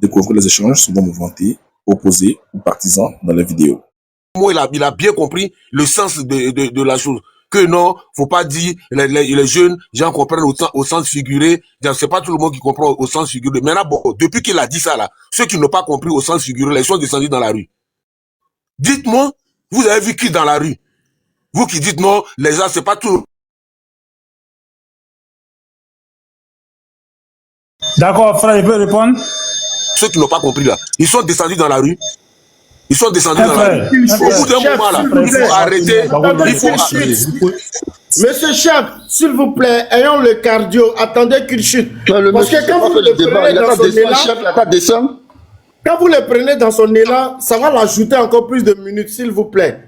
découvrir les échanges souvent mouvementés, opposés ou partisans dans la vidéo. Moi, il a bien compris le sens de la chose. Que non, faut pas dire les jeunes gens comprennent au sens figuré. C'est pas tout le monde qui comprend au sens figuré. Maintenant, bon, depuis qu'il a dit ça là, ceux qui n'ont pas compris au sens figuré, ils sont descendus dans la rue. Dites-moi, vous avez vu qui dans la rue? Vous qui dites non, les gens, c'est pas tout. D'accord, frère, je peux répondre? Ceux qui n'ont pas compris là, ils sont descendus dans la rue. Ils sont descendus dans la rue. Au bout d'un moment là, il faut arrêter. Il faut Monsieur Chef, s'il vous plaît, ayons le cardio. Attendez qu'il chute. Parce que quand vous le prenez dans son élan, quand vous le prenez dans son élan, ça va l'ajouter encore plus de minutes, s'il vous plaît.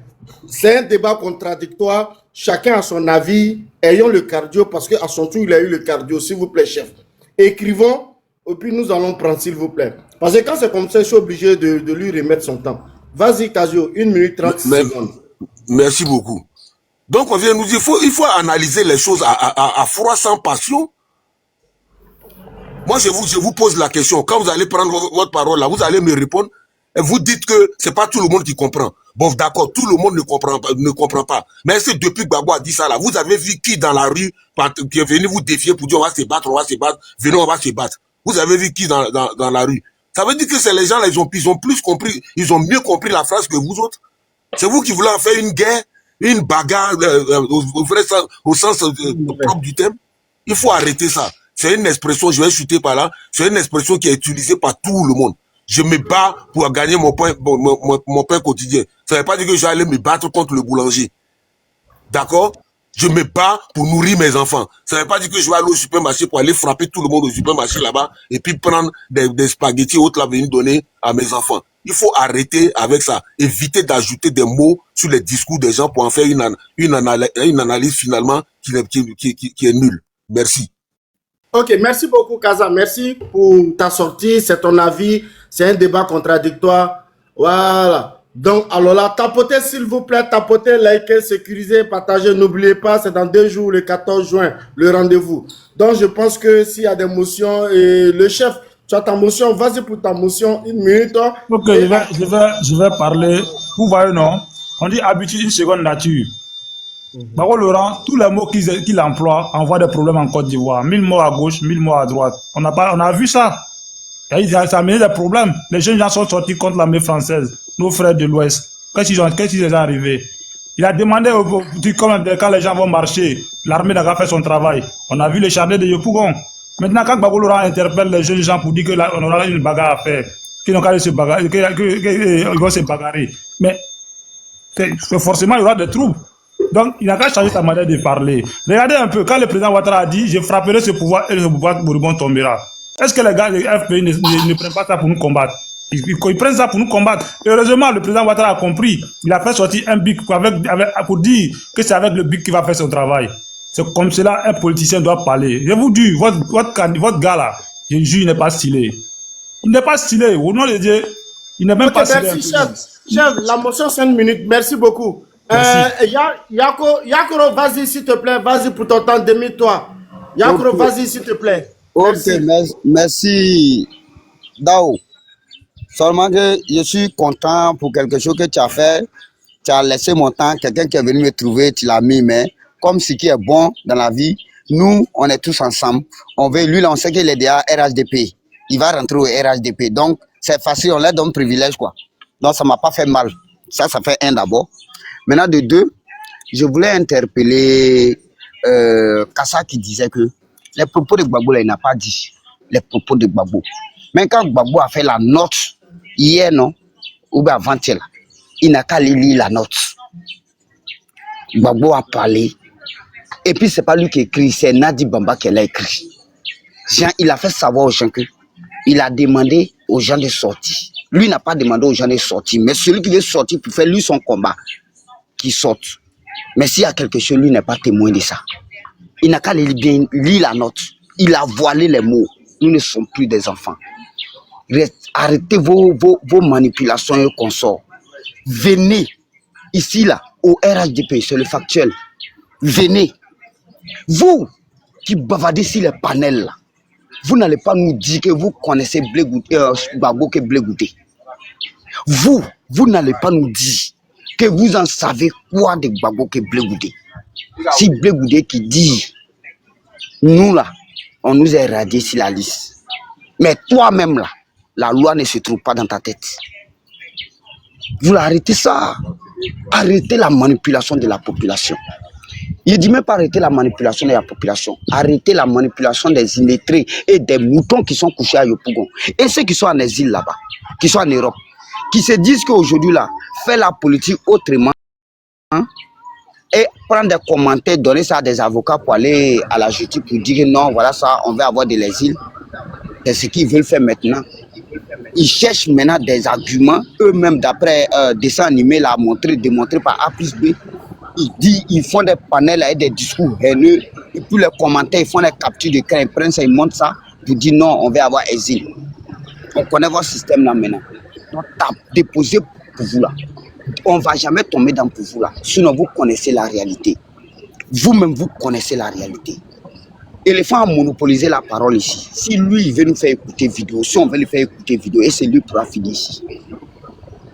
C'est un débat contradictoire. Chacun a son avis. Ayons le cardio parce qu'à son tour, il a eu le cardio. S'il vous plaît, chef. Écrivons, et puis nous allons prendre, s'il vous plaît. Parce que quand c'est comme ça, je suis obligé de lui remettre son temps. Vas-y, Casio, 1 minute 30 secondes. Merci beaucoup. Donc, on vient nous dire, il faut analyser les choses à froid, sans passion. Moi, je vous pose la question. Quand vous allez prendre votre parole là, vous allez me répondre. Et vous dites que c'est pas tout le monde qui comprend. Bon, d'accord, tout le monde ne comprend pas. Mais c'est depuis que Gbagbo a dit ça là, vous avez vu qui dans la rue qui est venu vous défier pour dire on va se battre, venez, on va se battre. Vous avez vu qui dans la rue? Ça veut dire que c'est les gens là, ils ont plus compris, ils ont mieux compris la phrase que vous autres. C'est vous qui voulez en faire une guerre, une bagarre au sens propre du terme. Il faut arrêter ça. C'est une expression, je vais chuter par là, c'est une expression qui est utilisée par tout le monde. Je me bats pour gagner mon pain quotidien. Ça ne veut pas dire que je vais aller me battre contre le boulanger. D'accord? Je me bats pour nourrir mes enfants. Ça ne veut pas dire que je vais aller au supermarché pour aller frapper tout le monde au supermarché là-bas et puis prendre des spaghettis autres là venir donner à mes enfants. Il faut arrêter avec ça. Éviter d'ajouter des mots sur les discours des gens pour en faire une analyse finalement qui est nulle. Merci. Ok, merci beaucoup, Kaza. Merci pour ta sortie. C'est ton avis. C'est un débat contradictoire. Voilà. Donc, alors là, tapotez, s'il vous plaît. Tapotez, likez, sécurisez, partagez. N'oubliez pas, c'est dans 2 jours, le 14 juin, le rendez-vous. Donc, je pense que s'il y a des motions, et le chef, tu as ta motion, vas-y pour ta motion, 1 minute. Ok, je vais parler. Vous voyez, non? On dit habitude, une seconde nature. Gbagbo Laurent, tous les mots qu'il emploie envoient des problèmes en Côte d'Ivoire. 1000 mots à gauche, 1000 mots à droite. On a vu ça. Ça a amené des problèmes. Les jeunes gens sont sortis contre l'armée française, nos frères de l'Ouest. Qu'est-ce qui est arrivé? Il a demandé quand les gens vont marcher, l'armée n'a pas fait son travail. On a vu les charniers de Yopougon. Maintenant, quand Gbagbo Laurent interpelle les jeunes gens pour dire qu'on aura une bagarre à faire, qu'ils n'ont qu'à se bagarrer, qu'ils vont se bagarrer. Mais forcément, il y aura des troubles. Donc, il n'a qu'à changer sa manière de parler. Regardez un peu, quand le président Ouattara a dit « Je frapperai ce pouvoir et le pouvoir moribond tombera ». Est-ce que les gars du FPI ne prennent pas ça pour nous combattre? Ils prennent ça pour nous combattre. Heureusement, le président Ouattara a compris. Il a fait sortir un bic pour dire que c'est avec le bic qu'il va faire son travail. C'est comme cela un politicien doit parler. Je vous dis, votre gars là, je jure, il n'est pas stylé. Il n'est pas stylé. Au nom de Dieu, il n'est même pas stylé. Merci, chef, la motion, 5 minutes. Merci beaucoup. Yakoro, vas-y, s'il te plaît. Vas-y pour ton temps, demi-toi. Yakoro, vas-y, s'il te plaît. Merci. Ok, merci, Dao. Seulement que je suis content pour quelque chose que tu as fait. Tu as laissé mon temps, quelqu'un qui est venu me trouver, tu l'as mis, mais comme ce qui est bon dans la vie, nous, on est tous ensemble. Lui, là, on sait qu'il est déjà RHDP. Il va rentrer au RHDP. Donc, c'est facile, on leur donne privilège, quoi. Donc, ça ne m'a pas fait mal. Ça fait un d'abord. Maintenant, de 2, je voulais interpeller Kassa qui disait que les propos de Gbagbo, là, il n'a pas dit les propos de Gbagbo. Mais quand Gbagbo a fait la note, hier, non, ou bien avant-hier, il n'a qu'à lire la note. Gbagbo a parlé. Et puis, ce n'est pas lui qui écrit, c'est Nadi Bamba qui l'a écrit. Jean, il a fait savoir aux gens que il a demandé aux gens de sortir. Lui n'a pas demandé aux gens de sortir, mais celui qui veut sortir pour faire lui son combat, qui sorte. Mais s'il y a quelque chose, lui n'est pas témoin de ça. Il n'a qu'à lire la note. Il a voilé les mots. Nous ne sommes plus des enfants. Arrêtez vos manipulations et consorts. Venez ici, là, au RHDP, c'est le factuel. Venez. Vous qui bavardez sur les panels, là, Vous n'allez pas nous dire que vous connaissez Gbagbo que Blé Goudé. Vous n'allez pas nous dire que vous en savez quoi de Gbagbo que Blé Goudé. Si Blé Goudé qui dit, nous là, on nous a éradiés sur la liste. Mais toi-même là, la loi ne se trouve pas dans ta tête. Vous arrêtez ça. Arrêtez la manipulation de la population. Il ne dit même pas arrêter la manipulation de la population. Arrêtez la manipulation des illettrés et des moutons qui sont couchés à Yopougon. Et ceux qui sont en exil là-bas, qui sont en Europe, qui se disent qu'aujourd'hui là, faire la politique autrement, hein, et prendre des commentaires, donner ça à des avocats pour aller à la justice pour dire que non, voilà ça, on va avoir de l'exil. C'est ce qu'ils veulent faire maintenant. Ils cherchent maintenant des arguments, eux-mêmes d'après dessins animés, là, démontrés par A plus B. Ils font des panels avec des discours haineux, et puis les commentaires, ils font des captures d'écran, ils prennent ça, ils montrent ça, pour dire non, on va avoir exil. On connaît votre système là maintenant. Donc, déposé pour vous là. On ne va jamais tomber dans pour vous là. Sinon, vous connaissez la réalité. Vous-même, vous connaissez la réalité. Éléphant a monopolisé la parole ici. Si lui, il veut nous faire écouter vidéo, si on veut lui faire écouter vidéo, et c'est lui qui pourra finir ici.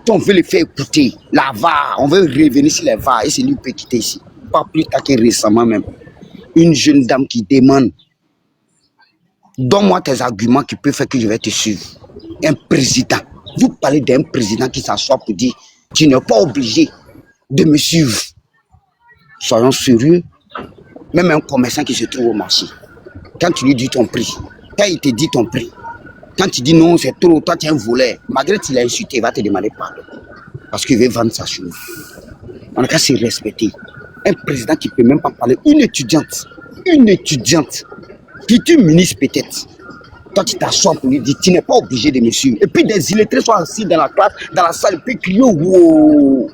Si on veut le faire écouter, la VAR, on veut revenir sur les VAR, et c'est lui qui peut quitter ici. Pas plus tard que récemment même. Une jeune dame qui demande, donne-moi tes arguments qui peuvent faire que je vais te suivre. Un président. Vous parlez d'un président qui s'assoit pour dire, tu n'es pas obligé de me suivre. Soyons sérieux. Même un commerçant qui se trouve au marché, quand tu lui dis ton prix, quand il te dit ton prix, quand tu dis non, c'est trop, toi tu es un voleur, malgré qu'il a insulté, il va te demander pardon. Parce qu'il veut vendre sa chose. On a qu'à se respecter. Un président qui ne peut même pas parler, une étudiante, futur ministre peut-être. Toi tu t'assois pour lui dire, tu n'es pas obligé de me suivre. Et puis des illettrés sont assis dans la classe, dans la salle, et puis crier, wow.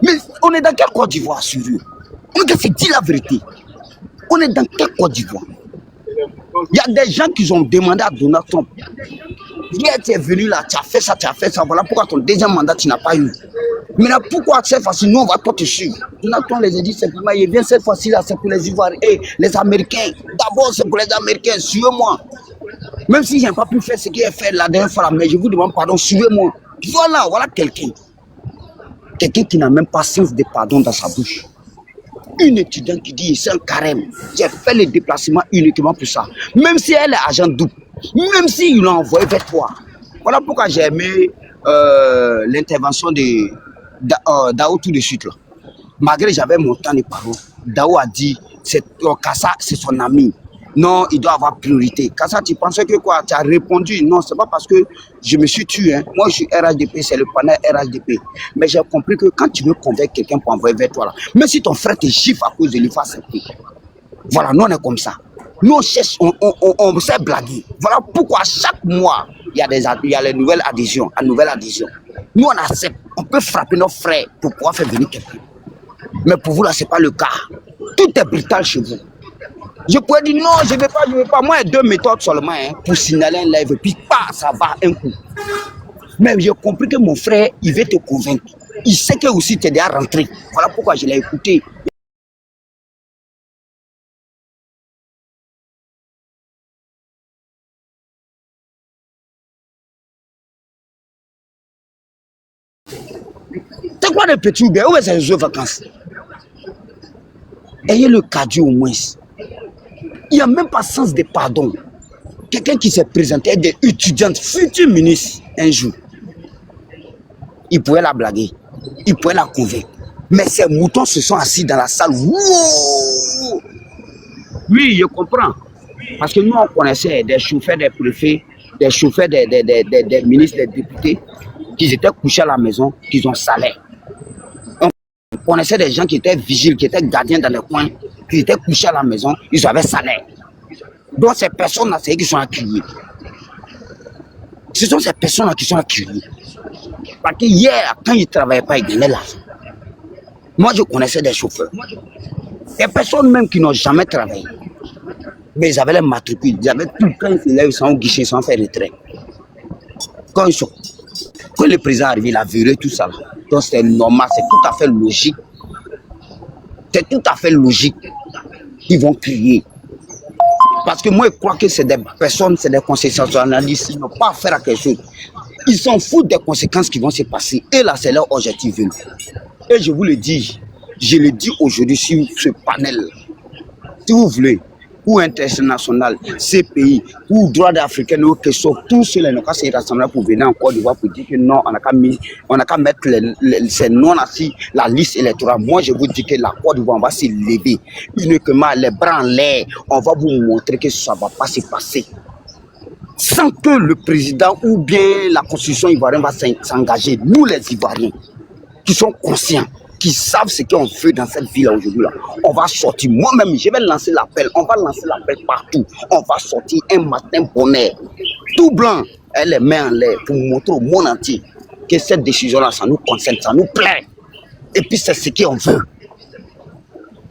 Mais on est dans quel Côte d'Ivoire, sérieux? On a fait dire la vérité. On est dans quel Côte d'Ivoire? Il y a des gens qui ont demandé à Donald Trump. Hier, tu es venu là, tu as fait ça, voilà pourquoi ton deuxième mandat, tu n'as pas eu. Maintenant, pourquoi c'est facile? Nous, on va pas te suivre. Donald Trump les a dit simplement, il vient cette fois-ci là, c'est pour les Ivoiriens et les Américains. D'abord, c'est pour les Américains, suivez-moi. Même si je n'ai pas pu faire ce qu'il a fait la dernière fois là, mais je vous demande pardon, suivez-moi. Voilà quelqu'un. Quelqu'un qui n'a même pas sens de pardon dans sa bouche. Une étudiante qui dit, c'est un carême, j'ai fait le déplacement uniquement pour ça. Même si elle est agent double, même s'il l'a envoyé vers toi. Voilà pourquoi j'ai aimé l'intervention de Dao tout de suite là. Malgré j'avais mon temps de parole, Dao a dit, Kassa, c'est son ami. Non, il doit avoir priorité. Kassa, tu pensais que quoi? Tu as répondu, non, c'est pas parce que je me suis tué. Hein. Moi, je suis RHDP, c'est le panel RHDP. Mais j'ai compris que quand tu veux convaincre quelqu'un pour envoyer vers toi, là, même si ton frère te chiffre à cause de lui, c'est pire. Voilà, nous, on est comme ça. Nous, on cherche, on sait blaguer. Voilà pourquoi chaque mois, il y a les nouvelles adhésions, Nous, on accepte. On peut frapper nos frères pour pouvoir faire venir quelqu'un. Mais pour vous, là, ce n'est pas le cas. Tout est brutal chez vous. Je pourrais dire non, je ne vais pas. Moi, il y a deux méthodes seulement pour signaler un live. Puis pas, ça va un coup. Mais j'ai compris que mon frère, il veut te convaincre. Il sait que aussi tu es déjà rentré. Voilà pourquoi je l'ai écouté. C'est quoi les petits ou bien? Où est-ce que c'est les vacances? Ayez le cardio au moins. Il n'y a même pas sens de pardon. Quelqu'un qui s'est présenté à des étudiantes, futurs ministres, un jour, il pouvait la blaguer, il pouvait la convaincre. Mais ces moutons se sont assis dans la salle. Wow! Oui, je comprends. Parce que nous, on connaissait des chauffeurs des préfets, des chauffeurs des ministres, des députés, qui étaient couchés à la maison, qui ont salaire. On connaissait des gens qui étaient vigiles, qui étaient gardiens dans les coins, qui étaient couchés à la maison, ils avaient salaire. Donc ces personnes-là, c'est eux qui sont accueillis. Ce sont ces personnes-là qui sont accueillis. Parce que hier, quand ils ne travaillaient pas, ils gagnaient l'argent. Moi, je connaissais des chauffeurs. Des personnes même qui n'ont jamais travaillé. Mais ils avaient les matricules. Ils avaient tout, quand ils se lèvent sans guichet, sans faire retrait. Quand le président arrive, il a viré tout ça. Là. Donc c'est normal, c'est tout à fait logique. C'est tout à fait logique. Ils vont crier. Parce que moi, je crois que c'est des personnes, c'est des constitutionnalistes, ils n'ont pas à faire à quelque chose. Ils s'en foutent des conséquences qui vont se passer. Et là, c'est leur objectif. Et je vous le dis, je le dis aujourd'hui sur ce panel. Si vous voulez, ou international, CPI, ou droit africain, ou question, tous ceux-là n'ont qu'à se rassembler pour venir en Côte d'Ivoire pour dire que non, on n'a qu'à mettre ces noms sur la liste électorale. Moi, je vous dis que la Côte d'Ivoire va se lever uniquement les bras en l'air. On va vous montrer que ça ne va pas se passer. Sans que le président ou bien la constitution ivoirienne va s'engager, nous les Ivoiriens, qui sont conscients, qui savent ce qu'on fait dans cette ville aujourd'hui là. On va sortir, moi-même je vais lancer l'appel, on va lancer l'appel partout. On va sortir un matin bonheur, tout blanc, elle les met en l'air pour montrer au monde entier que cette décision là, ça nous concerne, ça nous plaît. Et puis c'est ce qu'on veut.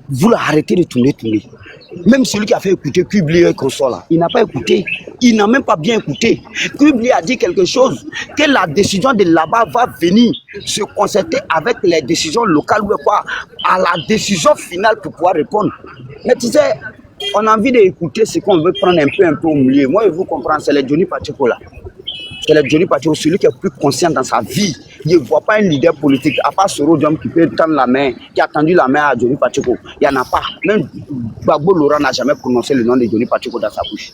Vous arrêtez de tourner. Même celui qui a fait écouter Kubli et Consort là, il n'a pas écouté. Il n'a même pas bien écouté. Kubli a dit quelque chose, que la décision de là-bas va venir se concerter avec les décisions locales ou quoi, à la décision finale pour pouvoir répondre. Mais tu sais, on a envie d'écouter ce qu'on veut prendre un peu au milieu. Moi, je vous comprends, c'est le Johnny Pacheco là. C'est le Johnny Pacheco, celui qui est plus conscient dans sa vie. Il ne voit pas un leader politique, à part Soro Diom qui peut tendre la main, qui a tendu la main à Johnny Pacheco. Il n'y en a pas. Même Gbagbo Laurent n'a jamais prononcé le nom de Johnny Pacheco dans sa bouche.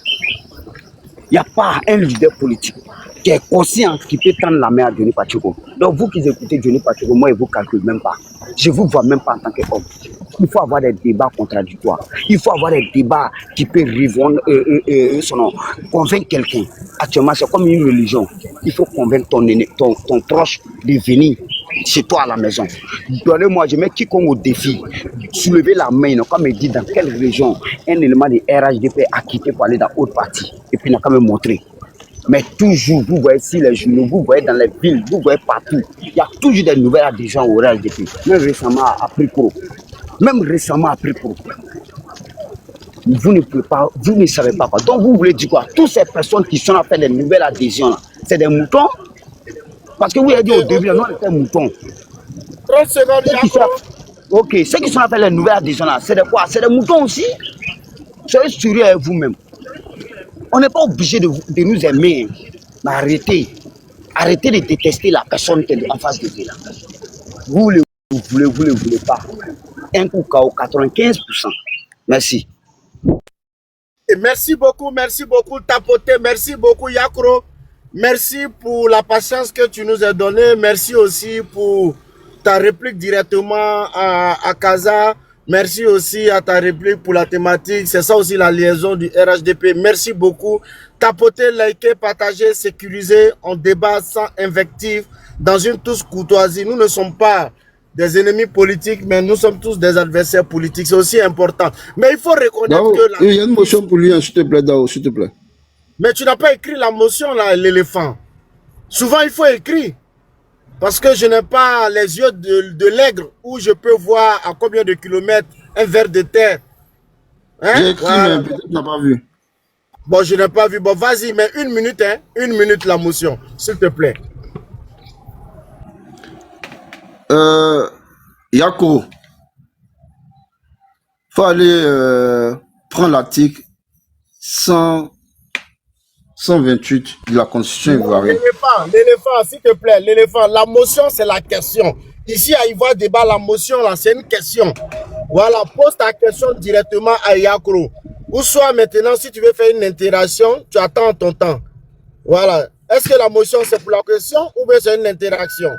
Il n'y a pas un leader politique qui est conscient qui peut tendre la main à Johnny Pacheco. Donc vous qui écoutez Johnny Pacheco, moi je ne vous calcule même pas. Je ne vous vois même pas en tant qu'homme. Il faut avoir des débats contradictoires. Il faut avoir des débats qui peuvent convaincre quelqu'un. Actuellement, c'est comme une religion. Il faut convaincre ton proche de venir chez toi à la maison. Donnez-moi, je mets quiconque au défi. Soulevez la main, comme me dit dans quelle région un élément de RHDP a quitté pour aller dans autre partie. Et puis il n'a qu'à me montrer. Mais toujours, vous voyez ici les journaux, vous voyez dans les villes, vous voyez partout. Il y a toujours des nouvelles adhésions au RHDP. Même récemment à Pripro. Vous ne pouvez pas, vous ne savez pas quoi. Donc vous voulez dire quoi? Toutes ces personnes qui sont à faire des nouvelles adhésions là, c'est des moutons? Parce que vous avez dit au début, non, c'est des moutons. 30 secondes, ok, ceux qui sont à faire les nouvelles adhésions là, c'est de quoi? C'est des moutons aussi? Soyez sérieux avec vous-même. On n'est pas obligé de nous aimer. Mais arrêtez de détester la personne qui est en face de vous. Vous le voulez pas. Un coup KO 95%. Merci. Et merci beaucoup, Tapoté, merci beaucoup, Yakro. Merci pour la patience que tu nous as donnée. Merci aussi pour ta réplique directement à Kaza. Merci aussi à ta réplique pour la thématique. C'est ça aussi la liaison du RHDP. Merci beaucoup. Tapotez, likez, partagez, sécurisez. On débat sans invective, dans une tous courtoisie. Nous ne sommes pas des ennemis politiques, mais nous sommes tous des adversaires politiques. C'est aussi important. Mais il faut reconnaître Dao, que... il y a une motion pour lui, s'il te plaît, Dao, s'il te plaît. Mais tu n'as pas écrit la motion, là, l'éléphant. Souvent, il faut écrire. Parce que je n'ai pas les yeux de l'aigle où je peux voir à combien de kilomètres un ver de terre. Hein? J'ai écrit, voilà. mais peut-être tu n'as pas vu. Bon, je n'ai pas vu. Bon, vas-y, mais 1 minute, hein. 1 minute la motion, s'il te plaît. Yako, faut aller prendre l'article 128 de la Constitution ivoirienne. L'éléphant, s'il te plaît, l'éléphant. La motion, c'est la question. Ici, à Ivoire Débat, la motion, là, c'est une question. Voilà, pose ta question directement à Yakro. Ou soit maintenant, si tu veux faire une interaction, tu attends ton temps. Voilà. Est-ce que la motion, c'est pour la question ou bien c'est une interaction?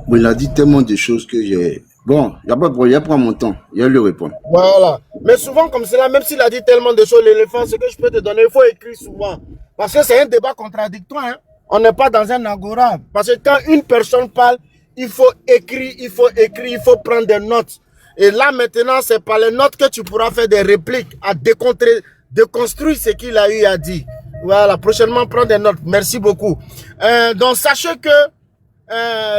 Bon, il a dit tellement de choses que j'ai... Bon, il n'y a pas de problème, il prend mon temps, il va lui répondre. Voilà. Mais souvent comme cela, même s'il a dit tellement de choses, l'éléphant, ce que je peux te donner, il faut écrire souvent. Parce que c'est un débat contradictoire. Hein? On n'est pas dans un agora. Parce que quand une personne parle, il faut écrire, il faut prendre des notes. Et là maintenant, c'est par les notes que tu pourras faire des répliques, à déconstruire ce qu'il a eu à dire. Voilà, prochainement, prends des notes. Merci beaucoup. Donc sachez que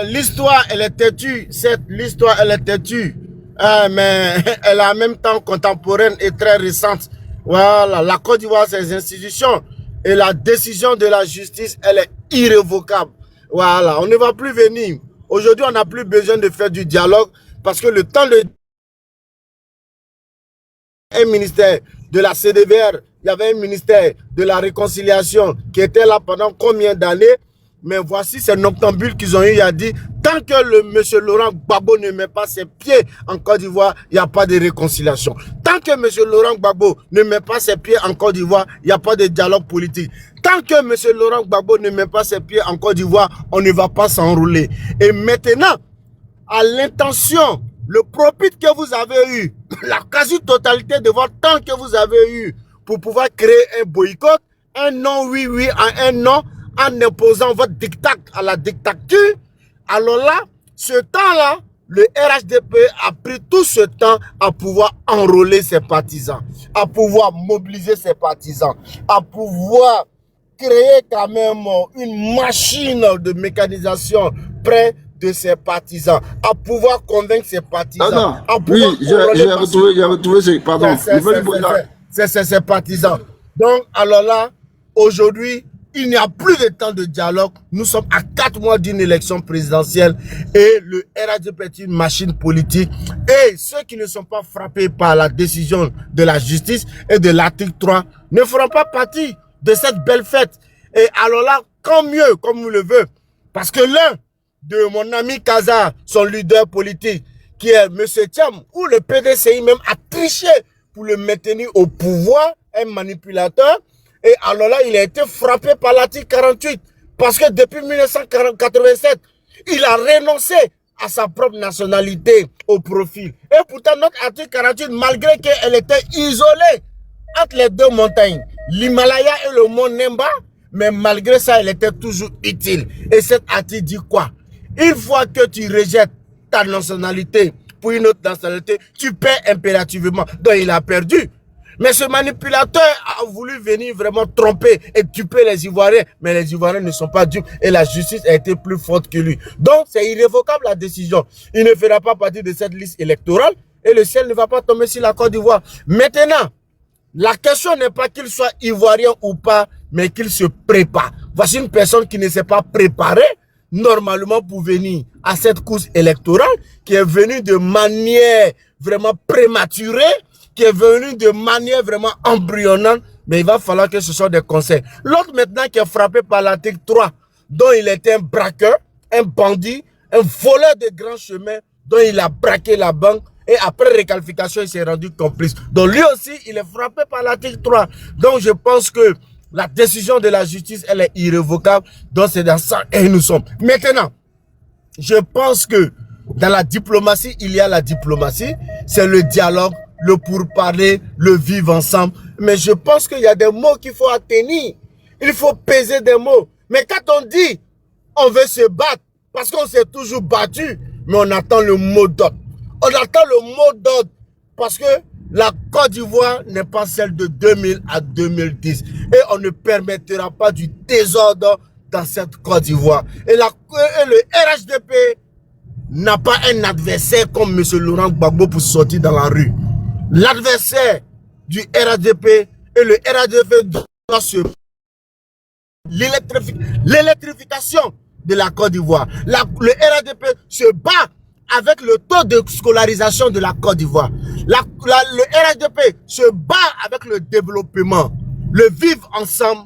l'histoire, elle est têtue. Cette l'histoire, elle est têtue. Mais elle est en même temps contemporaine et très récente. Voilà, la Côte d'Ivoire, ses institutions et la décision de la justice, elle est irrévocable. Voilà, on ne va plus venir. Aujourd'hui, on n'a plus besoin de faire du dialogue parce que le temps de un ministère de la CDVR il y avait un ministère de la réconciliation qui était là pendant combien d'années? Mais voici ces noctambules qu'ils ont eu, il a dit, tant que le monsieur Laurent Gbagbo ne met pas ses pieds en Côte d'Ivoire, il n'y a pas de réconciliation. Tant que monsieur Laurent Gbagbo ne met pas ses pieds en Côte d'Ivoire, il n'y a pas de dialogue politique. Tant que monsieur Laurent Gbagbo ne met pas ses pieds en Côte d'Ivoire, on ne va pas s'enrouler. Et maintenant, à l'intention, le profit que vous avez eu, la quasi-totalité de votre temps que vous avez eu pour pouvoir créer un boycott, un non oui à un non, en imposant votre diktat à la dictature, alors là, ce temps-là, le RHDP a pris tout ce temps à pouvoir enrôler ses partisans, à pouvoir mobiliser ses partisans, à pouvoir créer quand même une machine de mécanisation près de ses partisans, à pouvoir convaincre ses partisans. À pouvoir j'ai retrouvé ces, pardon. Ses partisans. Donc, alors là, aujourd'hui, il n'y a plus de temps de dialogue. Nous sommes à 4 mois d'une élection présidentielle et le RHDP est une machine politique. Et ceux qui ne sont pas frappés par la décision de la justice et de l'article 3 ne feront pas partie de cette belle fête. Et alors là, quand mieux, comme vous le veut, parce que l'un de mon ami Kaza, son leader politique, qui est M. Thiam, où le PDCI même a triché pour le maintenir au pouvoir, un manipulateur. Et alors là, il a été frappé par l'article 48. Parce que depuis 1987, il a renoncé à sa propre nationalité au profil. Et pourtant, notre article 48, malgré qu'elle était isolée entre les deux montagnes, l'Himalaya et le mont Nemba, mais malgré ça, elle était toujours utile. Et cet article dit quoi? Une fois que tu rejettes ta nationalité pour une autre nationalité, tu perds impérativement. Donc, il a perdu. Mais ce manipulateur a voulu venir vraiment tromper et duper les Ivoiriens. Mais les Ivoiriens ne sont pas dupes et la justice a été plus forte que lui. Donc, c'est irrévocable la décision. Il ne fera pas partie de cette liste électorale et le ciel ne va pas tomber sur la Côte d'Ivoire. Maintenant, la question n'est pas qu'il soit Ivoirien ou pas, mais qu'il se prépare. Voici une personne qui ne s'est pas préparée normalement pour venir à cette course électorale, qui est venue de manière vraiment prématurée, qui est venu de manière vraiment embryonnante, mais il va falloir que ce soit des conseils. L'autre maintenant qui est frappé par l'article 3, dont il était un braqueur, un bandit, un voleur de grands chemins, dont il a braqué la banque, et après réqualification, il s'est rendu complice. Donc lui aussi, il est frappé par l'article 3. Donc je pense que la décision de la justice, elle est irrévocable. Donc c'est dans ça et nous sommes. Maintenant, je pense que dans la diplomatie, il y a la diplomatie, c'est le dialogue, le pourparler, le vivre ensemble. Mais je pense qu'il y a des mots qu'il faut atteindre. Il faut peser des mots. Mais quand on dit on veut se battre, parce qu'on s'est toujours battu, mais on attend le mot d'ordre. On attend le mot d'ordre parce que la Côte d'Ivoire n'est pas celle de 2000 à 2010. Et on ne permettra pas du désordre dans cette Côte d'Ivoire. Et le RHDP n'a pas un adversaire comme M. Laurent Gbagbo pour sortir dans la rue. L'adversaire du RHDP et le RHDP doit se... L'électrification de la Côte d'Ivoire. Le RHDP se bat avec le taux de scolarisation de la Côte d'Ivoire. Le RHDP se bat avec le développement, le vivre ensemble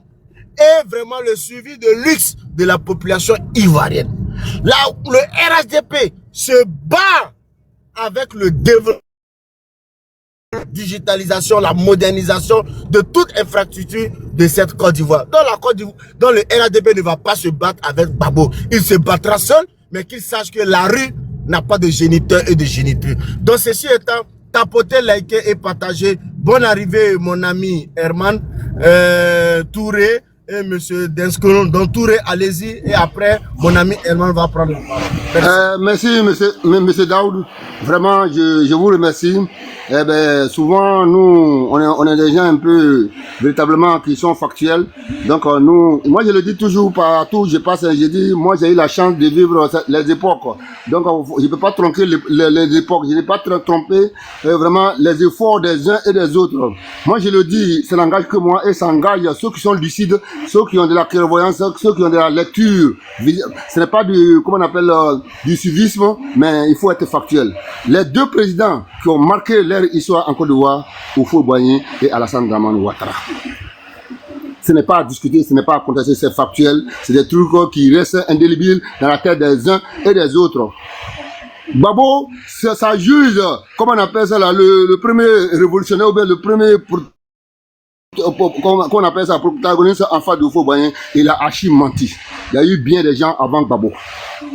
et vraiment le suivi de luxe de la population ivoirienne. Le RHDP se bat avec le développement, la digitalisation, la modernisation de toute infrastructure de cette Côte d'Ivoire. Dans le RHDP ne va pas se battre avec Gbagbo. Il se battra seul, mais qu'il sache que la rue n'a pas de géniteur et de géniture. Donc ceci étant, tapotez, likez et partagez. Bonne arrivée mon ami Herman Touré et monsieur Denskouron. Donc Touré, allez-y et après mon ami Herman va prendre la parole. Merci monsieur Daoud. Vraiment, je vous remercie. Eh ben, souvent, nous, on est des gens un peu, véritablement, qui sont factuels. Donc, moi, je le dis toujours partout, je passe, je dis, moi, j'ai eu la chance de vivre les époques. Donc, je ne peux pas tromper les époques. Je n'ai pas trompé, vraiment, les efforts des uns et des autres. Moi, je le dis, ça n'engage que moi et ça engage ceux qui sont lucides, ceux qui ont de la clairvoyance, ceux qui ont de la lecture, ce n'est pas du, comment on appelle, du civisme, mais il faut être factuel. Les deux présidents qui ont marqué leur histoire en Côte d'Ivoire, Houphouët-Boigny et Alassane Dramane Ouattara. Ce n'est pas à discuter, ce n'est pas à contester, c'est factuel. C'est des trucs qui restent indélébiles dans la tête des uns et des autres. Gbagbo, ça juge, comment on appelle ça là, le premier révolutionnaire ou bien le premier, comment on appelle ça, protagoniste en face de Houphouët-Boigny, il a archi menti. Il y a eu bien des gens avant Gbagbo.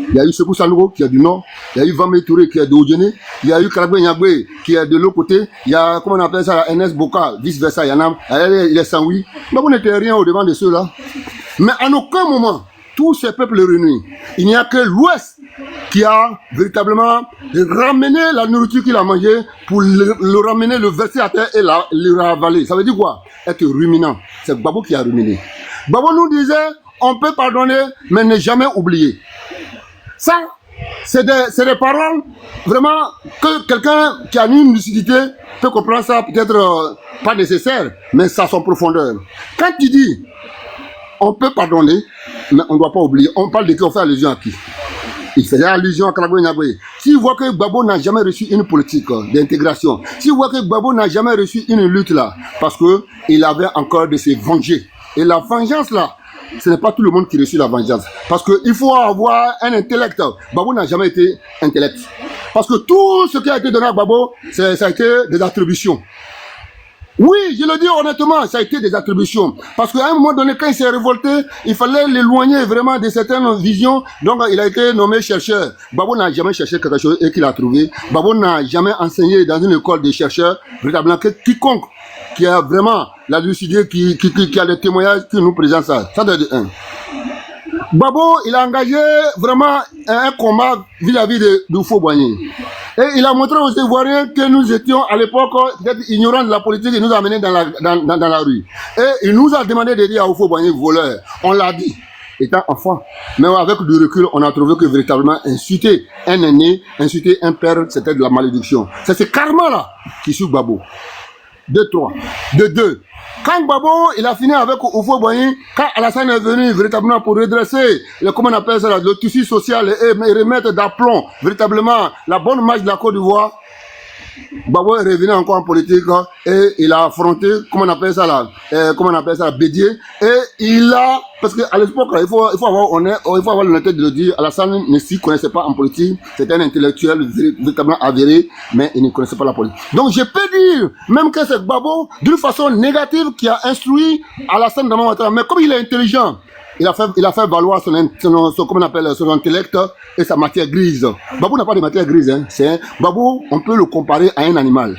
Il y a eu Sekou Sanogo qui est du nord, il y a eu Vamé Touré qui est de Oudjene, il y a eu Karabé Nyabé qui est de l'autre côté, il y a, comment on appelle ça, NS Boka, vice versa, il y en a, il est Sangoui. Gbagbo n'était rien au devant de ceux-là. Mais en aucun moment, tous ces peuples réunis, il n'y a que l'Ouest qui a véritablement ramené la nourriture qu'il a mangée pour le ramener, le verser à terre et le ravaler. Ça veut dire quoi? Être ruminant. C'est Gbagbo qui a ruminé. Gbagbo nous disait, on peut pardonner, mais ne jamais oublier. Ça, c'est des paroles vraiment que quelqu'un qui a une lucidité peut comprendre ça, peut-être pas nécessaire, mais ça a son profondeur. Quand tu dis, on peut pardonner, mais on ne doit pas oublier, on parle de qui, on fait allusion à qui? Il faisait allusion à Karabé Nyabé. S'il voit que Gbagbo n'a jamais reçu une politique d'intégration, s'il voit que Gbagbo n'a jamais reçu une lutte là, parce qu'il avait encore de se venger. Et la vengeance là, ce n'est pas tout le monde qui reçoit la vengeance. Parce qu'il faut avoir un intellect. Gbagbo n'a jamais été intellect. Parce que tout ce qui a été donné à Gbagbo, ça a été des attributions. Oui, je le dis honnêtement, ça a été des attributions. Parce qu'à un moment donné, quand il s'est révolté, il fallait l'éloigner vraiment de certaines visions. Donc, il a été nommé chercheur. Gbagbo n'a jamais cherché quelque chose et qu'il a trouvé. Gbagbo n'a jamais enseigné dans une école de chercheurs. Véritablement, quiconque qui a vraiment la lucidité, qui a des témoignages qui nous présentent ça. Ça doit être un. Gbagbo, il a engagé vraiment un combat vis-à-vis de Houphouët-Boigny. Et il a montré aux Ivoiriens que nous étions à l'époque d'être ignorants de la politique et nous a amenés dans la rue. Et il nous a demandé de dire à Houphouët-Boigny voleur. On l'a dit, étant enfant. Mais avec du recul, on a trouvé que véritablement insulter un aîné, insulter un père, c'était de la malédiction. C'est ce karma-là qui suit Gbagbo. De 3. De 2. Quand Gbagbo, il a fini avec Houphouët-Boigny, quand Alassane est venu véritablement pour redresser, comment on appelle ça, le tissu social et remettre d'aplomb véritablement la bonne marche de la Côte d'Ivoire, Gbagbo est revenu encore en politique et il a affronté, comment on appelle ça là, Bédié, et il a, parce qu'à l'époque, il faut avoir l'honnêteté de le dire, Alassane ne s'y connaissait pas en politique, c'était un intellectuel véritablement avéré, mais il ne connaissait pas la politique. Donc je peux dire, même que c'est Gbagbo, d'une façon négative, qui a instruit Alassane Dramane Ouattara, mais comme il est intelligent, il a fait valoir son intellect et sa matière grise. Gbagbo n'a pas de matière grise, hein. Gbagbo, on peut le comparer à un animal.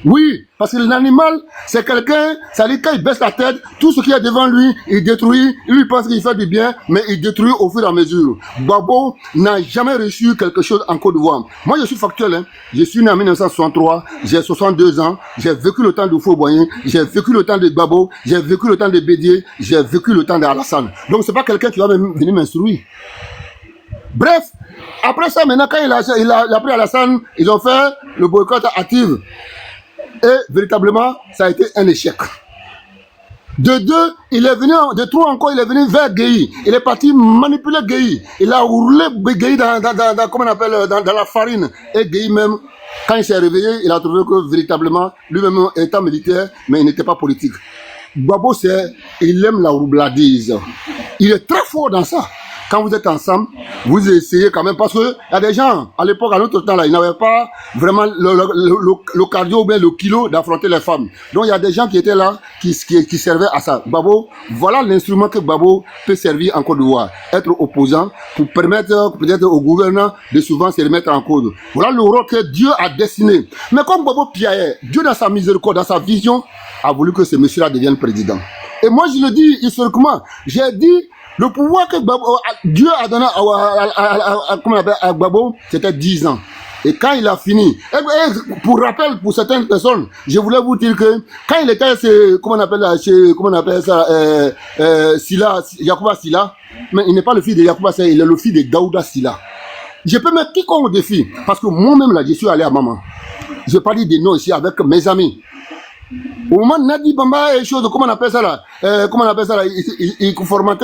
Oui, parce que l'animal, c'est quelqu'un, ça dit quand il baisse la tête, tout ce qu'il y a devant lui, il détruit, lui pense qu'il fait du bien, mais il détruit au fur et à mesure. Gbagbo n'a jamais reçu quelque chose en Côte d'Ivoire. Moi, je suis factuel, hein. Je suis né en 1963, j'ai 62 ans, j'ai vécu le temps de Houphouët-Boigny, j'ai vécu le temps de Gbagbo, j'ai vécu le temps de Bédié, j'ai vécu le temps d'Alassane. Donc, c'est pas quelqu'un qui va venir m'instruire. Bref, après ça, maintenant, quand il a pris Alassane, ils ont fait le boycott actif. Et véritablement, ça a été un échec. De 2, il est venu, de 3 encore, il est venu vers Gueye. Il est parti manipuler Gueye. Il a roulé Gueye dans la farine. Et Gueye même, quand il s'est réveillé, il a trouvé que véritablement, lui-même étant militaire, mais il n'était pas politique. Gbagbo, il aime la roubladise. Il est très fort dans ça. Quand vous êtes ensemble, vous essayez quand même, parce que il y a des gens, à l'époque, à notre temps, là, ils n'avaient pas vraiment le cardio ou bien le kilo d'affronter les femmes. Donc, il y a des gens qui étaient là, qui servaient à ça. Gbagbo, voilà l'instrument que Gbagbo peut servir en Côte d'Ivoire. Être opposant pour permettre peut-être au gouvernement de souvent se remettre en cause. Voilà le rôle que Dieu a dessiné. Mais comme Gbagbo piaillait, Dieu dans sa miséricorde, dans sa vision, a voulu que ce monsieur-là devienne président. Et moi, je le dis historiquement, j'ai dit, le pouvoir que Dieu a donné à Gbagbo, c'était 10 ans. Et quand il a fini, et pour rappel, pour certaines personnes, je voulais vous dire que quand il était, Silla, Yacouba Silla, mais il n'est pas le fils de Yacouba Silla, il est le fils de Daouda Silla. Je peux mettre quiconque au défi, parce que moi-même là, je suis allé à maman. Je vais pas dire des noms ici avec mes amis. Au moment de Nadi Bamba et chose, comment on appelle ça là, ils formaient,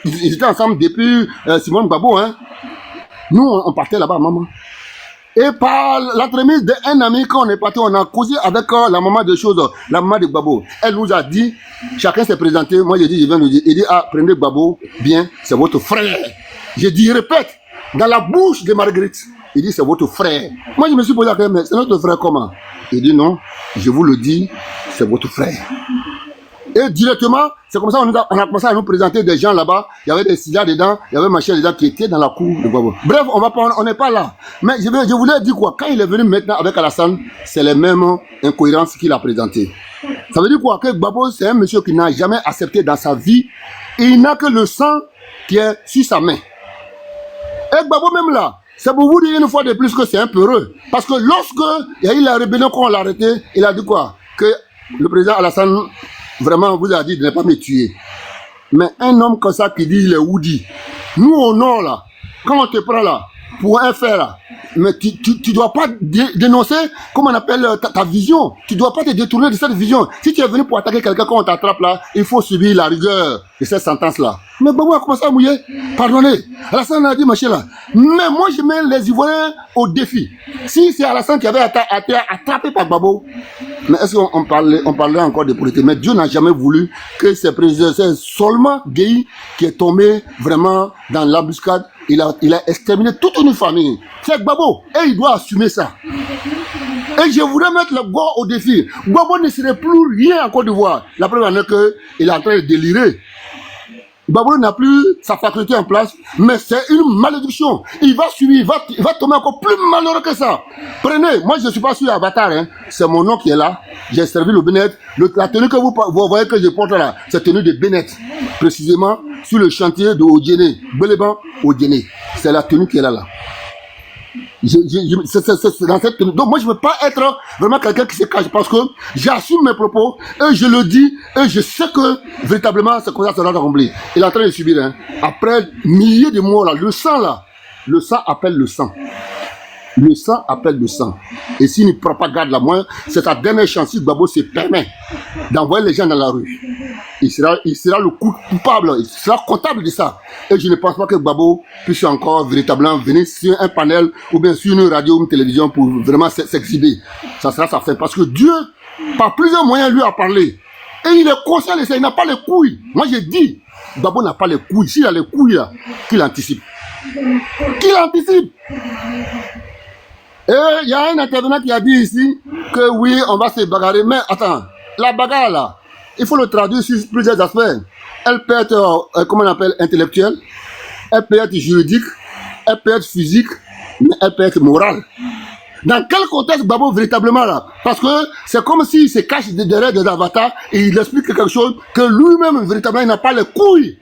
ils étaient ensemble depuis Simone Gbagbo, hein. Nous, on partait là-bas, maman. Et par l'entremise d'un ami, quand on est parti, on a causé avec la maman de choses, la maman de Gbagbo. Elle nous a dit, chacun s'est présenté. Moi, j'ai dit, je viens de dire, il dit, ah, prenez Gbagbo, bien, c'est votre frère. J'ai dit, répète, dans la bouche de Marguerite. Il dit, c'est votre frère. Moi, je me suis posé la question, mais c'est notre frère comment? Il dit, non, je vous le dis, c'est votre frère. Et directement, c'est comme ça on a commencé à nous présenter des gens là-bas. Il y avait des cigares dedans, il y avait machin dedans qui était dans la cour de Gbagbo. Bref, on n'est pas là. Mais je voulais dire quoi? Quand il est venu maintenant avec Alassane, c'est les mêmes incohérences qu'il a présentées. Ça veut dire quoi? Que Gbagbo, c'est un monsieur qui n'a jamais accepté dans sa vie. Il n'a que le sang qui est sur sa main. Et Gbagbo même là, c'est pour vous dire une fois de plus que c'est un peu heureux. Parce que lorsque il y a eu la rébellion quand on l'a arrêté, il a dit quoi? Que le président Alassane vraiment vous a dit de ne pas me tuer. Mais un homme comme ça qui dit il est Woody. Nous au nord là, quand on te prend là, pour un faire là, mais tu dois pas dénoncer, comment on appelle ta vision. Tu dois pas te détourner de cette vision. Si tu es venu pour attaquer quelqu'un quand on t'attrape là, il faut subir la rigueur de cette sentence là. Mais Gbagbo a commencé à mouiller. Pardonnez. Alassane a dit machin là. Mais moi je mets les Ivoiriens au défi. Si c'est Alassane qui avait été attrapé par Gbagbo, mais est-ce qu'on parlait encore de politique? Mais Dieu n'a jamais voulu que ces présidents, c'est seulement Gueye qui est tombé vraiment dans l'embuscade. Il a exterminé toute une famille. C'est Gbagbo. Et il doit assumer ça. Et je voudrais mettre le Gbagbo au défi. Gbagbo ne serait plus rien en Côte d'Ivoire. La première année qu'il est en train de délirer. Gbagbo n'a plus sa faculté en place, mais c'est une malédiction. Il va subir, il va tomber encore plus malheureux que ça. Prenez, moi je ne suis pas sur Avatar, hein. C'est mon nom qui est là. J'ai servi le Bennett. La tenue que vous voyez que je porte là, c'est tenue de Bennett. Précisément sur le chantier de Odjene, Beleban Odjene. C'est la tenue qui est là. C'est dans cette tenue. Donc moi je ne veux pas être vraiment quelqu'un qui se cache parce que j'assume mes propos et je le dis et je sais que véritablement c'est comme ça sera accompli. Il est en train de subir, hein. Après milliers de morts là, le sang appelle le sang. Le sang appelle le sang. Et s'il ne prend pas garde là, moi, c'est ta dernière chance si Gbagbo se permet d'envoyer les gens dans la rue. Il sera le coupable, il sera comptable de ça. Et je ne pense pas que Gbagbo puisse encore véritablement venir sur un panel ou bien sur une radio ou une télévision pour vraiment s'exhiber. Ça sera sa fin. Parce que Dieu, par plusieurs moyens, lui a parlé. Et il est conscient de ça, il n'a pas les couilles. Moi j'ai dit, Gbagbo n'a pas les couilles. S'il a les couilles là, qu'il anticipe. Qu'il anticipe. Et il y a un intervenant qui a dit ici que oui, on va se bagarrer. Mais attends, la bagarre là, il faut le traduire sur plusieurs aspects. Elle peut être, comment on appelle, intellectuelle, elle peut être juridique, elle peut être physique, mais elle peut être morale. Dans quel contexte Gbagbo véritablement là? Parce que c'est comme s'il se cache derrière des avatars et il explique quelque chose que lui-même véritablement il n'a pas les couilles,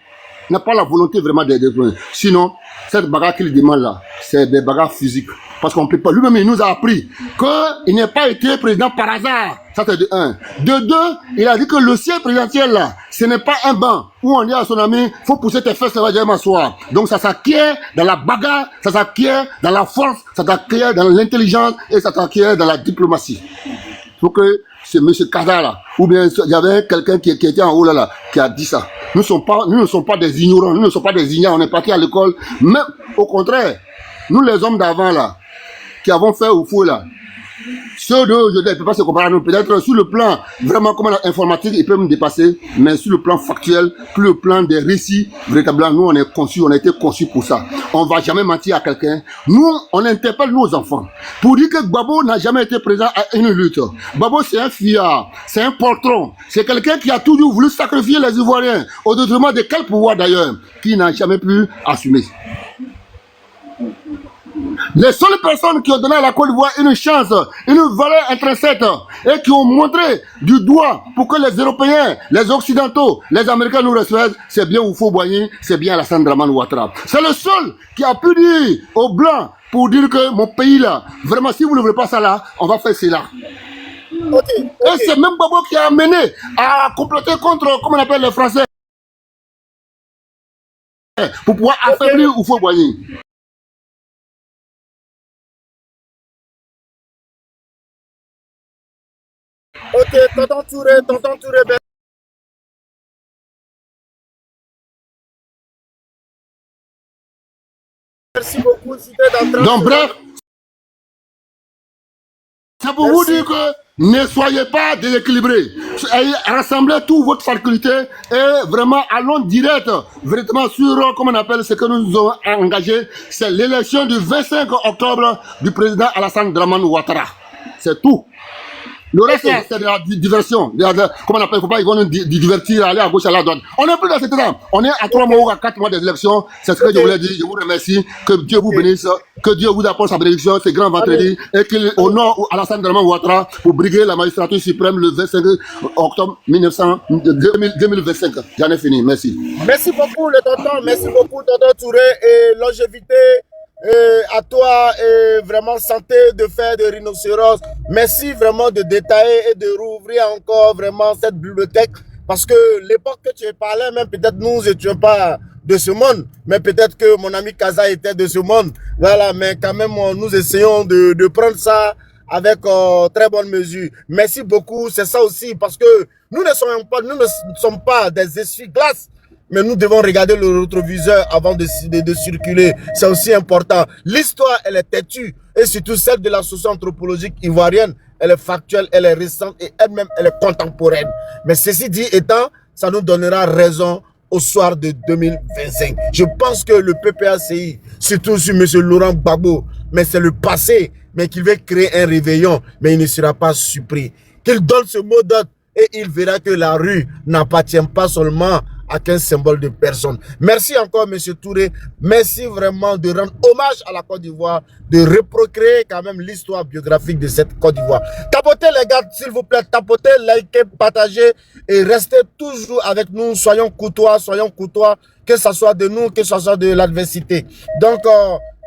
il n'a pas la volonté vraiment de faire. Sinon, cette bagarre qu'il demande là, c'est des bagarres physiques. Parce qu'on peut pas. Lui-même, il nous a appris qu'il n'a pas été président par hasard. Ça, c'est de un. De deux, il a dit que le siège présidentiel, là, ce n'est pas un banc où on dit à son ami, faut pousser tes fesses, ça va dire m'asseoir. Donc, ça s'acquiert dans la bagarre, ça s'acquiert dans la force, ça s'acquiert dans l'intelligence et ça s'acquiert dans la diplomatie. Il faut que ce monsieur Kaza, là, ou bien il y avait quelqu'un qui était en haut, là, qui a dit ça. Nous ne sommes pas des ignorants, nous ne sommes pas des ignorants, on est partis à l'école. Mais, au contraire, nous, les hommes d'avant, là, qui avons fait au faux là. Ceux d'aujourd'hui, ils ne peuvent pas se comparer à nous. Peut-être sur le plan vraiment comme informatique, ils peuvent nous dépasser, mais sur le plan factuel, plus le plan des récits, véritablement, nous, on a été conçus pour ça. On ne va jamais mentir à quelqu'un. Nous, on interpelle nos enfants. Pour dire que Gbagbo n'a jamais été présent à une lutte. Gbagbo, c'est un fiard, c'est un poltron, c'est quelqu'un qui a toujours voulu sacrifier les Ivoiriens, au détriment de quel pouvoir d'ailleurs, qui n'a jamais pu assumer. Les seules personnes qui ont donné à la Côte d'Ivoire une chance, une valeur intrinsèque et qui ont montré du doigt pour que les Européens, les Occidentaux, les Américains nous reçoivent, c'est bien Houphouët-Boigny, c'est bien Alassane Dramane Ouattara. C'est le seul qui a pu dire aux Blancs pour dire que mon pays là, vraiment si vous ne voulez pas ça là, on va faire cela. Okay. Et c'est même Gbagbo qui a amené à comploter contre, comment on appelle les Français, pour pouvoir affaiblir Houphouët-Boigny. Ok, Ok, tonton Touré, merci beaucoup. Donc, bref, c'est pour vous dire que ne soyez pas déséquilibrés. Rassemblez toute votre faculté et vraiment allons direct, véritablement sur, comment on appelle ce que nous avons engagé, c'est l'élection du 25 octobre du président Alassane Dramane Ouattara. C'est tout. Le reste, c'est de la diversion. Comment on appelle, faut pas, ils vont nous divertir, aller à gauche, à la droite. On n'est plus dans cet temps. On est à 3 mois ou à 4 mois des élections. C'est ce que je voulais dire. Je vous remercie. Que Dieu vous bénisse. Que Dieu vous apporte sa bénédiction. C'est grand vendredi. Et qu'il honore Alassane Dramane Ouattara pour briguer la magistrature suprême le 25 octobre 2025. J'en ai fini. Merci. Merci beaucoup, le tonton. Merci beaucoup, tonton Touré. Et longévité. À toi, vraiment santé de fer de rhinocéros. Merci vraiment de détailler et de rouvrir encore vraiment cette bibliothèque. Parce que l'époque que tu parlais, même peut-être nous n'étions pas de ce monde, mais peut-être que mon ami Kaza était de ce monde. Voilà, mais quand même, nous essayons de prendre ça avec très bonne mesure. Merci beaucoup, c'est ça aussi, parce que nous ne sommes pas des essuie-glaces. Mais nous devons regarder le rétroviseur avant de circuler. C'est aussi important. L'histoire, elle est têtue. Et surtout celle de la socio-anthropologique ivoirienne. Elle est factuelle, elle est récente et elle-même, elle est contemporaine. Mais ceci dit étant, ça nous donnera raison au soir de 2025. Je pense que le PPACI, surtout sur M. Laurent Gbagbo, mais c'est le passé, mais qu'il veut créer un réveillon, mais il ne sera pas surpris. Qu'il donne ce mot d'ordre et il verra que la rue n'appartient pas seulement à qu'un symbole de personne. Merci encore, M. Touré. Merci vraiment de rendre hommage à la Côte d'Ivoire, de reprocréer quand même l'histoire biographique de cette Côte d'Ivoire. Tapotez les gars, s'il vous plaît, tapotez, likez, partagez et restez toujours avec nous. Soyons courtois, que ce soit de nous, que ce soit de l'adversité. Donc,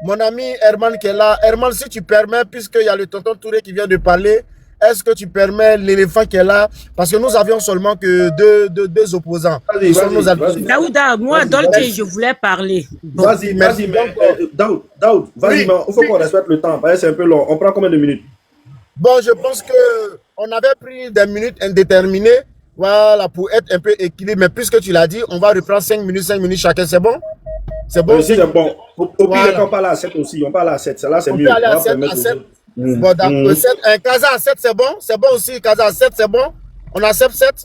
mon ami Herman qui est là, Herman, si tu permets, puisqu'il y a le tonton Touré qui vient de parler, est-ce que tu permets l'éléphant qui est là? Parce que nous avions seulement que deux opposants. Daouda, moi, Dolce, je voulais parler. Bon. Vas-y, Daoud, vas-y, oui, il faut qu'on respecte le temps. C'est un peu long. On prend combien de minutes? Bon, je pense qu'on avait pris des minutes indéterminées, voilà, pour être un peu équilibré. Mais puisque tu l'as dit, on va reprendre 5 minutes chacun. C'est bon? C'est bon? C'est bon. Au pire, on parle à 7 aussi. On parle à 7. Là, c'est mieux. On peut aller à 7. Bon, d'accord. Un Kaza à 7, c'est bon? C'est bon aussi, Kaza à 7, c'est bon? On accepte 7?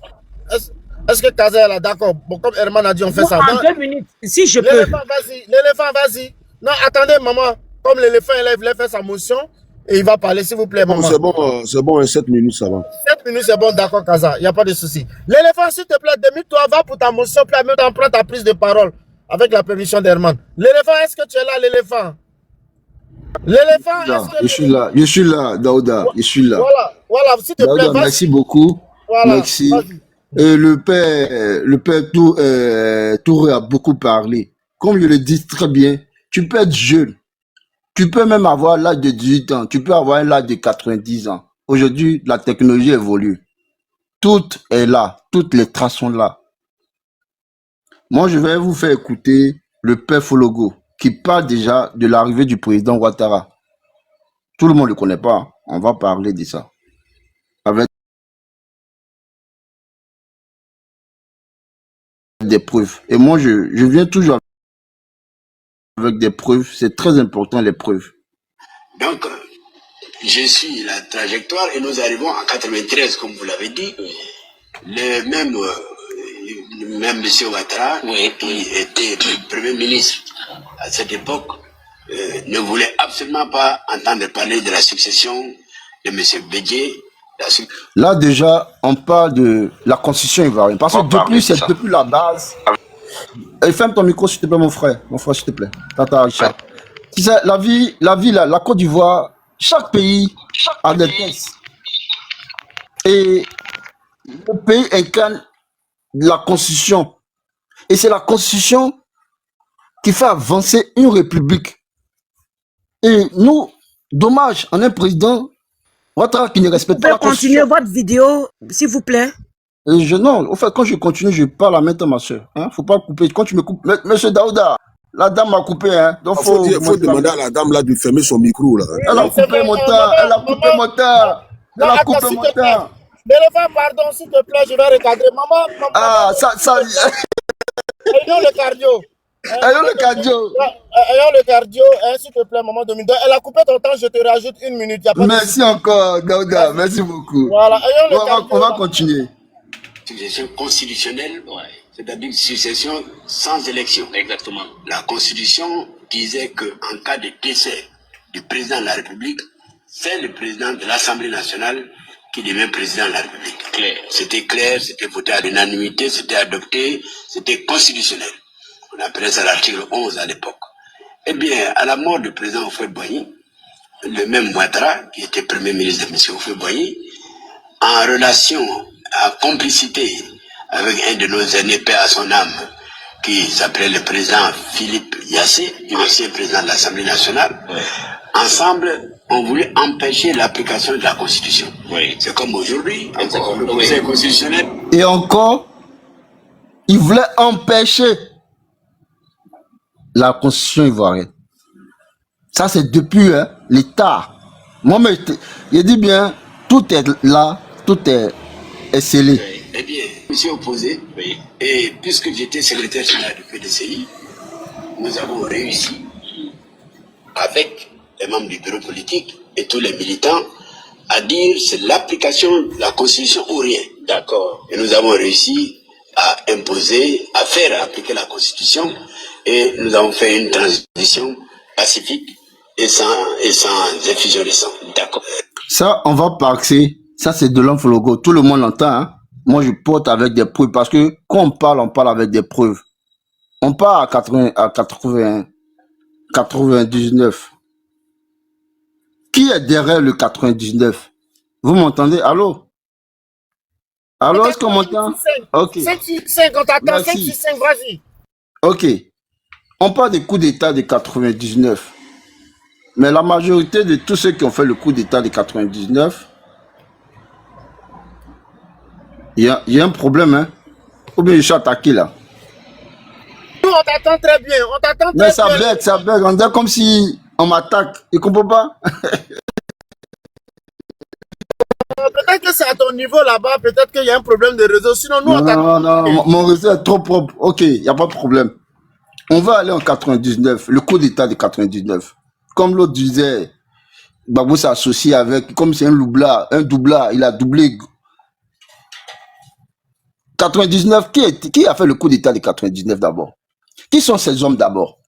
Est-ce que Kaza est là? D'accord. Bon, comme Herman a dit, on fait ça. En 2 minutes, si je peux. L'éléphant, vas-y. Non, attendez, maman. Comme l'éléphant, il voulait faire sa motion, et il va parler, s'il vous plaît, maman. C'est bon, 7 minutes, ça va. 7 minutes, c'est bon, d'accord, Kaza. Il n'y a pas de souci. L'éléphant, s'il te plaît, démute-toi, va pour ta motion, puis en prends ta prise de parole, avec la permission d'Herman. L'éléphant, est-ce que tu es là, l'éléphant? L'éléphant, je suis là, Daouda, je suis là. Voilà, s'il te plaît, merci beaucoup. Voilà, merci. Le père Touré a beaucoup parlé. Comme je le dis très bien, tu peux être jeune. Tu peux même avoir l'âge de 18 ans. Tu peux avoir l'âge de 90 ans. Aujourd'hui, la technologie évolue. Tout est là. Toutes les traces sont là. Moi, je vais vous faire écouter le père Fologo, qui parle déjà de l'arrivée du président Ouattara. Tout le monde ne le connaît pas. On va parler de ça. Avec des preuves. Et moi, je viens toujours avec des preuves. C'est très important, les preuves. Donc, je suis la trajectoire et nous arrivons en 93, comme vous l'avez dit. Le même M. Ouattara, oui, qui était le Premier ministre à cette époque, ne voulait absolument pas entendre parler de la succession de M. Bédié. Là déjà, on parle de la constitution ivoirienne. Parce que depuis la base... Et ferme ton micro s'il te plaît, mon frère. Mon frère, s'il te plaît. Tata Aïcha. Tu sais, la Côte d'Ivoire, chaque pays a des textes. Et le pays incarne la constitution. Et c'est la constitution qui fait avancer une république. Et nous, dommage, on a un président Ouattara qui ne respecte pas la constitution. Vous pouvez continuer votre vidéo, s'il vous plaît? Non, en fait, quand je continue, je parle en même temps, ma soeur. Hein? Faut pas couper. Quand tu me coupes, Monsieur Daouda, la dame m'a coupé. Hein? Donc faut demander à la dame là de fermer son micro là. Elle a coupé mon temps. Elle a coupé mon temps. Elle a coupé mon temps. L'éléphant, pardon, s'il te plaît, je vais recadrer. Maman, Ah, ça... ayons le cardio. Ayons le cardio. Ayons le cardio, s'il te plaît, maman Domingo. Elle a coupé ton temps, je te rajoute 1 minute. Merci encore, Daouda. Merci beaucoup. Voilà, ayons le cardio. On va continuer. Succession constitutionnelle, c'est-à-dire succession sans élection. Exactement. La Constitution disait qu'en cas de décès du président de la République, c'est le président de l'Assemblée nationale qui devient président de la République. C'était clair, c'était voté à l'unanimité, c'était adopté, c'était constitutionnel. On appelait ça l'article 11 à l'époque. Eh bien, à la mort du président Houphouët-Boigny, le même Ouattara, qui était premier ministre de M. Houphouët-Boigny, en relation, en complicité avec un de nos aînés, paix à son âme, qui s'appelait le président Philippe Yassé, ancien président de l'Assemblée nationale, ensemble, on voulait empêcher l'application de la Constitution. C'est comme aujourd'hui, le Conseil constitutionnel. Et encore, il voulait empêcher la Constitution ivoirienne. Ça, c'est depuis l'État. Moi, je dis bien, tout est là, tout est scellé. Eh bien, je me suis opposé, et puisque j'étais secrétaire général du PDCI, nous avons réussi, avec les membres du bureau politique et tous les militants, à dire c'est l'application de la Constitution ou rien. D'accord. Et nous avons réussi à imposer, à faire appliquer la Constitution, et nous avons fait une transition pacifique et sans effusion de sang. D'accord. Ça, on va passer. Ça, c'est de l'homme logo. Tout le monde l'entend. Hein? Moi, je porte avec des preuves. Parce que quand on parle avec des preuves. On part à 99. Qui est derrière le 99? Vous m'entendez? Allô? Allô, est-ce qu'on m'entend? Ok. 5, on t'attend. 5, 6, 5, vas-y. Ok. On parle des coups d'État de 99. Mais la majorité de tous ceux qui ont fait le coup d'État de 99, il y a un problème, hein? Ou bien je suis attaqué là? Nous, on t'attend très bien, on t'attend très bien. Mais ça bug, on dirait comme si on m'attaque. Tu comprends pas? Peut-être que c'est à ton niveau là-bas, peut-être qu'il y a un problème de réseau. Sinon, nous, on t'attend. Non, mon réseau est trop propre. Ok, il n'y a pas de problème. On va aller en 99, le coup d'État de 99. Comme l'autre disait, Gbagbo s'est associé avec, comme c'est un doublard, il a doublé. 99, qui a fait le coup d'État de 99 d'abord? Qui sont ces hommes d'abord?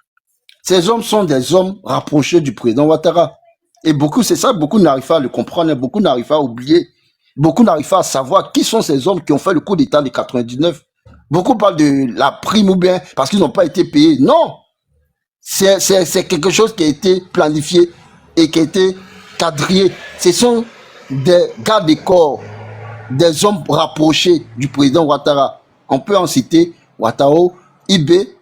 Ces hommes sont des hommes rapprochés du président Ouattara. Et beaucoup, c'est ça, beaucoup n'arrivent pas à le comprendre, beaucoup n'arrivent pas à oublier, beaucoup n'arrivent pas à savoir qui sont ces hommes qui ont fait le coup d'État de 99. Beaucoup parlent de la prime ou bien parce qu'ils n'ont pas été payés. Non! C'est quelque chose qui a été planifié et qui a été quadrillé. Ce sont des gardes des corps, des hommes rapprochés du président Ouattara. On peut en citer Ouattao, Ibé,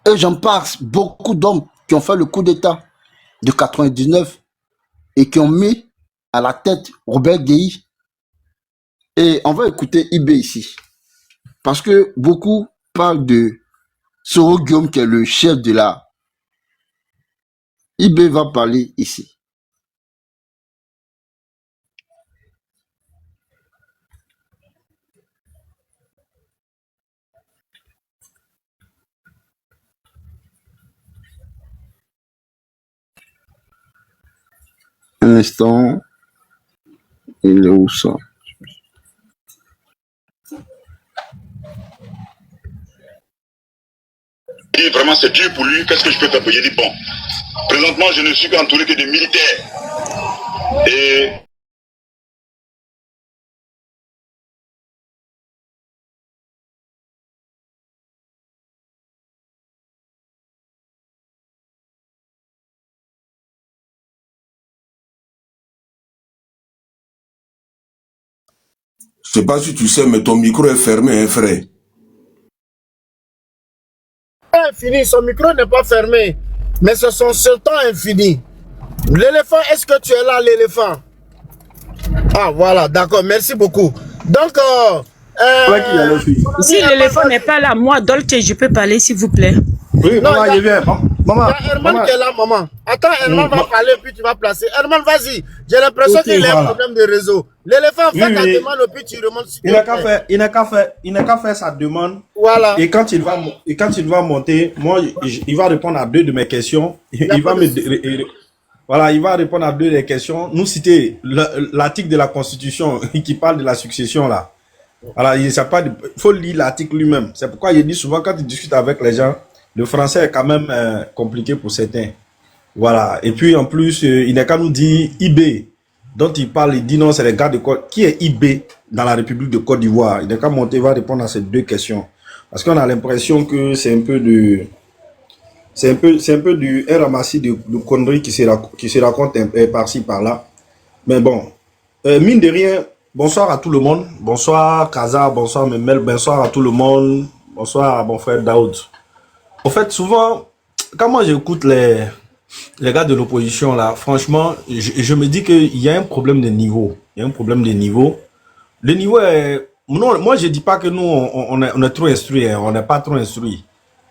et j'en passe, beaucoup d'hommes qui ont fait le coup d'État de 99 et qui ont mis à la tête Robert Guéhi. Et on va écouter Ibé ici. Parce que beaucoup parlent de Soro Guillaume qui est le chef de la... Ibé va parler ici. Un instant. Il est où ça? Et vraiment c'est dur pour lui, qu'est-ce que je peux faire pour lui? J'ai dit bon, présentement je ne suis qu'entouré que de militaires. Et Je sais pas si tu sais, mais ton micro est fermé, hein, frère. Infini, son micro n'est pas fermé, mais c'est son seul temps infini. L'éléphant, est-ce que tu es là, l'éléphant? Ah, voilà, d'accord, merci beaucoup. Donc, si l'éléphant n'est pas là, moi, Dolce, je peux parler, s'il vous plaît. Oui, maman, je viens. Maman. Il y a Herman qui est là, maman. Attends, Herman va parler, puis tu vas placer. Herman, vas-y. J'ai l'impression qu'il y a un problème de réseau. L'éléphant fait Oui, ta oui. demande, puis tu remontes sur Il n'a qu'à faire sa demande. Voilà. Et quand il va monter, moi, il va répondre à 2 de mes questions. Il va voilà, il va répondre à 2 des questions. Nous citer l'article de la Constitution qui parle de la succession là. Voilà, il faut lire l'article lui-même. C'est pourquoi il dit souvent quand il discute avec les gens, le français est quand même compliqué pour certains. Voilà. Et puis en plus, il n'a qu'à nous dire IB dont il parle, il dit non, c'est les gars de Côte. Qui est IB dans la République de Côte d'Ivoire? Il n'a qu'à monter, il va répondre à ces 2 questions. Parce qu'on a l'impression que c'est un peu du un ramassis de conneries qui se racontent par-ci, par-là. Mais bon, mine de rien, bonsoir à tout le monde. Bonsoir Kaza, bonsoir Memel, bonsoir à tout le monde. Bonsoir à mon frère Daoud. En fait, souvent, quand moi j'écoute les gars de l'opposition là, franchement, je me dis qu'il y a un problème de niveau. Il y a un problème de niveau. Le niveau est... Non, moi je dis pas que nous, on est trop instruits, hein. On n'est pas trop instruits.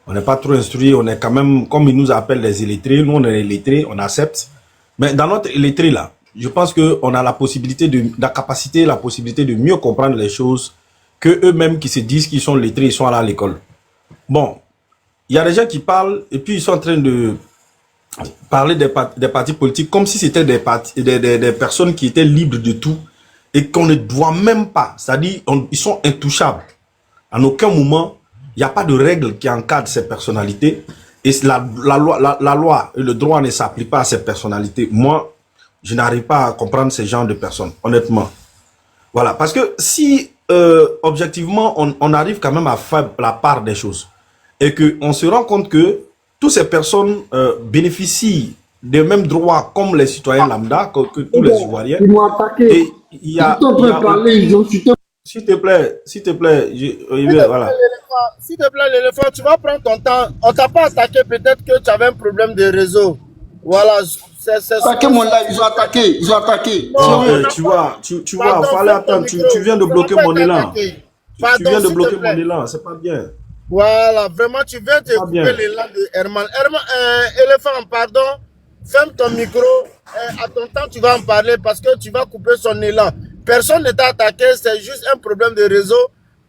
On n'est pas trop instruits, on est quand même, comme ils nous appellent les illettrés, nous on est les illettrés, on accepte. Mais dans notre illettré là, je pense qu'on a la possibilité la capacité, la possibilité de mieux comprendre les choses que eux-mêmes qui se disent qu'ils sont lettrés, ils sont allés à l'école. Bon, il y a des gens qui parlent et puis ils sont en train de parler des partis politiques comme si c'était des personnes qui étaient libres de tout et qu'on ne doit même pas, c'est-à-dire ils sont intouchables. En aucun moment, il n'y a pas de règle qui encadre ces personnalités et la loi et le droit ne s'appliquent pas à ces personnalités. Moi, je n'arrive pas à comprendre ces genres de personnes, honnêtement. Voilà, parce que si objectivement, on arrive quand même à faire la part des choses et qu'on se rend compte que toutes ces personnes bénéficient des mêmes droits comme les citoyens lambda, que tous les Ivoiriens. Ils m'ont attaqué. Et il y a... S'il te plaît, voilà. S'il te plaît, l'éléphant, tu vas prendre ton temps. On t'a pas attaqué, peut-être que tu avais un problème de réseau. Voilà. Attaqué mon live, ils ont attaqué. Non, tu vois, fallait attendre. Tu viens de bloquer mon élan. Tu viens de bloquer mon élan, c'est pas bien. Voilà, vraiment, tu viens de couper l'élan de Herman. Éléphant, pardon, ferme ton micro. À ton temps, tu vas en parler parce que tu vas couper son élan. Personne ne t'a attaqué, c'est juste un problème de réseau.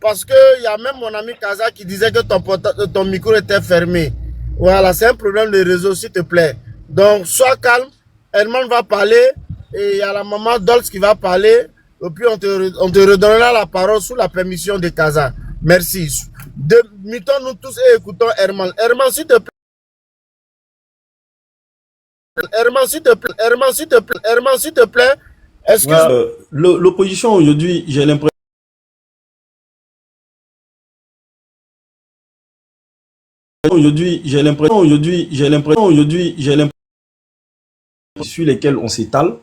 Parce qu'il y a même mon ami Kaza qui disait que ton micro était fermé. Voilà, c'est un problème de réseau, s'il te plaît. Donc, sois calme. Herman va parler. Et il y a la maman Dolce qui va parler. Et puis, on te redonnera la parole sous la permission de Kaza. Merci. Mettons-nous tous et écoutons Herman. Herman, s'il te plaît. Herman, s'il te plaît. Herman, s'il te plaît. Herman, s'il te plaît. Excuse-moi. L'opposition aujourd'hui, j'ai l'impression. Aujourd'hui, j'ai l'impression sur lesquels on s'étale.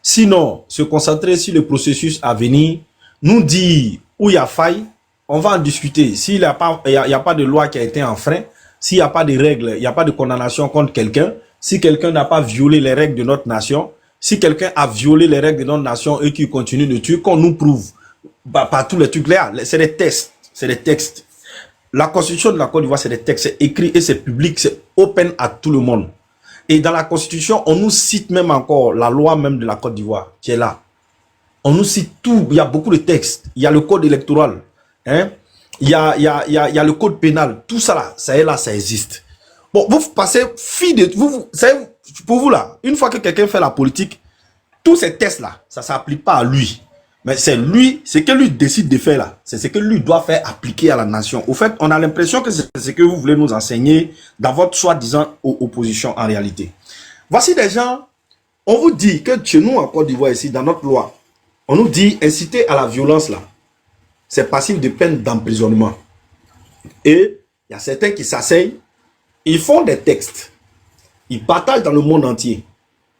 Sinon, se concentrer sur le processus à venir, nous dire où il y a faille, on va en discuter. S'il n'y a pas de loi qui a été enfreint, s'il n'y a pas de règles, il n'y a pas de condamnation contre quelqu'un, si quelqu'un n'a pas violé les règles de notre nation, si quelqu'un a violé les règles de notre nation et qui continue de tuer, qu'on nous prouve par tous les trucs là, c'est des tests, c'est des textes. La constitution de la Côte d'Ivoire, c'est des textes, c'est écrit et c'est public, c'est open à tout le monde. Et dans la constitution, on nous cite même encore la loi même de la Côte d'Ivoire qui est là. On nous cite tout, il y a beaucoup de textes. Il y a le code électoral, hein? Il y a le code pénal, tout ça là, ça est là, ça existe. Bon, vous passez, pour vous là, une fois que quelqu'un fait la politique, tous ces tests là, ça ne s'applique pas à lui. Mais c'est lui, ce que lui décide de faire là, c'est ce que lui doit faire appliquer à la nation. Au fait, on a l'impression que c'est ce que vous voulez nous enseigner dans votre soi-disant opposition en réalité. Voici des gens, on vous dit que chez nous en Côte d'Ivoire ici, dans notre loi, on nous dit inciter à la violence là, c'est passible de peine d'emprisonnement. Et il y a certains qui s'asseyent, ils font des textes, ils partagent dans le monde entier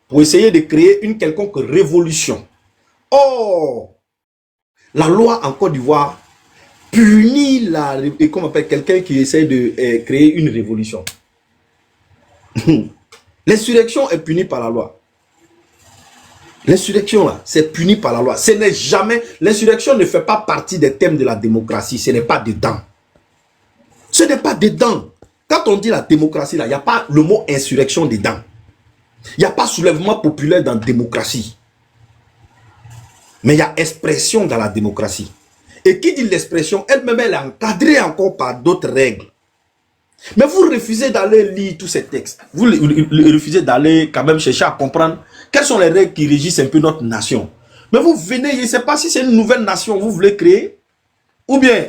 pour essayer de créer une quelconque révolution. Oh! La loi en Côte d'Ivoire punit quelqu'un qui essaie de créer une révolution. L'insurrection est punie par la loi. L'insurrection, là, c'est puni par la loi. Ce n'est jamais... L'insurrection ne fait pas partie des thèmes de la démocratie. Ce n'est pas dedans. Ce n'est pas dedans. Quand on dit la démocratie, là, il n'y a pas le mot insurrection dedans. Il n'y a pas soulèvement populaire dans la démocratie. Mais il y a expression dans la démocratie. Et qui dit l'expression, elle-même, elle est encadrée encore par d'autres règles. Mais vous refusez d'aller lire tous ces textes. Vous refusez d'aller quand même chercher à comprendre quelles sont les règles qui régissent un peu notre nation. Mais vous venez, je ne sais pas si c'est une nouvelle nation que vous voulez créer, ou bien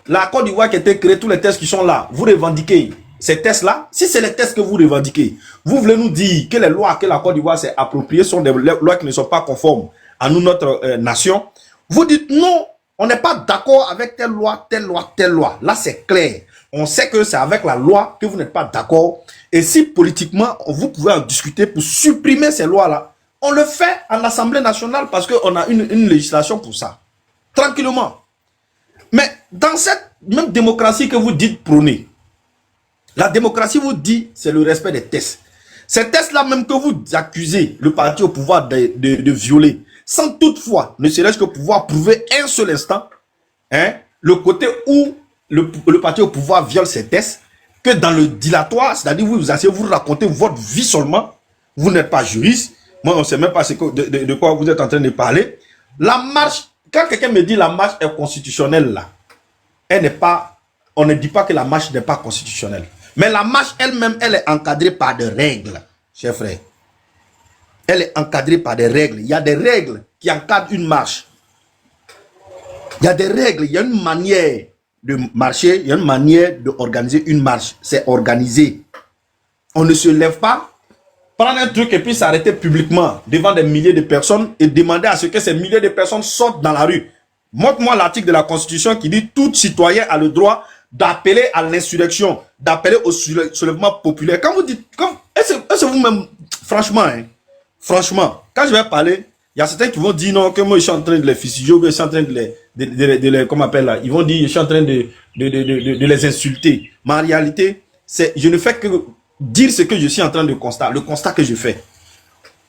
la Côte d'Ivoire qui a été créée, tous les tests qui sont là, vous revendiquez ces tests-là. Si c'est les tests que vous revendiquez, vous voulez nous dire que les lois que la Côte d'Ivoire s'est appropriées sont des lois qui ne sont pas conformes à nous, notre nation. Vous dites non, on n'est pas d'accord avec telle loi, telle loi, telle loi. Là, c'est clair. On sait que c'est avec la loi que vous n'êtes pas d'accord. Et si politiquement, vous pouvez en discuter pour supprimer ces lois-là, on le fait à l'Assemblée nationale parce qu'on a une législation pour ça. Tranquillement. Mais dans cette même démocratie que vous dites prôner, la démocratie vous dit c'est le respect des tests. Ces tests-là même que vous accusez le parti au pouvoir de violer, sans toutefois, ne serait-ce que pouvoir prouver un seul instant, hein, le côté où le parti au pouvoir viole ces tests, que dans le dilatoire, c'est-à-dire vous asseyez, vous racontez votre vie seulement, vous n'êtes pas juriste, moi on ne sait même pas de quoi vous êtes en train de parler. La marche, quand quelqu'un me dit la marche est constitutionnelle là, elle n'est pas, on ne dit pas que la marche n'est pas constitutionnelle. Mais la marche elle-même, elle est encadrée par des règles, chers frères. Elle est encadrée par des règles. Il y a des règles qui encadrent une marche. Il y a des règles, il y a une manière de marcher, il y a une manière d'organiser une marche. C'est organisé. On ne se lève pas, prendre un truc et puis s'arrêter publiquement devant des milliers de personnes et demander à ce que ces milliers de personnes sortent dans la rue. Montre-moi l'article de la Constitution qui dit tout citoyen a le droit d'appeler à l'insurrection, d'appeler au soulèvement populaire. Quand vous dites, est-ce que vous-même, franchement, hein, franchement, quand je vais parler, il y a certains qui vont dire non, que moi je suis en train de les fusiller, ou je suis en train de les comment on appelle là, ils vont dire je suis en train de les insulter. Mais en réalité, je ne fais que dire ce que je suis en train de constater, le constat que je fais.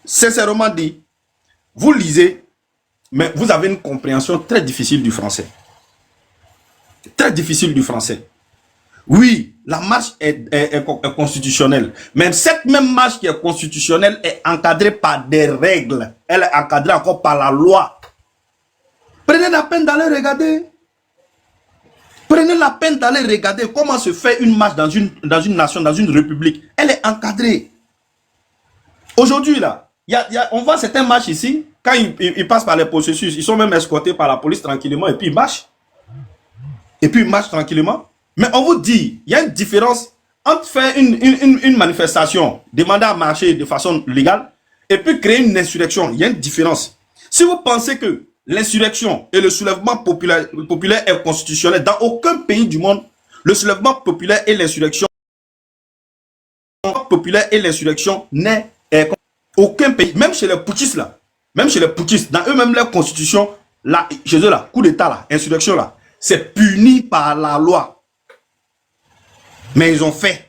Sincèrement dit, vous lisez, mais vous avez une compréhension très difficile du français. Très difficile du français. Oui, la marche est constitutionnelle. Mais cette même marche qui est constitutionnelle est encadrée par des règles. Elle est encadrée encore par la loi. Prenez la peine d'aller regarder. Prenez la peine d'aller regarder comment se fait une marche dans une nation, dans une république. Elle est encadrée. Aujourd'hui, là, on voit certains marches ici. Quand ils passent par les processus, ils sont même escortés par la police tranquillement et puis ils marchent. Et puis ils marchent tranquillement. Mais on vous dit, il y a une différence entre faire une manifestation, demander à marcher de façon légale, et puis créer une insurrection. Il y a une différence. Si vous pensez que l'insurrection et le soulèvement populaire est constitutionnel, dans aucun pays du monde, le soulèvement populaire et l'insurrection n'est aucun pays, même chez les putschistes là, même chez les putschistes, dans eux-mêmes leur constitution, là, chez eux là, coup d'état là, insurrection là, c'est puni par la loi. Mais ils ont fait.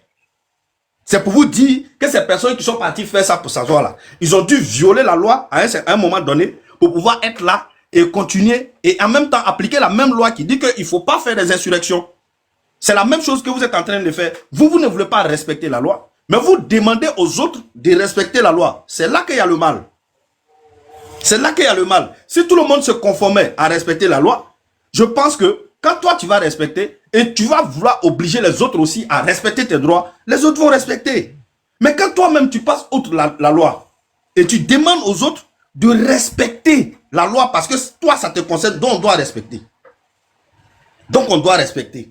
C'est pour vous dire que ces personnes qui sont parties faire ça pour s'asseoir là, ils ont dû violer la loi à un moment donné pour pouvoir être là et continuer et en même temps appliquer la même loi qui dit qu'il ne faut pas faire des insurrections. C'est la même chose que vous êtes en train de faire. Vous ne voulez pas respecter la loi, mais vous demandez aux autres de respecter la loi. C'est là qu'il y a le mal. C'est là qu'il y a le mal. Si tout le monde se conformait à respecter la loi, je pense que quand toi tu vas respecter et tu vas vouloir obliger les autres aussi à respecter tes droits, les autres vont respecter. Mais quand toi-même tu passes outre la loi et tu demandes aux autres de respecter la loi parce que toi ça te concerne, donc on doit respecter. Donc on doit respecter.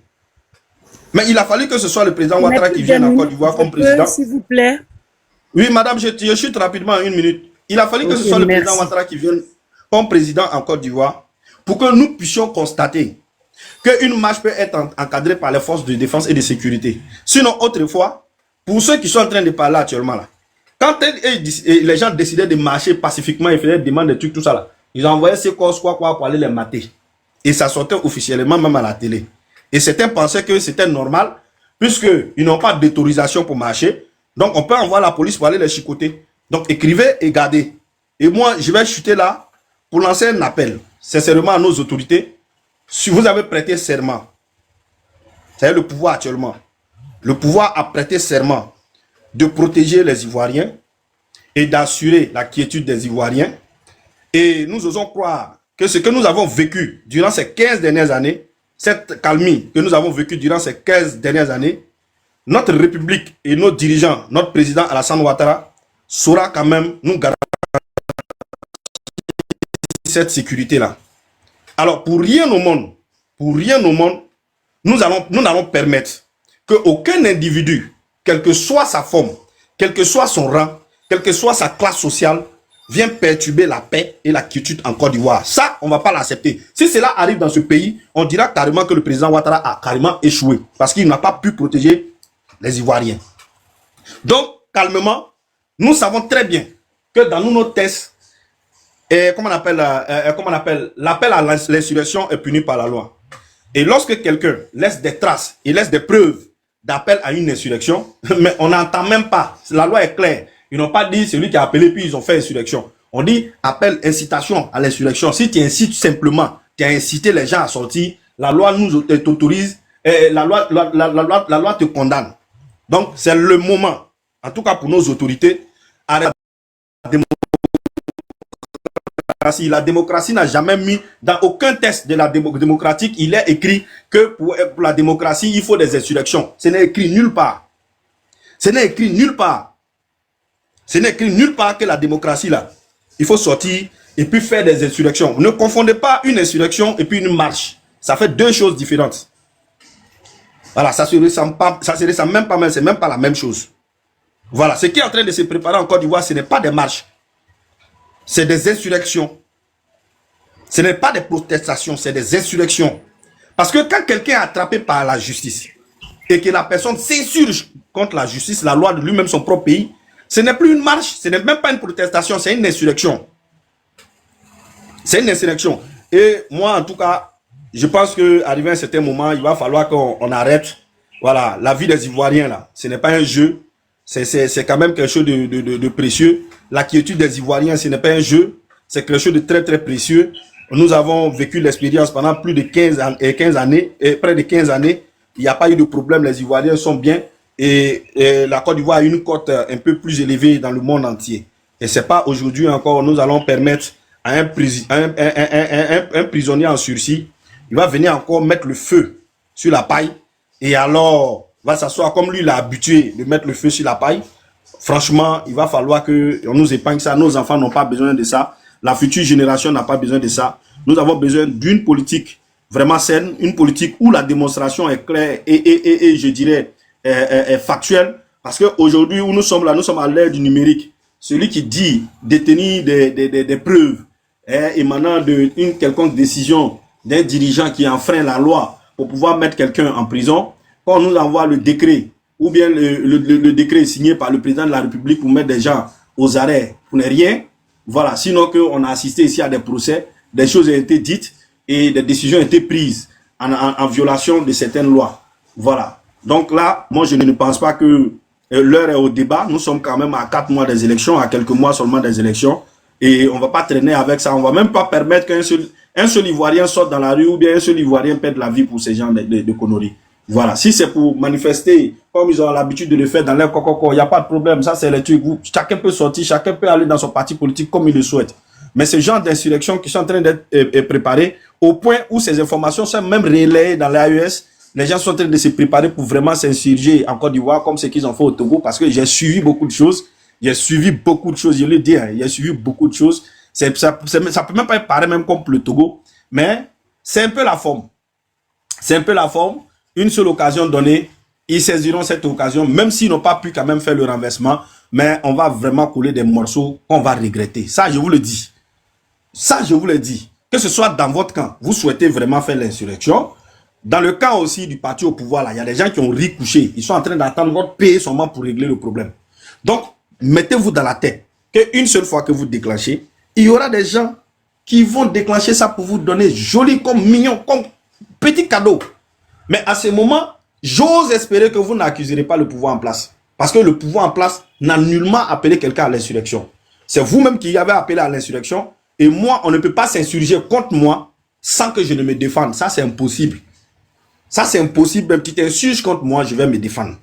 Mais il a fallu que ce soit le président Ouattara qui vienne en Côte d'Ivoire comme président. S'il vous plaît. Oui madame, je chute rapidement en 1 minute. Il a fallu que ce soit le président Ouattara qui vienne comme président en Côte d'Ivoire pour que nous puissions constater qu'une marche peut être encadrée par les forces de défense et de sécurité. Sinon, autrefois, pour ceux qui sont en train de parler actuellement là, quand les gens décidaient de marcher pacifiquement et faisaient des demandes, des trucs, tout ça là, ils envoyaient ces causes quoi pour aller les mater. Et ça sortait officiellement même à la télé. Et certains pensaient que c'était normal, puisqu'ils n'ont pas d'autorisation pour marcher. Donc on peut envoyer la police pour aller les chicoter. Donc écrivez et gardez. Et moi, je vais chuter là pour lancer un appel, sincèrement à nos autorités. Si vous avez prêté serment, c'est le pouvoir actuellement. Le pouvoir a prêté serment de protéger les Ivoiriens et d'assurer la quiétude des Ivoiriens. Et nous osons croire que ce que nous avons vécu durant ces 15 dernières années, cette calmie que nous avons vécue durant ces 15 dernières années, notre République et nos dirigeants, notre président Alassane Ouattara, saura quand même nous garantir cette sécurité-là. Alors, pour rien au monde, nous n'allons permettre qu'aucun individu, quelle que soit sa forme, quel que soit son rang, quelle que soit sa classe sociale, vienne perturber la paix et la quiétude en Côte d'Ivoire. Ça, on ne va pas l'accepter. Si cela arrive dans ce pays, on dira carrément que le président Ouattara a carrément échoué parce qu'il n'a pas pu protéger les Ivoiriens. Donc, calmement, nous savons très bien que dans nos tests, comment on appelle l'appel à l'insurrection est puni par la loi. Et lorsque quelqu'un laisse des traces et laisse des preuves d'appel à une insurrection, mais on n'entend même pas, la loi est claire. Ils n'ont pas dit celui qui a appelé puis ils ont fait insurrection. On dit appel, incitation à l'insurrection. Si tu incites simplement, tu as incité les gens à sortir, la loi nous autorise, la loi te condamne. Donc c'est le moment, en tout cas pour nos autorités, à la démocratie. La démocratie n'a jamais mis dans aucun test de la démocratique, il est écrit que pour la démocratie, il faut des insurrections. Ce n'est écrit nulle part. Ce n'est écrit nulle part. Ce n'est écrit nulle part que la démocratie, là, il faut sortir et puis faire des insurrections. Ne confondez pas une insurrection et puis une marche. Ça fait deux choses différentes. Voilà, ça se ressemble même pas, mais c'est même pas la même chose. Voilà, ce qui est en train de se préparer en Côte d'Ivoire, ce n'est pas des marches. C'est des insurrections. Ce n'est pas des protestations, c'est des insurrections. Parce que quand quelqu'un est attrapé par la justice et que la personne s'insurge contre la justice, la loi de lui-même, son propre pays, ce n'est plus une marche, ce n'est même pas une protestation, c'est une insurrection. C'est une insurrection. Et moi, en tout cas, je pense qu'arrivé à un certain moment, il va falloir qu'on arrête. Voilà, la vie des Ivoiriens, là, ce n'est pas un jeu. C'est quand même quelque chose de précieux. La quiétude des Ivoiriens, ce n'est pas un jeu. C'est quelque chose de très, très précieux. Nous avons vécu l'expérience pendant plus de 15 années, près de 15 années. Il n'y a pas eu de problème, les Ivoiriens sont bien. Et la Côte d'Ivoire a une cote un peu plus élevée dans le monde entier. Et c'est pas aujourd'hui encore, nous allons permettre à un prisonnier en sursis, il va venir encore mettre le feu sur la paille et alors va s'asseoir comme lui l'a habitué de mettre le feu sur la paille. Franchement, il va falloir que on nous épargne ça. Nos enfants n'ont pas besoin de ça. La future génération n'a pas besoin de ça. Nous avons besoin d'une politique vraiment saine, une politique où la démonstration est claire et je dirais est factuel, parce qu'aujourd'hui où nous sommes là, nous sommes à l'ère du numérique. Celui qui dit détenir des preuves émanant d'une quelconque décision d'un dirigeant qui enfreint la loi pour pouvoir mettre quelqu'un en prison, quand on nous envoie le décret ou bien le décret signé par le président de la République pour mettre des gens aux arrêts pour ne rien, voilà, sinon qu'on a assisté ici à des procès, des choses ont été dites et des décisions ont été prises en violation de certaines lois. Voilà. Donc là, moi je ne pense pas que l'heure est au débat. Nous sommes quand même à 4 mois des élections, à quelques mois seulement des élections. Et on ne va pas traîner avec ça. On ne va même pas permettre qu'un seul Ivoirien sorte dans la rue ou bien un seul Ivoirien perde la vie pour ces gens de conneries. Voilà. Si c'est pour manifester, comme ils ont l'habitude de le faire dans leur coco, il n'y a pas de problème. Ça, c'est les trucs. Chacun peut sortir, chacun peut aller dans son parti politique comme il le souhaite. Mais ce genre d'insurrection qui sont en train d'être préparés, au point où ces informations sont même relayées dans l'AES, les gens sont en train de se préparer pour vraiment s'insurger en Côte d'Ivoire comme ce qu'ils ont fait au Togo, parce que j'ai suivi beaucoup de choses. J'ai suivi beaucoup de choses, je le dis, hein, j'ai suivi beaucoup de choses. Ça peut même pas paraître même comme pour le Togo, mais c'est un peu la forme. C'est un peu la forme. Une seule occasion donnée, ils saisiront cette occasion, même s'ils n'ont pas pu quand même faire le renversement, mais on va vraiment couler des morceaux qu'on va regretter. Ça, je vous le dis. Ça, je vous le dis. Que ce soit dans votre camp, vous souhaitez vraiment faire l'insurrection. Dans le camp aussi du parti au pouvoir, là, il y a des gens qui ont ri couché. Ils sont en train d'attendre votre paix seulement pour régler le problème. Donc, mettez-vous dans la tête qu'une seule fois que vous déclenchez, il y aura des gens qui vont déclencher ça pour vous donner joli comme mignon, comme petit cadeau. Mais à ce moment, j'ose espérer que vous n'accuserez pas le pouvoir en place. Parce que le pouvoir en place n'a nullement appelé quelqu'un à l'insurrection. C'est vous-même qui avez appelé à l'insurrection. Et moi, on ne peut pas s'insurger contre moi sans que je ne me défende. Ça, c'est impossible. Ça, c'est impossible. Même si tu t'insurges contre moi, je vais me défendre.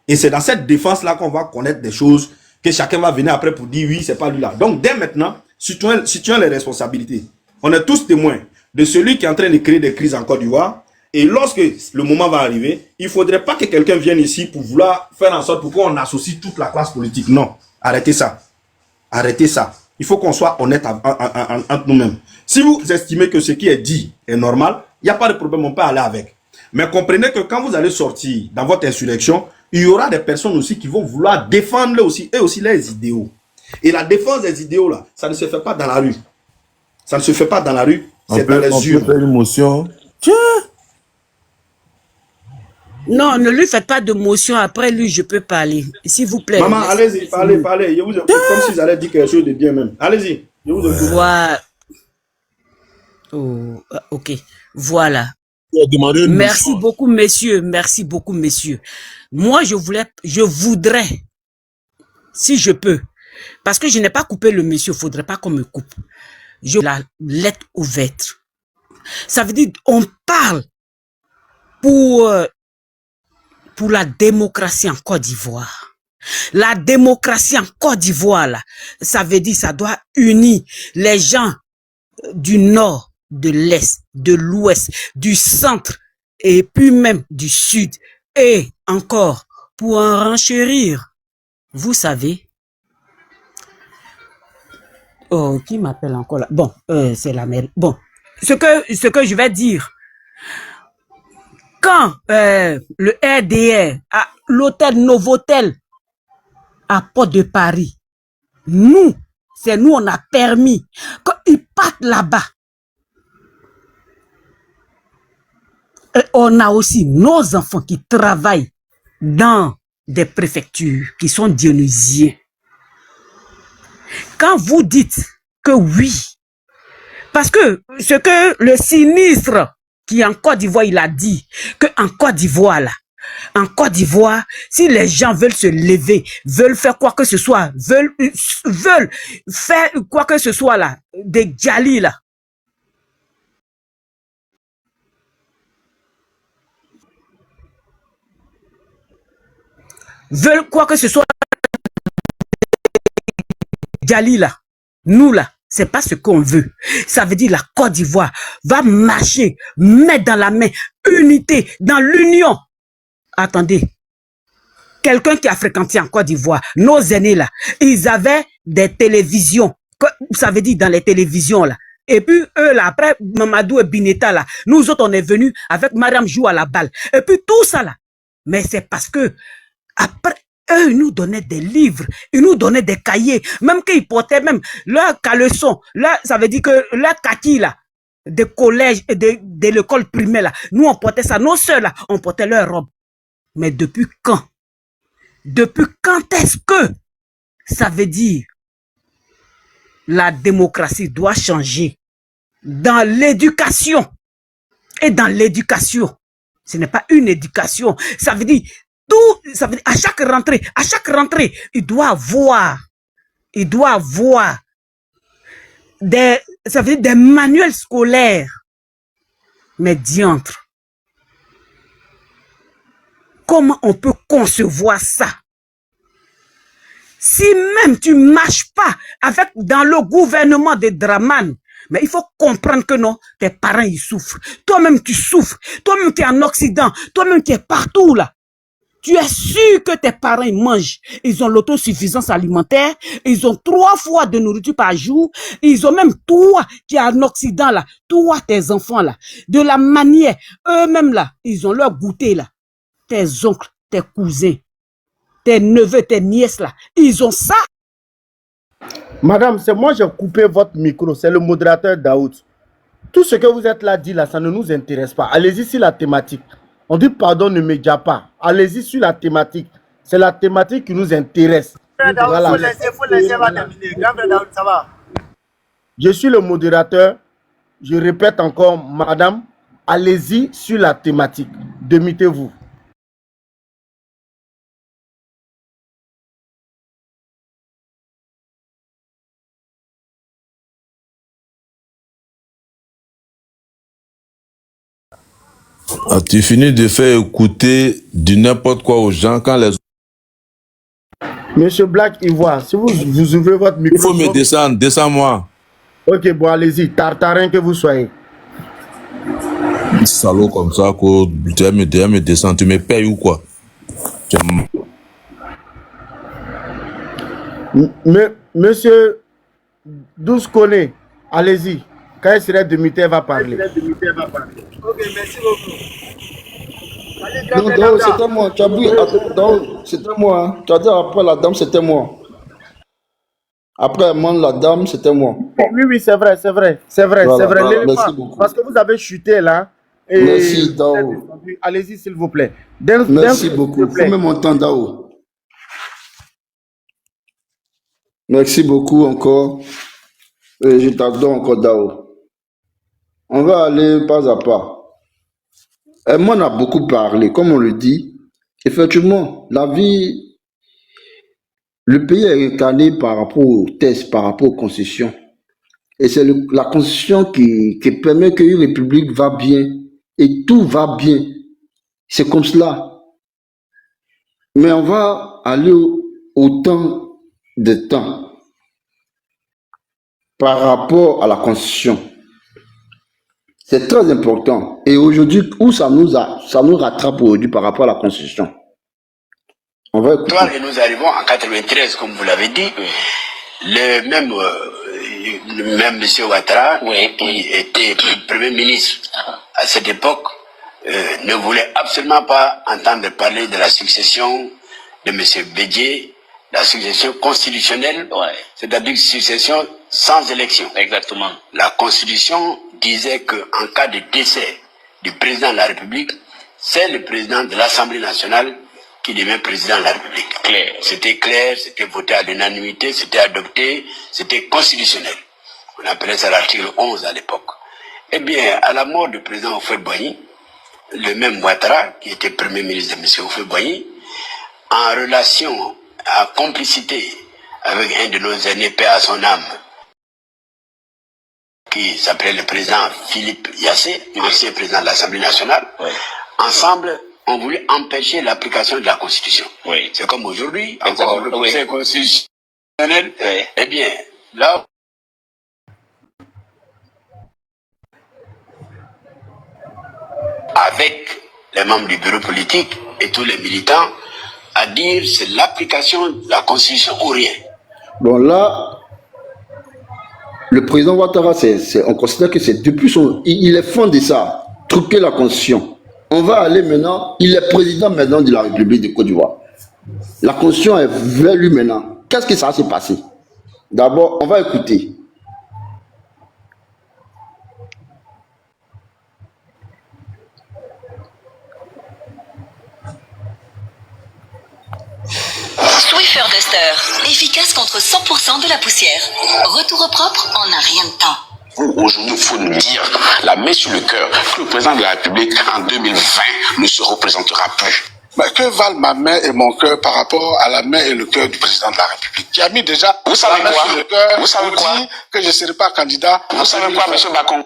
Et c'est dans cette défense-là qu'on va connaître des choses que chacun va venir après pour dire oui, c'est pas lui là. Donc, dès maintenant, situons les responsabilités. On est tous témoins de celui qui est en train de créer des crises en Côte d'Ivoire. Et lorsque le moment va arriver, il ne faudrait pas que quelqu'un vienne ici pour vouloir faire en sorte pour qu'on associe toute la classe politique. Non, arrêtez ça. Arrêtez ça. Il faut qu'on soit honnête entre nous-mêmes. Si vous estimez que ce qui est dit est normal, il n'y a pas de problème, on peut aller avec. Mais comprenez que quand vous allez sortir dans votre insurrection, il y aura des personnes aussi qui vont vouloir défendre aussi, eux aussi leurs idéaux. Et la défense des idéaux, là, ça ne se fait pas dans la rue. Ça ne se fait pas dans la rue, c'est dans les urnes. On peut faire une motion. Tiens. Non, ne lui faites pas de motion. Après lui, je peux parler. S'il vous plaît. Maman, allez-y, parlez. Je vous écoute, comme si j'allais dire quelque chose de bien même. Allez-y, je vous écoute. Voilà. Oh, ok. Voilà. Merci beaucoup, messieurs. Merci beaucoup, messieurs. Moi, je voudrais, si je peux, parce que je n'ai pas coupé le monsieur, il ne faudrait pas qu'on me coupe. La lettre ouverte. Ça veut dire, on parle pour la démocratie en Côte d'Ivoire. La démocratie en Côte d'Ivoire, là, ça veut dire, ça doit unir les gens du nord, de l'est, de l'ouest, du centre et puis même du sud. Et encore, pour en renchérir, vous savez, oh, qui m'appelle encore là? Bon, c'est la mère. Bon, ce que je vais dire, quand le RDR à l'hôtel Novotel à Port de Paris, nous, on a permis, quand ils partent là-bas, on a aussi nos enfants qui travaillent dans des préfectures qui sont dionysiens. Quand vous dites que oui, parce que ce que le sinistre qui en Côte d'Ivoire, il a dit qu'en Côte d'Ivoire, là, en Côte d'Ivoire, si les gens veulent se lever, veulent faire quoi que ce soit, veulent faire quoi que ce soit là, des djalis là, veulent quoi que ce soit, djalis là, nous là, c'est pas ce qu'on veut. Ça veut dire la Côte d'Ivoire va marcher, mettre dans la main, unité, dans l'union. Attendez, quelqu'un qui a fréquenté en Côte d'Ivoire, nos aînés là, ils avaient des télévisions, ça veut dire dans les télévisions là. Et puis eux là, après Mamadou et Bineta là, nous autres on est venus avec Mariam Jou à la balle. Et puis tout ça là. Mais c'est parce que après, eux, ils nous donnaient des livres, ils nous donnaient des cahiers, même qu'ils portaient même leur caleçon, ça veut dire que leur kaki là, des collèges et de l'école primaire là, nous on portait ça, nos soeurs là, on portait leurs robes. Mais depuis quand? Depuis quand est-ce que ça veut dire la démocratie doit changer dans l'éducation? Et dans l'éducation, ce n'est pas une éducation, ça veut dire tout, ça veut dire à chaque rentrée, il doit avoir ça veut dire des manuels scolaires. Mais diantre, comment on peut concevoir ça? Si même tu marches pas avec dans le gouvernement de Draman, mais il faut comprendre que non, tes parents ils souffrent. Toi-même tu souffres. Toi-même tu es en Occident. Toi-même tu es partout là. Tu es sûr que tes parents ils mangent. Ils ont l'autosuffisance alimentaire. Ils ont 3 fois de nourriture par jour. Ils ont même toi qui es en Occident là. Toi tes enfants là. De la manière, eux-mêmes là, ils ont leur goûter là. Tes oncles, tes cousins, tes neveux, tes nièces là. Ils ont ça. Madame, c'est moi qui ai coupé votre micro. C'est le modérateur Daoud. Tout ce que vous êtes là dit là, ça ne nous intéresse pas. Allez-y sur la thématique. On dit pardon ne média pas. Allez-y sur la thématique. C'est la thématique qui nous intéresse. Voilà. Je suis le modérateur. Je répète encore, madame, allez-y sur la thématique. Demitez-vous. Tu finis de faire écouter du n'importe quoi aux gens quand les... Monsieur Black Ivoire, si vous ouvrez votre micro... Il faut me descendre, descends-moi. Ok, bon, allez-y. Tartarin que vous soyez. Salaud comme ça, que tu vas me descendre, tu me payes ou quoi? Monsieur Douskone, allez-y. Quand il sera démité, va parler. Ok, merci beaucoup. Non, donc c'était moi. Tu as dit, donc c'était moi. Hein. Tu as dit après la dame, c'était moi. Après la dame, c'était moi. Oui, c'est vrai, c'est vrai. C'est vrai, voilà, c'est vrai. Voilà, merci beaucoup. Parce que vous avez chuté là. Et merci, Dao. Allez-y, s'il vous plaît. Merci beaucoup. Vous pouvez m'entendre, Dao. Merci beaucoup encore. Et je t'adore encore, Dao. On va aller pas à pas. Et moi, on a beaucoup parlé, comme on le dit. Effectivement, la vie, le pays est incarné par rapport aux tests, par rapport aux concessions. Et c'est la constitution qui permet qu'une république va bien et tout va bien. C'est comme cela. Mais on va aller au temps de temps par rapport à la constitution. C'est très important. Et aujourd'hui, où ça nous rattrape aujourd'hui par rapport à la constitution? On va écouter. Et nous arrivons en 93, comme vous l'avez dit. Le même monsieur Ouattara, qui était Premier ministre à cette époque, ne voulait absolument pas entendre parler de la succession de monsieur Bédié, la succession constitutionnelle, c'est-à-dire une succession sans élection. Exactement. La Constitution disait qu'en cas de décès du président de la République, c'est le président de l'Assemblée nationale qui devient président de la République. C'était clair, c'était voté à l'unanimité, c'était adopté, c'était constitutionnel. On appelait ça l'article 11 à l'époque. Eh bien, à la mort du président Houphouët-Boigny, le même Ouattara, qui était premier ministre de M. Houphouët-Boigny, en relation, en complicité avec un de nos aînés, paix à son âme, qui s'appelait le président Philippe Yassé, ancien président de l'Assemblée nationale, ensemble, on voulait empêcher l'application de la Constitution. C'est comme aujourd'hui, encore le Conseil constitutionnel. Eh bien, là, avec les membres du bureau politique et tous les militants, à dire c'est l'application de la Constitution ou rien. Bon, là, le président Ouattara, on considère que c'est depuis il est fondé ça, truquer la Constitution. On va aller maintenant, il est président maintenant de la République de Côte d'Ivoire. La Constitution est vers lui maintenant. Qu'est-ce que ça s'est passé? D'abord, on va écouter. Swiffer Duster, efficace contre 100% de la poussière. Retour au propre en un rien de temps. Aujourd'hui, il faut nous dire, la main sur le cœur, que le président de la République, en 2020, ne se représentera plus. Mais que valent ma main et mon cœur par rapport à la main et le cœur du président de la République, qui a mis déjà vous savez la main quoi sur le cœur, vous savez quoi dit que je ne serai pas candidat. Vous savez quoi, M. Bacon?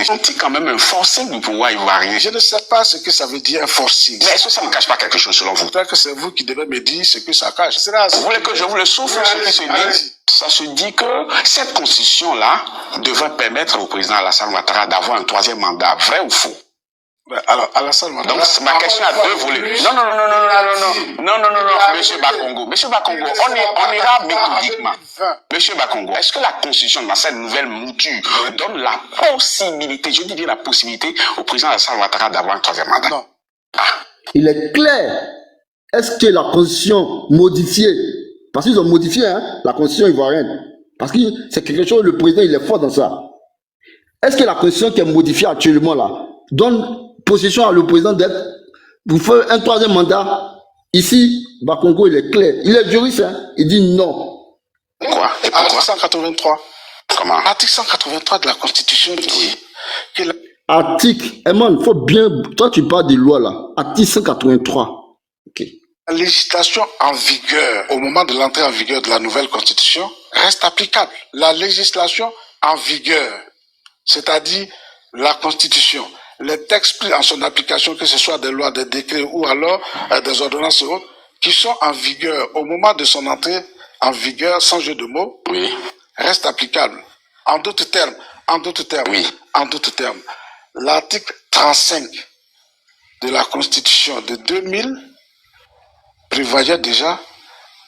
C'est quand même un forcing du pouvoir ivoirien. Je ne sais pas ce que ça veut dire un forcing. Mais est-ce que ça ne cache pas quelque chose selon vous? Peut-être que c'est vous qui devez me dire ce que ça cache. Vous voulez que je vous le souffle, ce qui se dit? Ça se dit que cette constitution-là devrait permettre au président Alassane Ouattara d'avoir un troisième mandat. Vrai ou faux? Alors, Alassane Ouattara... Donc, ma question a deux volets. Non, Monsieur Bakongo. Monsieur Bakongo, on ira méthodiquement. Monsieur Bakongo, est-ce que la constitution, dans cette nouvelle mouture, donne la possibilité, je dis bien la possibilité, au président Alassane Ouattara d'avoir un troisième mandat? Non. Il est clair. Est-ce que la constitution modifiée, parce qu'ils ont modifié la constitution ivoirienne, parce que c'est quelque chose, le président il est fort dans ça. Est-ce que la constitution qui est modifiée actuellement là, donne possession à le président d'être, vous faites un troisième mandat? Ici, Bakongo il est clair. Il est juriste, il dit non. Quoi? Article 183. Comment? Article 183 de la Constitution dit que... Article, il faut bien, toi tu parles des lois là, article 183. Ok. La législation en vigueur au moment de l'entrée en vigueur de la nouvelle Constitution reste applicable. La législation en vigueur, c'est-à-dire la Constitution, les textes pris en son application, que ce soit des lois, des décrets ou alors des ordonnances et autres, qui sont en vigueur au moment de son entrée en vigueur, sans jeu de mots, restent applicables. En d'autres termes, l'article 35 de la Constitution de 2000 prévoyait déjà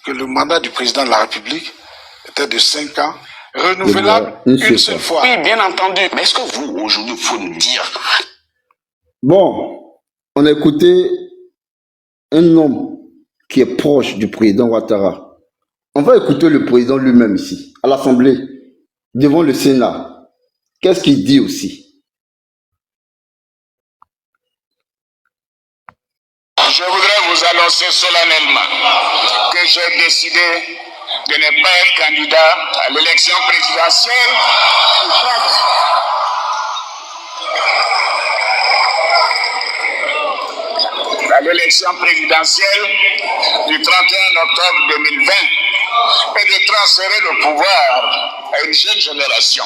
que le mandat du président de la République était de 5 ans, renouvelable une seule fois. Oui, bien entendu. Mais est-ce que vous, aujourd'hui, il faut nous dire... Bon, on a écouté un homme qui est proche du président Ouattara. On va écouter le président lui-même ici, à l'Assemblée, devant le Sénat. Qu'est-ce qu'il dit aussi? Je voudrais vous annoncer solennellement que j'ai décidé de ne pas être candidat à l'élection présidentielle. À l'élection présidentielle du 31 octobre 2020 et de transférer le pouvoir à une jeune génération.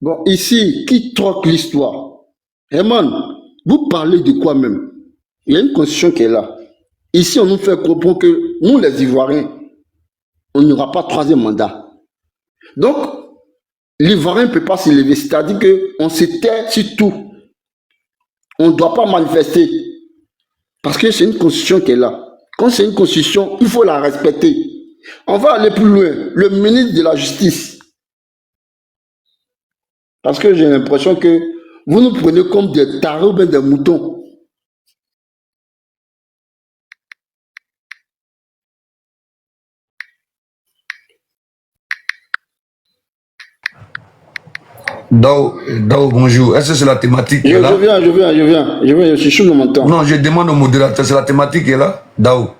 Bon, ici, qui troque l'histoire? Herman, vous parlez de quoi même? Il y a une constitution qui est là. Ici, on nous fait comprendre que nous, les Ivoiriens, on n'aura pas troisième mandat. Donc, l'Ivoirien ne peut pas s'élever. C'est-à-dire qu'on se tait sur tout. On ne doit pas manifester. Parce que c'est une constitution qui est là. Quand c'est une constitution, il faut la respecter. On va aller plus loin. Le ministre de la Justice. Parce que j'ai l'impression que vous nous prenez comme des tarés ou bien des moutons. Dao, bonjour. Est-ce que c'est la thématique qui est là? Je viens, je suis chaud dans mon temps. Non, je demande au modérateur, c'est la thématique qui est là? Dao.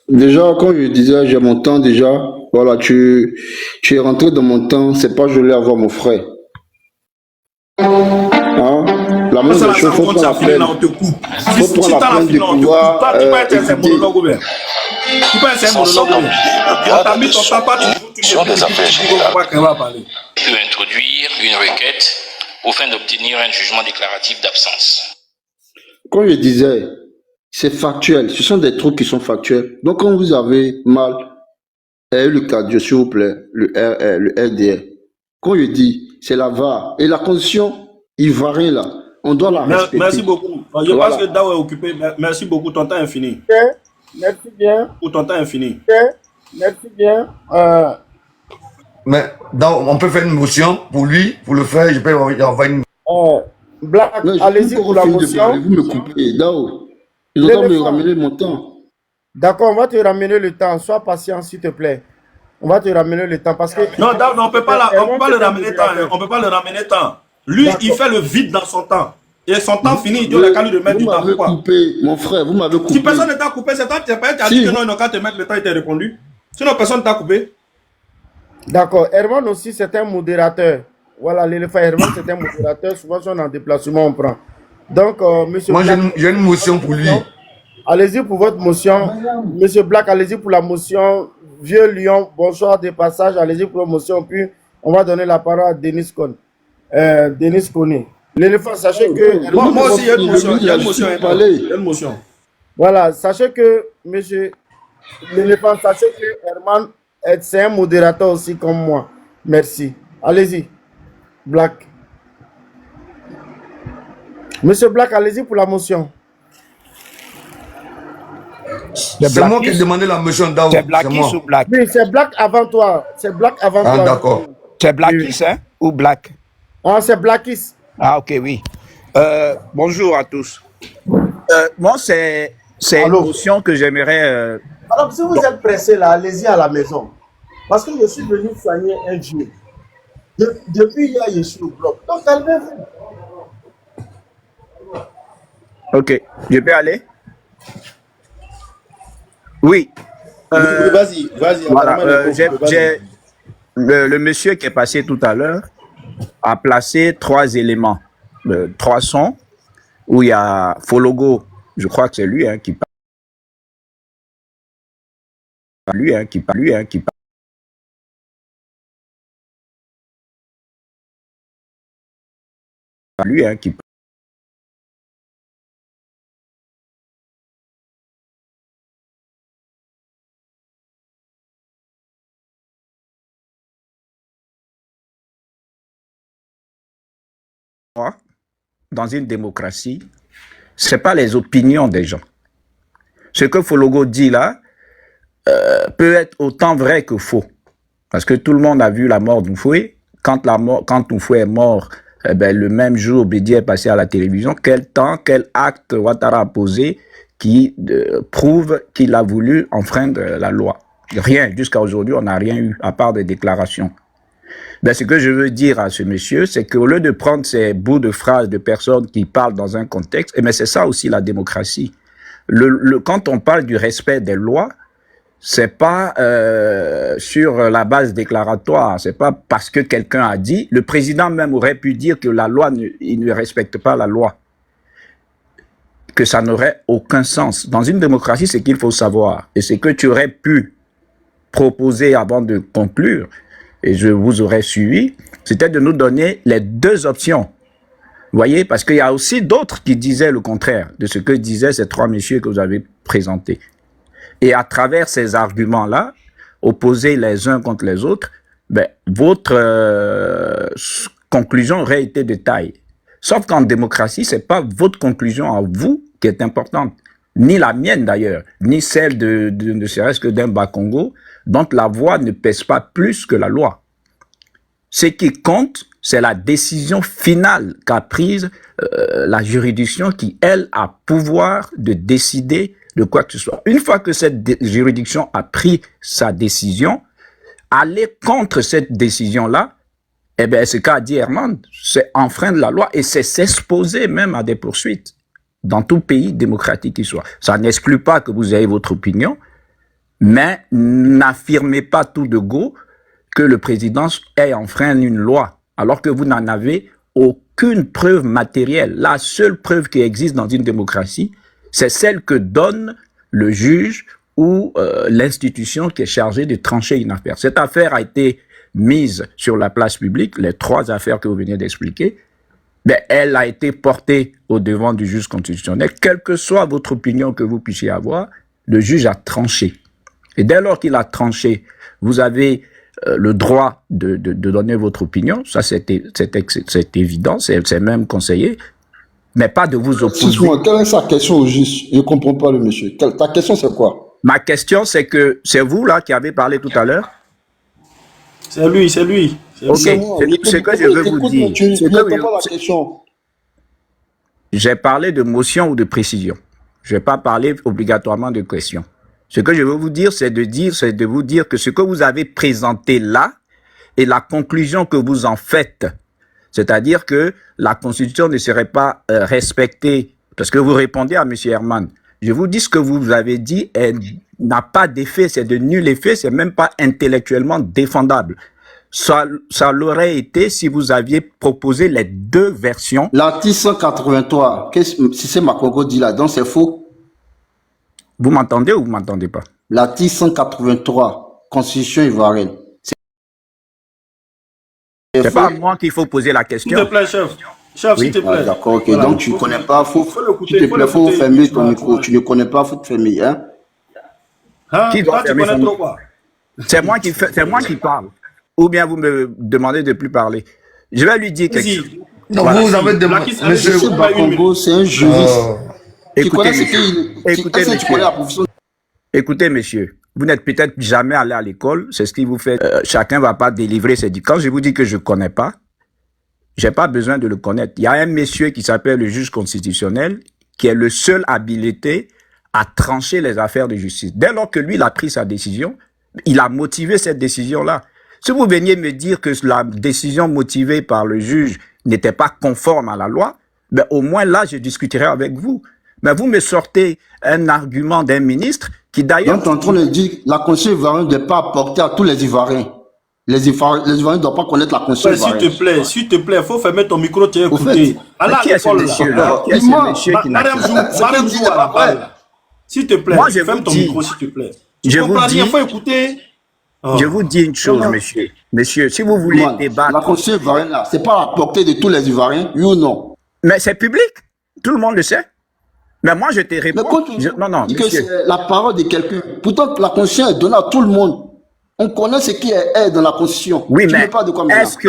Déjà, quand je disais j'ai mon temps déjà, voilà, tu es rentré dans mon temps, c'est pas je voulais avoir mon frère. Hein? La moindre des choses, faut prendre la peine. Faut prendre la peine de pouvoir écouter. Sur des affaires générales, peut introduire une requête aux fins d'obtenir un jugement déclaratif d'absence. Quand je disais, c'est factuel, ce sont des trucs qui sont factuels. Donc quand vous avez mal, le cardio, s'il vous plaît, le RR, le RDR. Quand je dis, c'est la VAR. Et la condition ivoirienne là, on doit la respecter. Merci beaucoup. Je pense que Dao est occupé. Merci beaucoup, ton temps est fini. Merci bien. Pour ton temps est fini. Merci bien. Mais Dao, on peut faire une motion pour lui, pour le faire, je peux envoyer une... Black, allez-y pour la motion. Vous me coupez, Dao. Ils doivent me ramener mon temps. D'accord, on va te ramener le temps. Sois patient, s'il te plaît. On va te ramener le temps parce que... Non, on ne peut pas le ramener temps. On peut pas le ramener temps. Lui, il fait le vide dans son temps. Et son temps fini, il doit lui remettre du temps. Vous m'avez coupé, mon frère, vous m'avez coupé. Si personne ne t'a coupé, c'est toi qui as dit que non, ils n'ont qu'à te mettre le temps, il t'a répondu. Sinon, personne ne t'a coupé. D'accord. Herman aussi, c'est un modérateur. Voilà, l'éléphant Herman, c'est un modérateur. Souvent, si on est en déplacement, on prend. Donc, monsieur... Moi, j'ai une motion pour lui. Allez-y pour votre motion. Monsieur Black, allez-y pour la motion. Vieux Lion, bonsoir de passage. Allez-y pour la motion. Puis, on va donner la parole à Denis Kone. Denis Kone. L'éléphant, sachez que... Moi aussi, il y a une motion. Voilà, sachez que, monsieur l'éléphant, sachez que Herman, c'est un modérateur aussi comme moi. Merci. Allez-y, Black. Monsieur Black, allez-y pour la motion. C'est moi qui ai demandé la motion d'Ao. C'est Blackis ou Black? Oui, c'est Black avant toi. C'est Black avant toi. Ah, d'accord. C'est Blackis, hein? Ou Black? Ah, c'est Blackis. Ah, ok, oui. Bonjour à tous. Moi, c'est une motion que j'aimerais... Alors, si vous êtes pressé là, allez-y à la maison. Parce que je suis venu soigner un vieux. Depuis hier, je suis au bloc. Donc, calmez-vous. Ok, je peux aller? Oui. Vas-y. Voilà, le monsieur qui est passé tout à l'heure a placé 3 éléments, 3 sons, où il y a Fologo Je crois que c'est lui qui parle. Qui parle. Dans une démocratie, ce n'est pas les opinions des gens. Ce que Fologo dit là peut être autant vrai que faux. Parce que tout le monde a vu la mort d'Oufoué. Quand Oufoué est mort, le même jour, Bédi est passé à la télévision. Quel acte Ouattara a posé qui prouve qu'il a voulu enfreindre la loi? Rien. Jusqu'à aujourd'hui, on n'a rien eu, à part des déclarations. Ce que je veux dire à ce monsieur, c'est qu'au lieu de prendre ces bouts de phrases de personnes qui parlent dans un contexte, mais c'est ça aussi la démocratie. Quand on parle du respect des lois, c'est pas sur la base déclaratoire, c'est pas parce que quelqu'un a dit. Le président même aurait pu dire que la loi, il ne respecte pas la loi, que ça n'aurait aucun sens. Dans une démocratie, c'est qu'il faut savoir, et c'est que tu aurais pu proposer avant de conclure, et je vous aurais suivi, c'était de nous donner les deux options. Vous voyez, parce qu'il y a aussi d'autres qui disaient le contraire de ce que disaient ces trois messieurs que vous avez présentés. Et à travers ces arguments-là, opposés les uns contre les autres, votre conclusion aurait été de taille. Sauf qu'en démocratie, c'est pas votre conclusion à vous qui est importante, ni la mienne d'ailleurs, ni celle de ne serait-ce que d'un Bakongo, dont la voix ne pèse pas plus que la loi. Ce qui compte, c'est la décision finale qu'a prise la juridiction qui, elle, a pouvoir de décider de quoi que ce soit. Une fois que cette juridiction a pris sa décision, aller contre cette décision-là, ce qu'a dit Herman, c'est enfreindre la loi et c'est s'exposer même à des poursuites dans tout pays démocratique qui soit. Ça n'exclut pas que vous ayez votre opinion, mais n'affirmez pas tout de go que le président ait enfreint une loi, alors que vous n'en avez aucune preuve matérielle. La seule preuve qui existe dans une démocratie, c'est celle que donne le juge ou l'institution qui est chargée de trancher une affaire. Cette affaire a été mise sur la place publique, les trois affaires que vous venez d'expliquer, elle a été portée au devant du juge constitutionnel. Quelle que soit votre opinion que vous puissiez avoir, le juge a tranché. Et dès lors qu'il a tranché, vous avez le droit de donner votre opinion, ça c'est évident, c'est même conseillé, mais pas de vous opposer. Excuse-moi, quelle est sa question au juge? Je ne comprends pas le monsieur. Ta question c'est quoi? Ma question c'est que, c'est vous là qui avez parlé tout à l'heure? C'est lui, c'est lui. Ok, c'est que je veux vous dire. J'ai parlé de motion ou de précision. Je n'ai pas parlé obligatoirement de question. Ce que je veux vous dire, c'est de vous dire que ce que vous avez présenté là et la conclusion que vous en faites, c'est-à-dire que la Constitution ne serait pas respectée, parce que vous répondez à M. Herman. Je vous dis ce que vous avez dit n'a pas d'effet, c'est de nul effet, c'est même pas intellectuellement défendable. Ça l'aurait été si vous aviez proposé les deux versions. L'article 183, si c'est Makongo dit là, donc c'est faux. Vous m'entendez ou vous m'entendez pas? L'article 183, Constitution ivoirienne. C'est pas à moi qu'il faut poser la question. S'il te plaît, chef. Chef, s'il te plaît. D'accord, ok. Voilà. Donc tu ne connais pas, s'il te plaît, faut fermer ton micro. Tu ne connais pas, faut te fermer, hein? Qui doit fermer son micro? C'est moi qui parle. Ou bien vous me demandez de plus parler. Je vais lui dire quelque chose. Non, voilà. Vous avez demandé. Monsieur Bakongo, c'est un juriste. Écoutez, monsieur, vous n'êtes peut-être jamais allé à l'école, c'est ce qui vous fait. Chacun ne va pas délivrer ses dits. Quand je vous dis que je ne connais pas, je n'ai pas besoin de le connaître. Il y a un monsieur qui s'appelle le juge constitutionnel, qui est le seul habilité à trancher les affaires de justice. Dès lors que lui, il a pris sa décision, il a motivé cette décision-là. Si vous veniez me dire que la décision motivée par le juge n'était pas conforme à la loi, au moins là, je discuterai avec vous. Mais vous me sortez un argument d'un ministre qui d'ailleurs... Donc, tu es en train de dire que la Constitution ivoirienne ne doit pas apporter à tous les Ivoiriens. Les Ivoiriens ne doivent pas connaître la constitution ivoirienne. S'il te plaît, il faut fermer ton micro, tu es écouté. Qui est ce monsieur-là? Qui est ce monsieur qui n'a Madame joue à la balle. S'il te plaît, ferme ton micro, s'il te plaît. Je vous dis, il faut écouter. Je vous dis une chose, monsieur. Monsieur, si vous voulez débattre... La constitution ivoirienne, là, c'est pas à la portée de tous les Ivoiriens, oui ou non? Mais c'est public. Tout le monde le sait. Mais moi, je te réponds... Mais quand tu dis que c'est la parole de quelqu'un, pourtant la constitution est donnée à tout le monde. On connaît ce qui est dans la constitution. Oui, mais pas de quoi est-ce que...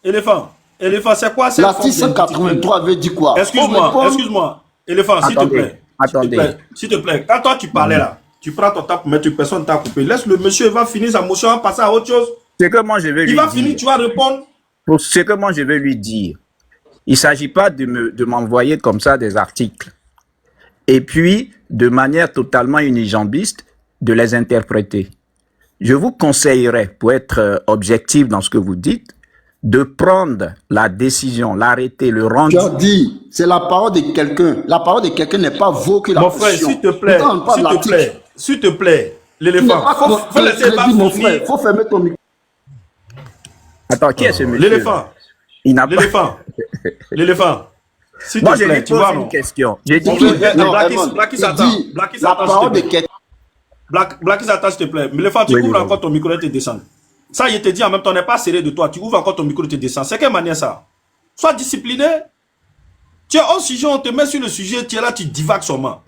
Éléphant, c'est quoi cette l'article 183 veut dire quoi? Excuse-moi. Éléphant, s'il te plaît. Attendez. S'il te plaît, quand toi tu parlais là, tu prends ton temps pour mettre personne t'a coupé. Laisse le monsieur, il va finir sa motion, passer à autre chose. Ce que moi je vais lui dire. Il va finir, tu vas répondre. Pour ce que moi je vais lui dire, il ne s'agit pas de m'envoyer comme ça des articles. Et puis, de manière totalement unijambiste, de les interpréter. Je vous conseillerais, pour être objectif dans ce que vous dites, de prendre la décision, l'arrêté, le rendu. Je dis, c'est la parole de quelqu'un. La parole de quelqu'un n'est pas vaut que la Mon frère, s'il te plaît, l'éléphant. Faut laisser pas finir. Faut fermer ton micro. Attends, qui est ce monsieur? L'éléphant. Il n'a pas... L'éléphant. Moi, je lui pose une question. J'ai dit Blackis, attends. La parole de quelqu'un. Blackis, attends, s'il te plaît. Mais l'éléphant, tu ouvres encore ton micro et tu descends. Ça, je te dis en même temps, on n'est pas serré de toi. Tu ouvres encore ton micro et tu descends. C'est quelle manière ça? Sois discipliné. Tu es au sujet, on te met sur le sujet, tu es là, tu divagues seulement.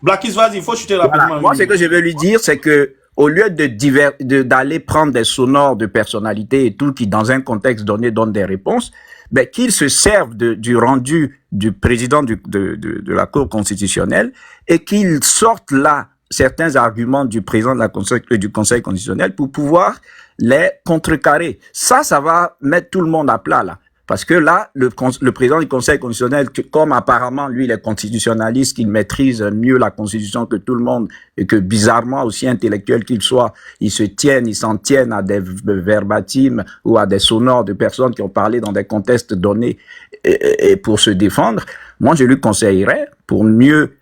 Blackis, vas-y, il faut chuter rapidement. Voilà. Moi, ce que je veux lui dire, c'est que au lieu d'aller prendre des sonores de personnalités et tout, qui dans un contexte donné donnent des réponses, ben, qu'il se serve du rendu du président de la Cour constitutionnelle et qu'il sorte là certains arguments du président du Conseil constitutionnel pour pouvoir les contrecarrer. Ça va mettre tout le monde à plat, là. Parce que là, le président du Conseil constitutionnel, comme apparemment, lui, il est constitutionnaliste, qu'il maîtrise mieux la Constitution que tout le monde, et que bizarrement, aussi intellectuel qu'il soit, il s'en tienne à des verbatims ou à des sonores de personnes qui ont parlé dans des contextes donnés et pour se défendre. Moi, je lui conseillerais, pour mieux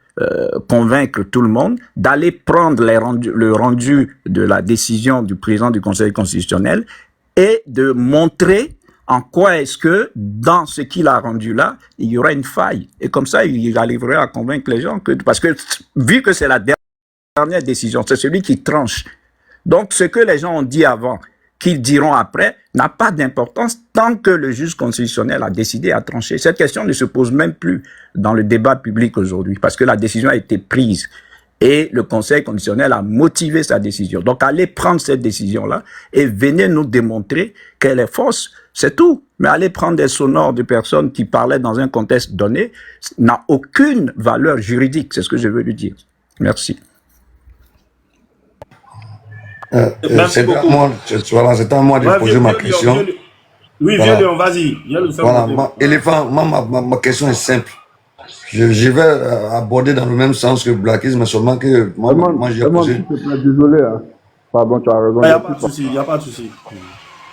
convaincre tout le monde, d'aller prendre le rendu de la décision du président du Conseil constitutionnel et de montrer en quoi est-ce que, dans ce qu'il a rendu là, il y aura une faille. Et comme ça, il arriverait à convaincre les gens que, parce que, vu que c'est la dernière décision, c'est celui qui tranche. Donc, ce que les gens ont dit avant, qu'ils diront après, n'a pas d'importance tant que le juge constitutionnel a décidé à trancher. Cette question ne se pose même plus dans le débat public aujourd'hui, parce que la décision a été prise. Et le Conseil constitutionnel a motivé sa décision. Donc, allez prendre cette décision-là et venez nous démontrer qu'elle est fausse. C'est tout. Mais aller prendre des sonores de personnes qui parlaient dans un contexte donné n'a aucune valeur juridique. C'est ce que je veux lui dire. Merci. C'est à moi de poser ma question. Oui, viens, vas-y. Voilà, éléphant, ma question est simple. Je vais aborder dans le même sens que Blackis, mais seulement que moi j'ai posé... Désolé, hein. Pardon, tu as raison. Il n'y a pas de souci.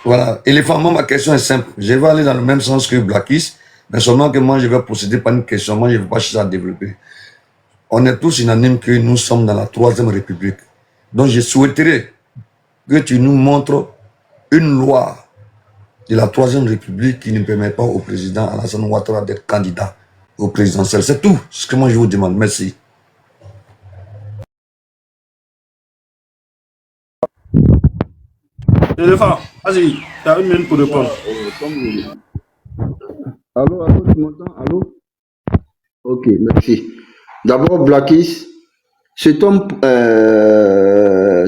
Voilà, éléphant, ma question est simple. Je vais aller dans le même sens que Blackis, mais seulement que moi je vais procéder par une question. Moi je ne vais pas chercher à développer. On est tous unanimes que nous sommes dans la 3e République. Donc je souhaiterais que tu nous montres une loi de la 3e République qui ne permet pas au président Alassane Ouattara d'être candidat au présidentiel. C'est tout ce que moi je vous demande. Merci. Éléphant, vas-y, tu as 1 minute pour répondre. Allô, tu m'entends? Allô? Ok, merci. D'abord, Blackis, cet homme,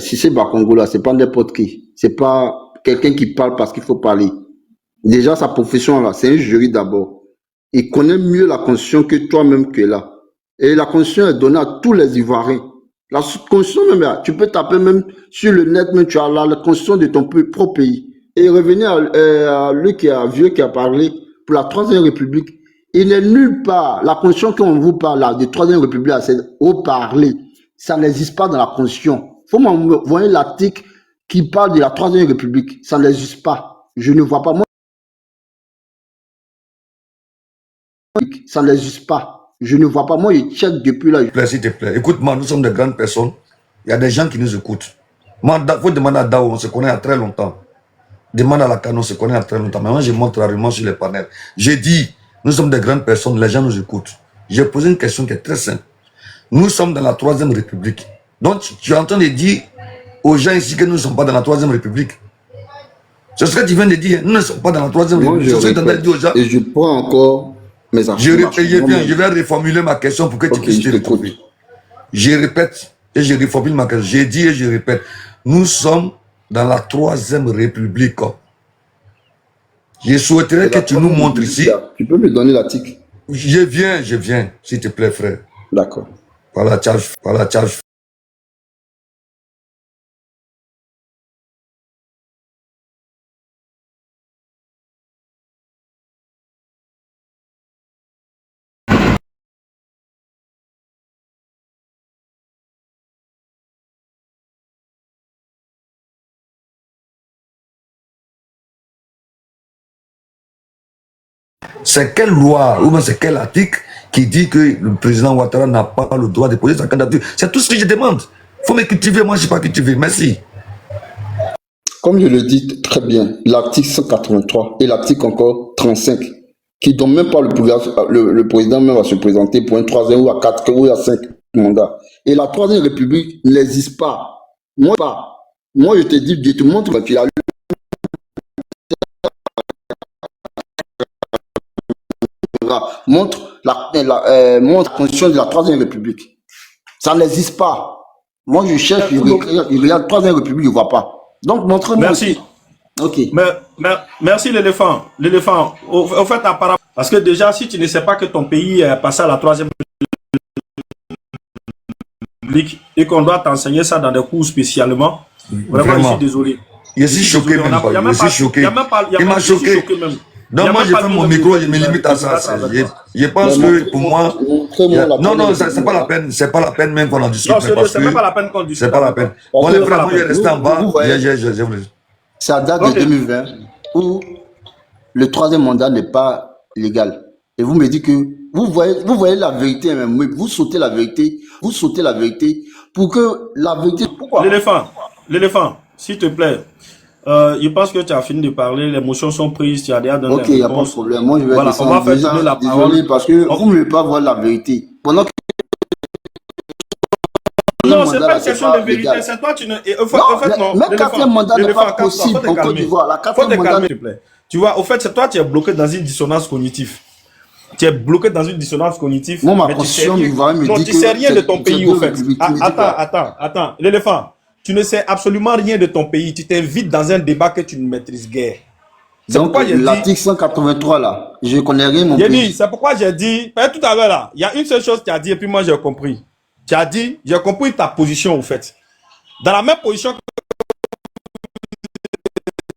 si c'est Bakongo là, c'est pas n'importe qui. C'est pas quelqu'un qui parle parce qu'il faut parler. Déjà, sa profession là, c'est un jury d'abord. Il connaît mieux la Constitution que toi-même que là. Et la Constitution est donnée à tous les Ivoiriens. La Constitution même là, tu peux taper même sur le net, mais tu as la Constitution de ton propre pays. Et revenir à lui qui a vieux, qui a parlé pour la 3e République. Il n'est nulle part. La Constitution qu'on vous parle là, de 3e République, c'est au parler. Ça n'existe pas dans la Constitution. Faut m'envoyer l'article qui parle de la 3e République. Ça n'existe pas. Je ne vois pas. Moi, ça n'existe pas. Je ne vois pas. Moi, je check depuis là. S'il te plaît. Écoute-moi, nous sommes de grandes personnes. Il y a des gens qui nous écoutent. Il faut demander à Dao, on se connaît il y a très longtemps. Demande à la CAN, on se connaît il y a très longtemps. Mais moi, je montre rarement sur les panels. J'ai dit, nous sommes des grandes personnes, les gens nous écoutent. J'ai posé une question qui est très simple. Nous sommes dans la 3e République. Donc, tu es en train de dire aux gens ici que nous ne sommes pas dans la 3e République. C'est ce que tu viens de dire. Nous ne sommes pas dans la 3e République. C'est ce que tu es en train de dire aux gens. Et je prends encore mes affirmations. Je vais reformuler ma question pour que tu puisses te retrouver. Je répète et je reformule ma question. J'ai dit et je répète. Nous sommes dans la 3e République. Je souhaiterais que tu nous montres ici. Tu peux me donner l'article? Je viens, s'il te plaît, frère. D'accord. Voilà, charge. C'est quelle loi ou bien c'est quel article qui dit que le président Ouattara n'a pas le droit de poser sa candidature? C'est tout ce que je demande. Il faut me cultiver, moi je ne sais pas cultiver. Merci. Comme je le dis très bien, l'article 183 et l'article encore 35, qui ne donne même pas le président même à se présenter pour un 3e ou à 4 ou à 5 mandats. Et la 3e République n'existe pas. Moi, je te dis, je te montre qu'il a montre la constitution de la 3e République. Ça n'existe pas. Moi, je cherche, il regarde 3e République, je ne vois pas. Donc, montre-moi. Merci. Ok. Merci l'éléphant. L'éléphant, au fait, apparemment, parce que déjà, si tu ne sais pas que ton pays est passé à la 3e République et qu'on doit t'enseigner ça dans des cours spécialement, vraiment, je suis désolé. Je suis choqué même pas. Je suis choqué. Il m'a choqué. Donc moi, je fais mon micro, je me limite à ça. Je pense que pour moi... Non, c'est pas la peine. C'est pas la peine même qu'on en discute. Non, c'est même pas la peine qu'on discute. C'est pas la peine. Bon, les frères, moi, je reste en bas. Ça date de 2020 où le 3e mandat n'est pas légal. Et vous me dites que vous voyez la vérité, même vous sautez la vérité. Vous sautez la vérité pour que la vérité... Pourquoi? L'éléphant, s'il te plaît. Je pense que tu as fini de parler, les motions sont prises, tu as déjà donné. Ok, il n'y a pas de problème. Moi, je vais on va faire donner la parole. Désolé, parce que vous ne voulez pas voir la vérité. Pendant que... Non, c'est pas une question de vérité, c'est toi, tu ne... non. Le 4e mandat n'est pas possible en Côte d'Ivoire. La 4e mandat... s'il te plaît. Tu vois, au fait, c'est toi, tu es bloqué dans une dissonance cognitive. Tu es bloqué dans une dissonance cognitive. Moi, ma constitution ivoirienne me dit que... tu sais rien de ton pays, au fait. Attends. L'éléphant. Tu ne sais absolument rien de ton pays. Tu t'invites dans un débat que tu ne maîtrises guère. Donc, l'article 183, là, je ne connais rien, mon pays. C'est pourquoi j'ai dit, tout à l'heure, là, il y a une seule chose que tu as dit, et puis moi, j'ai compris. Tu as dit, j'ai compris ta position, au fait. Dans la même position que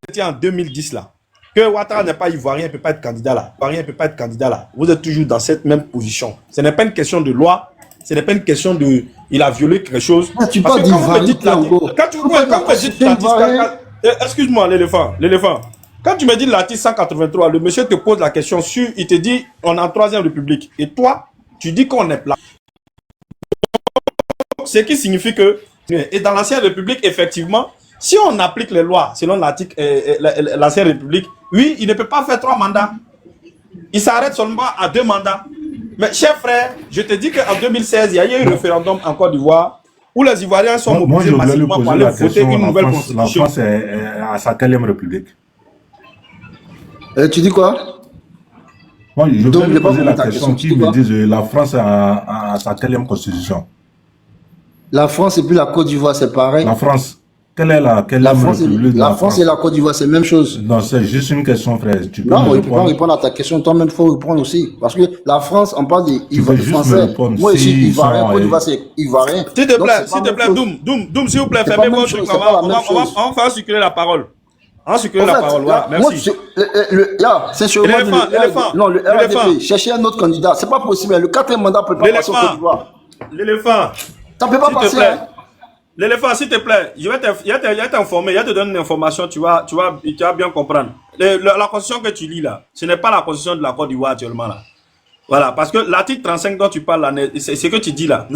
tu étais en 2010, là, que Ouattara n'est pas ivoirien, il ne peut pas être candidat, là. Ivoirien ne peut pas être candidat, là. Vous êtes toujours dans cette même position. Ce n'est pas une question de loi. Ce n'est pas une question de... Il a violé quelque chose. Tu parles d'Ivoirien. Quand tu me dis... Excuse-moi, l'éléphant. Quand tu me dis l'article 183, le monsieur te pose la question sur... Il te dit, on est en 3e République. Et toi, tu dis qu'on est plat. Ce qui signifie que... Et dans l'Ancienne République, effectivement, si on applique les lois selon l'article... l'Ancienne République, oui, il ne peut pas faire 3 mandats. Il s'arrête seulement à 2 mandats. Mais cher frère, je te dis qu'en 2016, il y a eu un référendum en Côte d'Ivoire où les Ivoiriens sont mobilisés massivement pour aller voter une nouvelle constitution. La France est à sa 4e République. Tu dis quoi? Moi, je voulais poser la question qui me disent la France a sa 4e constitution. La France et puis la Côte d'Ivoire, c'est pareil. La France. Quelle est la République? La France et la Côte d'Ivoire, c'est la même chose. Non, c'est juste une question, frère. Non, il ne peut pas répondre à ta question. Toi-même, il faut répondre aussi. Parce que la France, on parle des Français. Moi, je suis Ivoirien. Côte d'Ivoire, c'est Ivoirien. S'il te plaît, Doum, s'il vous plaît, fermez votre truc. On va faire circuler la parole. Merci. C'est sur l'éléphant. Non, le RDP. Cherchez un autre candidat. C'est pas possible. Le 4e mandat ne peut pas passer au Côte d'Ivoire. L'éléphant. Ça ne peut pas passer. L'éléphant, s'il te plaît, je vais t'informer, je vais te donner une information, tu vas bien comprendre. La constitution que tu lis là, ce n'est pas la constitution de la Côte d'Ivoire actuellement là. Voilà, parce que l'article 35 dont tu parles là, c'est ce que tu dis là.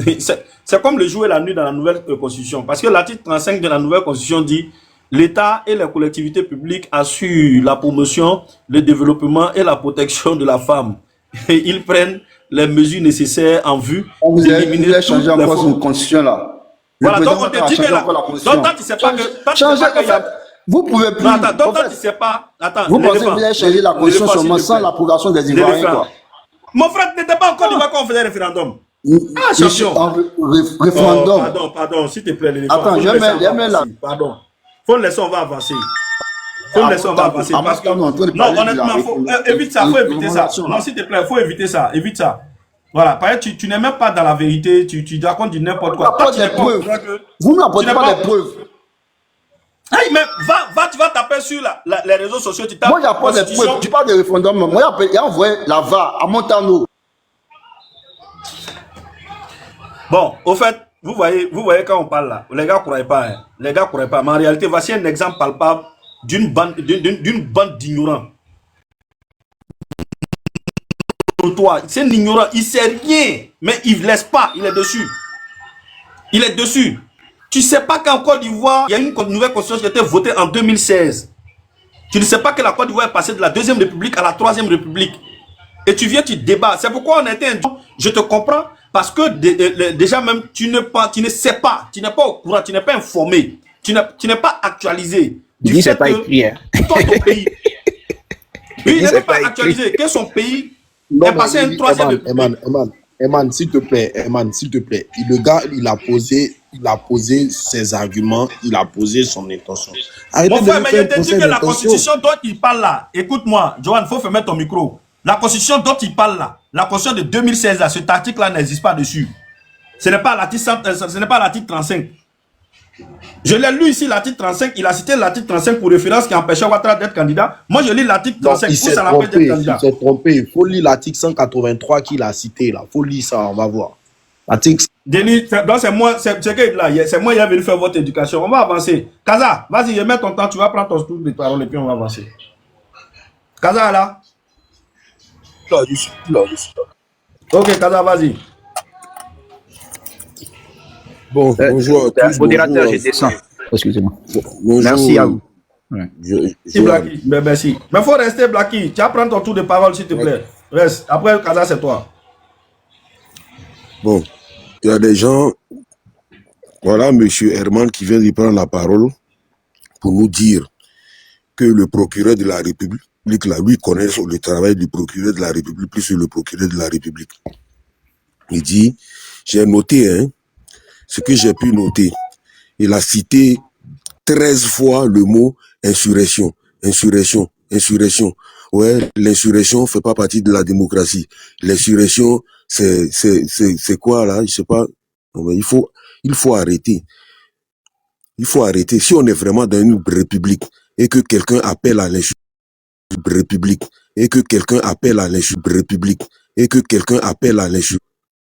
C'est comme le jour et la nuit dans la nouvelle constitution. Parce que l'article 35 de la nouvelle constitution dit l'État et les collectivités publiques assurent la promotion, le développement et la protection de la femme. Et ils prennent les mesures nécessaires en vue d'éliminer vous avez changé encore une constitution là. Voilà, donc on te dit que là, donc toi tu sais pas que... Vous pouvez plus. Non, attends, donc toi tu sais pas... Attends, vous pensez que vous avez changé la constitution seulement sans l'approbation des Ivoiriens quoi. Mon frère, tu n'étais pas encore d'Ivoire quand on faisait référendum. Ah, champion. Référendum. Pardon, s'il te plaît. Attends, je mets là. Pardon. Faut le laisser, on va avancer. Faut le laisser, on va avancer. Parce que... Non, honnêtement, évite ça, faut éviter ça. Non, s'il te plaît, faut éviter ça. Évite ça. Voilà, par exemple, tu n'es même pas dans la vérité, tu racontes du n'importe quoi. Vous n'apportez pas des preuves. Hey, mais tu vas taper sur les réseaux sociaux, tu tapes. Moi, j'apporte des preuves. Tu parles de référendum. Moi, il a envoyé la VAR à Montano. Bon, au fait, vous voyez quand on parle là, les gars ne croient pas. Hein. Les gars ne croient pas. Mais en réalité, voici un exemple palpable d'une bande d'ignorants. C'est un ignorant, il ne sait rien, mais il ne laisse pas, il est dessus. Il est dessus. Tu ne sais pas qu'en Côte d'Ivoire, il y a une nouvelle constitution qui a été votée en 2016. Tu ne sais pas que la Côte d'Ivoire est passée de la 2e République à la 3e République. Et tu viens, tu débats. C'est pourquoi on a été un... Je te comprends, parce que déjà même, tu ne sais pas, tu n'es pas au courant, tu n'es pas informé, tu n'es pas actualisé. Il dit c'est pas écrit. Hein. Ton pays. Lui, il n'est pas actualisé. Que son pays est passé à une 3e République. Eman, s'il te plaît, le gars, il a posé ses arguments, il a posé son intention. Mon frère, mais je te dis que la constitution dont il parle là, écoute-moi, Johan, il faut fermer ton micro. La constitution dont il parle là, la constitution de 2016 là, cet article-là n'existe pas dessus. Ce n'est pas l'article 35. Je l'ai lu ici, l'article 35, il a cité l'article 35 pour référence qui empêchait Ouattara d'être candidat. Moi, je lis l'article 35 pour ça l'empêche d'être candidat. Il s'est trompé, il faut lire l'article 183 qu'il a cité là. Il faut lire ça, on va voir. L'article... Denis, c'est moi, c'est moi qui est venu faire votre éducation. On va avancer. Kaza, vas-y, je mets ton temps, tu vas prendre ton tour de parole et puis on va avancer. Kaza, là. Là, je suis là. Ok, Kaza, vas-y. Bon, bonjour à tous. Modérateur, je descends. Excusez-moi. Bonjour. Merci à vous. Ouais. Merci. Mais il faut rester, Blacky. Tu vas prendre ton tour de parole, s'il te plaît. Reste. Après, Kaza, c'est toi. Bon, il y a des gens, voilà, M. Herman qui vient de prendre la parole pour nous dire que le procureur de la République, là, lui, connaît le travail du procureur de la République plus que le procureur de la République. Il dit, j'ai noté, hein, ce que j'ai pu noter. Il a cité 13 fois le mot insurrection. Ouais, l'insurrection fait pas partie de la démocratie. L'insurrection, c'est quoi là? Je sais pas. Il faut arrêter. Il faut arrêter. Si on est vraiment dans une république et que quelqu'un appelle à l'insurrection,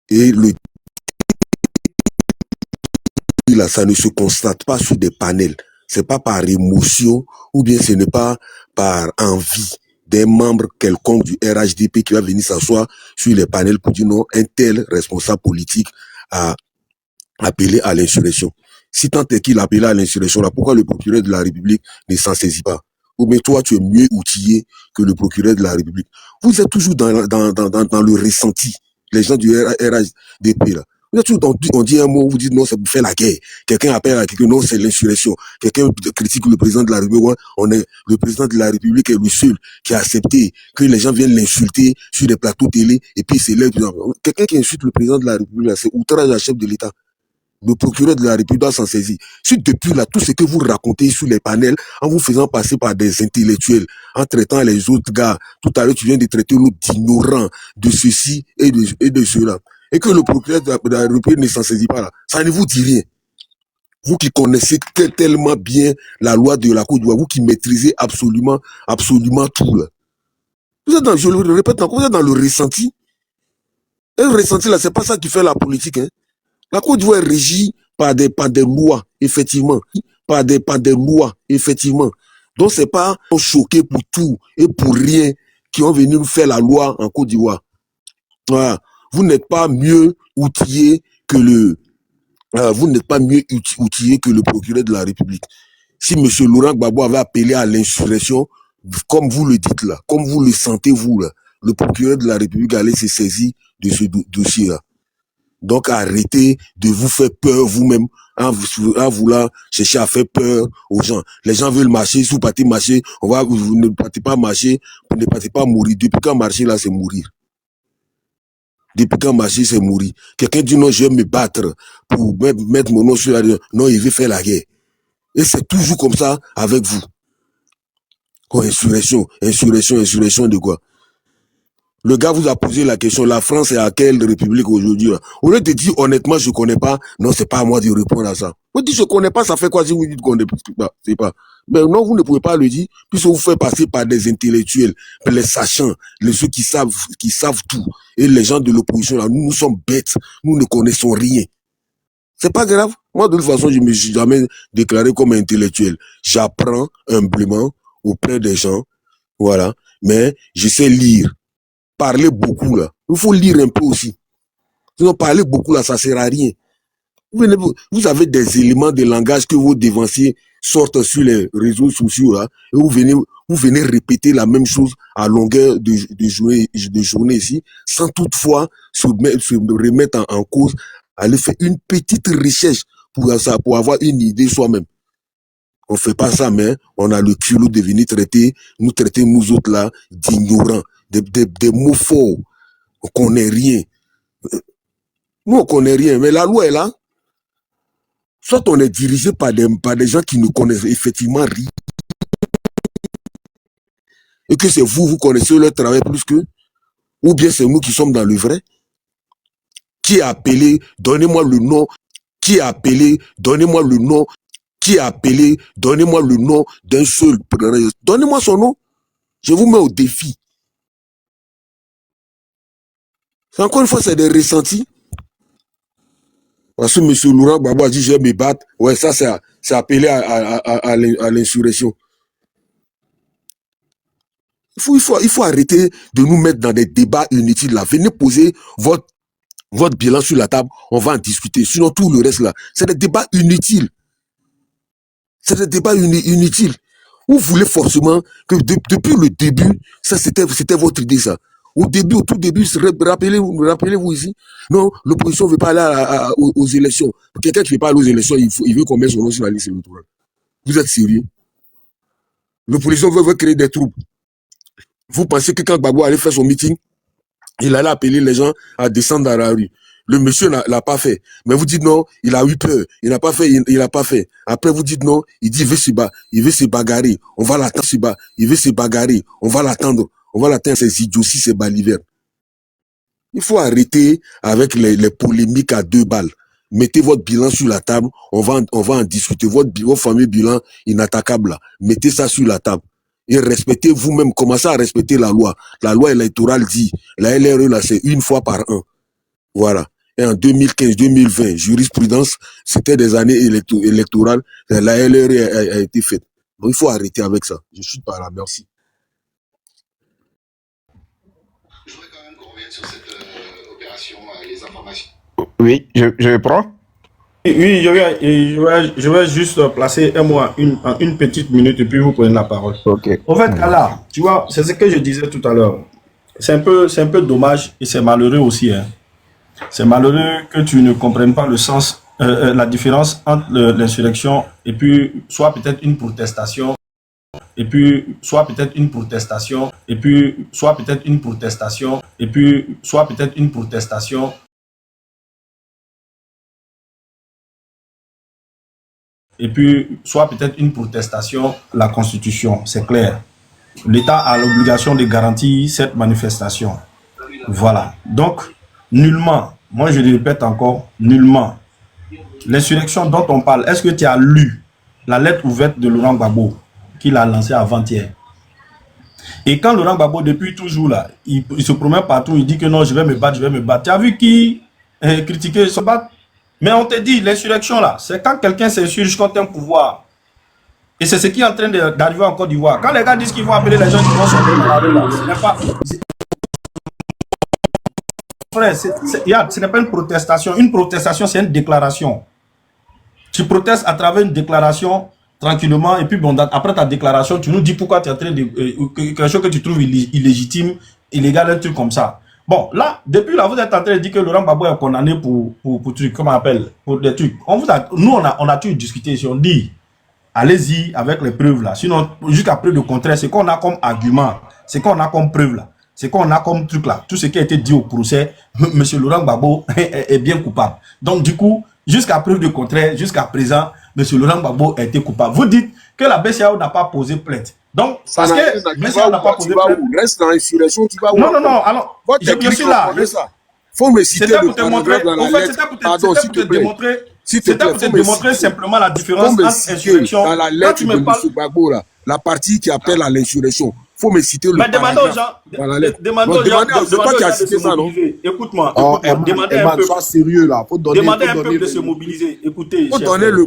et le là, ça ne se constate pas sur des panels. C'est pas par émotion ou bien ce n'est pas par envie des membres quelconque du RHDP qui va venir s'asseoir sur les panels pour dire non, un tel responsable politique a appelé à l'insurrection. Si tant est qu'il a appelé à l'insurrection, là, pourquoi le procureur de la République ne s'en saisit pas? Ou bien toi, tu es mieux outillé que le procureur de la République. Vous êtes toujours dans le ressenti. Les gens du RHDP, là. Vous êtes toujours on dit un mot, vous dites non, c'est pour faire la guerre. Quelqu'un appelle à quelqu'un, non, c'est l'insurrection. Quelqu'un critique le président de la République. Le président de la République est le seul qui a accepté que les gens viennent l'insulter sur des plateaux télé et puis c'est là. Quelqu'un qui insulte le président de la République, c'est outrage à chef de l'État. Le procureur de la République doit s'en saisir. Si depuis là, tout ce que vous racontez sur les panels, en vous faisant passer par des intellectuels, en traitant les autres gars, tout à l'heure tu viens de traiter l'autre d'ignorant, de ceci et de cela, et que le procureur de la République ne s'en saisit pas là, ça ne vous dit rien. Vous qui connaissez tellement bien la loi de la Côte d'Ivoire, vous qui maîtrisez absolument tout là. Vous êtes je le répète encore, vous êtes dans le ressenti. Et le ressenti là, c'est pas ça qui fait la politique, hein. La Côte d'Ivoire est régie par des lois, effectivement. Par des lois, effectivement. Donc, c'est pas choqués pour tout et pour rien qui ont venu faire la loi en Côte d'Ivoire. Voilà. Vous n'êtes pas mieux outillé que le procureur de la République. Si M. Laurent Gbagbo avait appelé à l'insurrection, comme vous le dites là, comme vous le sentez vous là, le procureur de la République allait se saisir de ce dossier-là. Donc arrêtez de vous faire peur vous-même en voulant chercher à faire peur aux gens. Les gens veulent marcher, si vous partez marcher, vous ne partez pas marcher, vous ne partez pas mourir. Depuis quand marcher là, c'est mourir. Depuis quand marcher, c'est mourir. Quelqu'un dit non, je vais me battre pour mettre mon nom sur la... Non, il veut faire la guerre. Et c'est toujours comme ça avec vous. Oh, insurrection de quoi? Le gars vous a posé la question, la France est à quelle république aujourd'hui? Au lieu de dire honnêtement, je connais pas, non, c'est pas à moi de répondre à ça. Vous dites je connais pas, ça fait quoi si vous dites qu'on ne pas? C'est pas. Mais non, vous ne pouvez pas le dire, puisque vous faites passer par des intellectuels, les sachants, ceux qui savent tout. Et les gens de l'opposition, là, nous sommes bêtes, nous ne connaissons rien. C'est pas grave. Moi, de toute façon, je me suis jamais déclaré comme intellectuel. J'apprends humblement auprès des gens, voilà. Mais je sais lire. Parler beaucoup, là. Il faut lire un peu aussi. Sinon, parler beaucoup, là, ça sert à rien. Vous avez des éléments de langage que vos dévanciers sortent sur les réseaux sociaux, là, et vous venez répéter la même chose à longueur de journée ici, sans toutefois se remettre en cause, aller faire une petite recherche pour avoir une idée soi-même. On fait pas ça, mais on a le culot de venir traiter nous autres là, d'ignorants, des mots forts. On connaît rien. Nous, on connaît rien, mais la loi est là. Soit on est dirigé par des gens qui ne connaissent effectivement rien. Et que c'est vous connaissez leur travail plus qu'eux. Ou bien c'est nous qui sommes dans le vrai. Qui a appelé, donnez-moi le nom. Qui a appelé, donnez-moi le nom. Qui a appelé, donnez-moi le nom d'un seul. Donnez-moi son nom. Je vous mets au défi. Encore une fois, c'est des ressentis. Parce que M. Laurent Gbagbo a dit, je vais me battre. Ouais, ça, c'est appelé à l'insurrection. Il faut arrêter de nous mettre dans des débats inutiles là. Venez poser votre bilan sur la table, on va en discuter. Sinon, tout le reste là, c'est des débats inutiles. C'est des débats inutiles. Vous voulez forcément que depuis le début, ça c'était votre idée ça. Au tout début, rappelez-vous ici, non, l'opposition ne veut pas aller aux élections. Quelqu'un qui ne veut pas aller aux élections, il veut qu'on mette son nom sur la liste électorale. Vous êtes sérieux? L'opposition veut créer des troubles. Vous pensez que quand Gbagbo allait faire son meeting, il allait appeler les gens à descendre dans la rue. Le monsieur l'a pas fait. Mais vous dites non, il a eu peur. Il n'a pas fait, il n'a pas fait. Après, vous dites non, il dit il veut se bagarrer. On va l'attendre, il veut se bagarrer. On va l'attendre. On va l'attendre, ces idioties, ces balivernes. Il faut arrêter avec les polémiques à 2 balles. Mettez votre bilan sur la table. On va en discuter. Votre fameux bilan inattaquable, là. Mettez ça sur la table. Et respectez vous-même, commencez à respecter la loi. La loi électorale dit, la LRE, là, c'est 1 fois par an. Voilà. Et en 2015-2020, jurisprudence, c'était des années électorales. La LRE a été faite. Donc, il faut arrêter avec ça. Je suis par là. Merci. Je voudrais quand même qu'on revienne sur cette opération, les informations. Oui, je prends. Oui, je vais juste placer un mot en une petite minute et puis vous prenez la parole. Ok. En fait, là, tu vois, c'est ce que je disais tout à l'heure. C'est un peu dommage et c'est malheureux aussi. Hein. C'est malheureux que tu ne comprennes pas le sens, la différence entre l'insurrection et puis soit peut-être une protestation, et puis soit peut-être une protestation, et puis soit peut-être une protestation, et puis soit peut-être une protestation. Et puis, soit peut-être une protestation, la Constitution, c'est clair. L'État a l'obligation de garantir cette manifestation. Voilà. Donc, nullement, moi je le répète encore, nullement, l'insurrection dont on parle, est-ce que tu as lu la lettre ouverte de Laurent Gbagbo qu'il a lancée avant-hier? Et quand Laurent Gbagbo, depuis toujours là, il se promène partout, il dit que non, je vais me battre, je vais me battre. Tu as vu qui critiquait se battre? Mais on te dit, l'insurrection là, c'est quand quelqu'un s'insurge contre un pouvoir. Et c'est ce qui est en train d'arriver en Côte d'Ivoire. Quand les gars disent qu'ils vont appeler les gens qui vont sortir dans la rue là, ce n'est pas... frère, ce n'est pas une protestation. Une protestation, c'est une déclaration. Tu protestes à travers une déclaration tranquillement, et puis bon, après ta déclaration, tu nous dis pourquoi tu es en train de... quelque chose que tu trouves illégitime, illégal, un truc comme ça. Bon, là, depuis là, vous êtes en train de dire que Laurent Gbagbo est condamné pour trucs, comment on appelle, pour des trucs. Nous, on a toujours discuté ici, on dit, allez-y avec les preuves là. Sinon, jusqu'à preuve de contraire, c'est qu'on a comme argument, c'est qu'on a comme preuve là, c'est qu'on a comme truc là. Tout ce qui a été dit au procès, M. Laurent Gbagbo est bien coupable. Donc, du coup, jusqu'à preuve de contraire, jusqu'à présent, M. Laurent Gbagbo a été coupable. Vous dites que la BCAO n'a pas posé plainte. Donc, parce que BCAO n'a pas posé plainte. Reste dans l'insurrection, tu vas où? Non, alors, je suis là. Faut me citer c'était pour te montrer, c'était pour te démontrer simplement la différence entre insurrection. Dans la lettre de M. Gbagbo, là, la partie qui appelle à l'insurrection. Faut me citer le demandez aux gens, demandez aux gens de se mobiliser. Écoute-moi, demandez un peu. Sois sérieux là. Demandez un peu de se mobiliser. Écoutez, faut donner le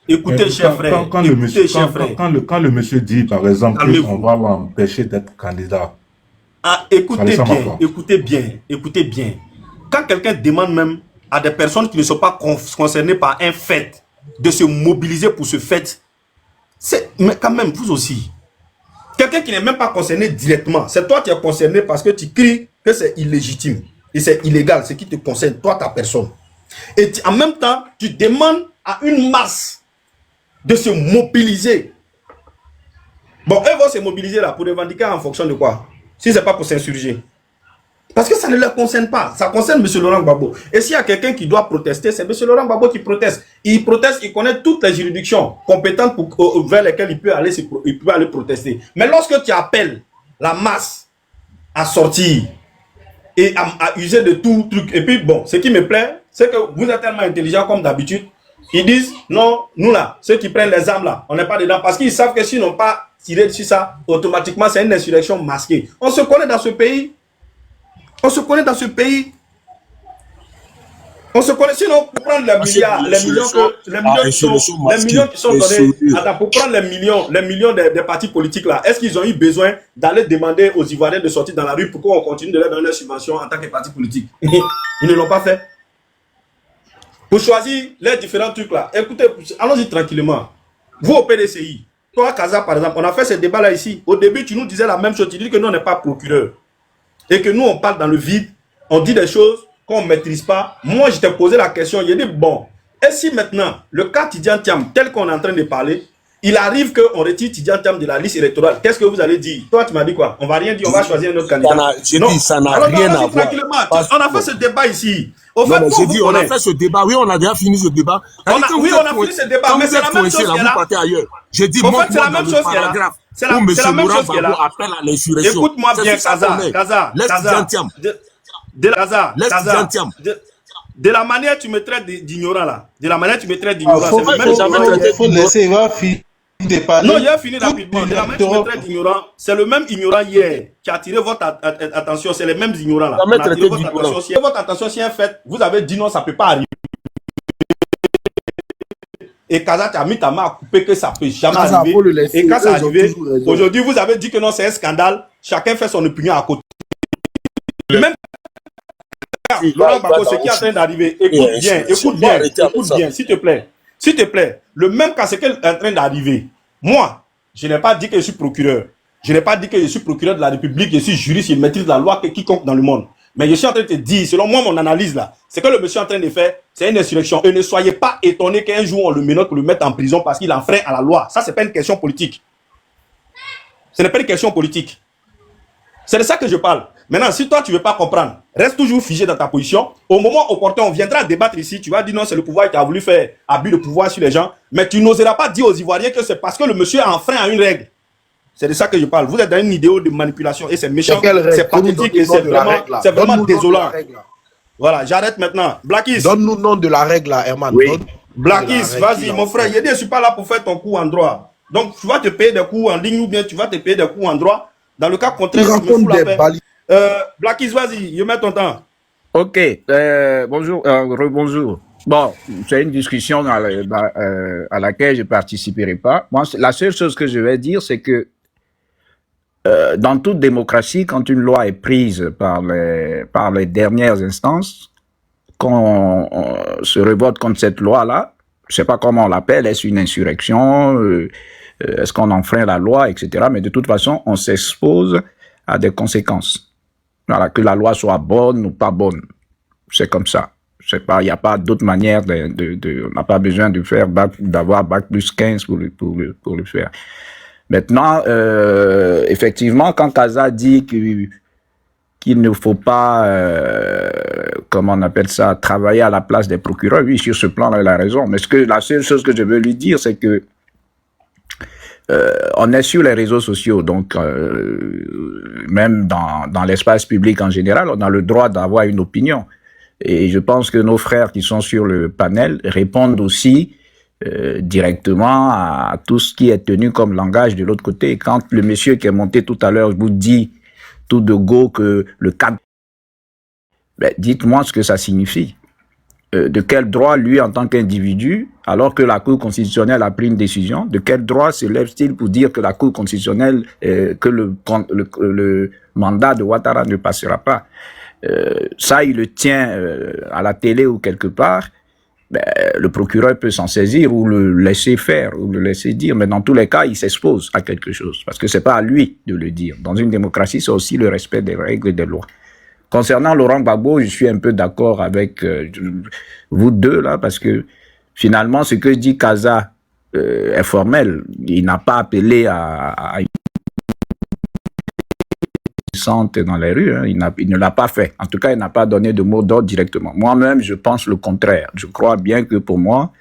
écoutez, cher frère. Quand le monsieur dit, par exemple, qu'on va l'empêcher d'être candidat. Ah, écoutez bien. Quand quelqu'un demande même à des personnes qui ne sont pas concernées par un fait de se mobiliser pour ce fait, mais quand même, vous aussi. Quelqu'un qui n'est même pas concerné directement, c'est toi qui es concerné parce que tu cries que c'est illégitime et c'est illégal, ce qui te concerne, toi, ta personne. Et en même temps, tu demandes à une masse de se mobiliser. Bon, eux vont se mobiliser là pour revendiquer en fonction de quoi? Si ce n'est pas pour s'insurger. Parce que ça ne leur concerne pas. Ça concerne M. Laurent Gbagbo. Et s'il y a quelqu'un qui doit protester, c'est M. Laurent Gbagbo qui proteste. Il proteste, il connaît toutes les juridictions compétentes vers lesquelles il peut aller protester. Mais lorsque tu appelles la masse à sortir et à user de tout truc, et puis bon, ce qui me plaît, c'est que vous êtes tellement intelligents comme d'habitude. Ils disent, non, nous là, ceux qui prennent les armes là, on n'est pas dedans. Parce qu'ils savent que s'ils n'ont pas tiré dessus ça, automatiquement, c'est une insurrection masquée. On se connaît dans ce pays. On se connaît dans ce pays. On se connaît. Sinon, pour prendre les milliards, les millions qui sont donnés, attends, pour prendre les millions des partis politiques là, est-ce qu'ils ont eu besoin d'aller demander aux Ivoiriens de sortir dans la rue pour qu'on continue de leur donner des subventions en tant que parti politique? Ils ne l'ont pas fait. Pour choisir les différents trucs là, écoutez, allons-y tranquillement. Vous au PDCI, toi, Kaza, par exemple, on a fait ce débat là ici. Au début, tu nous disais la même chose. Tu dis que nous, on n'est pas procureur. Et que nous, on parle dans le vide. On dit des choses qu'on ne maîtrise pas. Moi, je t'ai posé la question. J'ai dit, bon, et si maintenant, le cas Tidjane Thiam, tel qu'on est en train de parler, il arrive qu'on retire Tidjane Thiam de la liste électorale, qu'est-ce que vous allez dire? Toi, tu m'as dit quoi? On ne va rien dire, on va choisir un autre candidat. J'ai dit, ça n'a rien à voir. On a fait ce débat ici. Au fait, j'ai dit, on a fait ce débat. Oui, on a déjà fini ce débat. On a fini ce débat, mais c'est la même chose qui est là. J'ai dit, c'est la même chose qui est là. C'est la même chose qui est là. Appelle à l'insurrection. Écoute-moi bien, Kaza. De la manière tu me traites d'ignorant là. De la manière tu me traites d'ignorant. Il faut laisser, il va finir de parler. Non, il a fini rapidement. De la manière tu me traites d'ignorant, c'est le même ignorant hier qui a attiré votre attention. C'est les mêmes ignorants là. On a attiré votre attention si un fait, vous avez dit non, ça ne peut pas arriver. Et Kaza, tu as mis ta main à couper que ça ne peut jamais arriver. Et quand ça arrive, aujourd'hui, vous avez dit que non, c'est un scandale. Chacun fait son opinion à côté. Même Laurent Gbagbo, ce qui est en train d'arriver, écoute bien, s'il te plaît. S'il te plaît, le même cas, ce qui est en train d'arriver. Moi, je n'ai pas dit que je suis procureur. Je n'ai pas dit que je suis procureur de la République, je suis juriste, je maîtrise la loi que quiconque dans le monde. Mais je suis en train de te dire, selon moi, mon analyse là, c'est que le monsieur est en train de faire, c'est une insurrection. Et ne soyez pas étonnés qu'un jour on le menotte pour le mettre en prison parce qu'il enfreint à la loi. Ça, c'est pas une question politique. Ce n'est pas une question politique. C'est de ça que je parle. Maintenant, si toi, tu ne veux pas comprendre, reste toujours figé dans ta position. Au moment opportun, on viendra débattre ici. Tu vas dire non, c'est le pouvoir qui a voulu faire abus de pouvoir sur les gens. Mais tu n'oseras pas dire aux Ivoiriens que c'est parce que le monsieur a enfreint à une règle. C'est de ça que je parle. Vous êtes dans une idéo de manipulation et c'est méchant, c'est pathétique et c'est vraiment désolant. Voilà, j'arrête maintenant. Blackis. Donne-nous le nom de la règle là, Herman. Oui. Blackis, vas-y, mon frère. Je ne suis pas là pour faire ton coup en droit. Donc, tu vas te payer des coups en ligne ou bien tu vas te payer des coups en droit. Dans le cas contraire, tu me fous la paix. Blackis, vas-y, je mets ton temps. Ok, bonjour, rebonjour. Bon, c'est une discussion à laquelle je ne participerai pas. Moi, la seule chose que je vais dire, c'est que Dans toute démocratie, quand une loi est prise par les dernières instances, quand on se révolte contre cette loi-là, je sais pas comment on l'appelle, est-ce une insurrection, est-ce qu'on enfreint la loi, etc. Mais de toute façon, on s'expose à des conséquences. Voilà, que la loi soit bonne ou pas bonne, c'est comme ça. C'est pas, il n'y a pas d'autre manière on n'a pas besoin de faire d'avoir bac plus 15 pour le faire. Maintenant, effectivement, quand Kaza dit qu'il ne faut pas, comment on appelle ça, travailler à la place des procureurs, oui, sur ce plan-là, il a raison. Mais la seule chose que je veux lui dire, c'est que on est sur les réseaux sociaux, donc même dans l'espace public en général, on a le droit d'avoir une opinion. Et je pense que nos frères qui sont sur le panel répondent aussi directement à tout ce qui est tenu comme langage de l'autre côté. Et quand le monsieur qui est monté tout à l'heure vous dit tout de go que le cadre, ben, dites-moi ce que ça signifie. De quel droit, lui, en tant qu'individu, alors que la Cour constitutionnelle a pris une décision, de quel droit se lève-t-il pour dire que la Cour constitutionnelle, que le mandat de Ouattara ne passera pas? Ça, il le tient à la télé ou quelque part, ben, le procureur peut s'en saisir ou le laisser faire, ou le laisser dire, mais dans tous les cas, il s'expose à quelque chose, parce que c'est pas à lui de le dire. Dans une démocratie, c'est aussi le respect des règles et des lois. Concernant Laurent Gbagbo, je suis un peu d'accord avec vous deux, là, parce que finalement, ce que dit Kaza est formel. Il n'a pas appelé à centre dans les rues, hein. Il ne l'a pas fait. En tout cas, il n'a pas donné de mot d'ordre directement. Moi-même, je pense le contraire. Je crois bien que pour moi,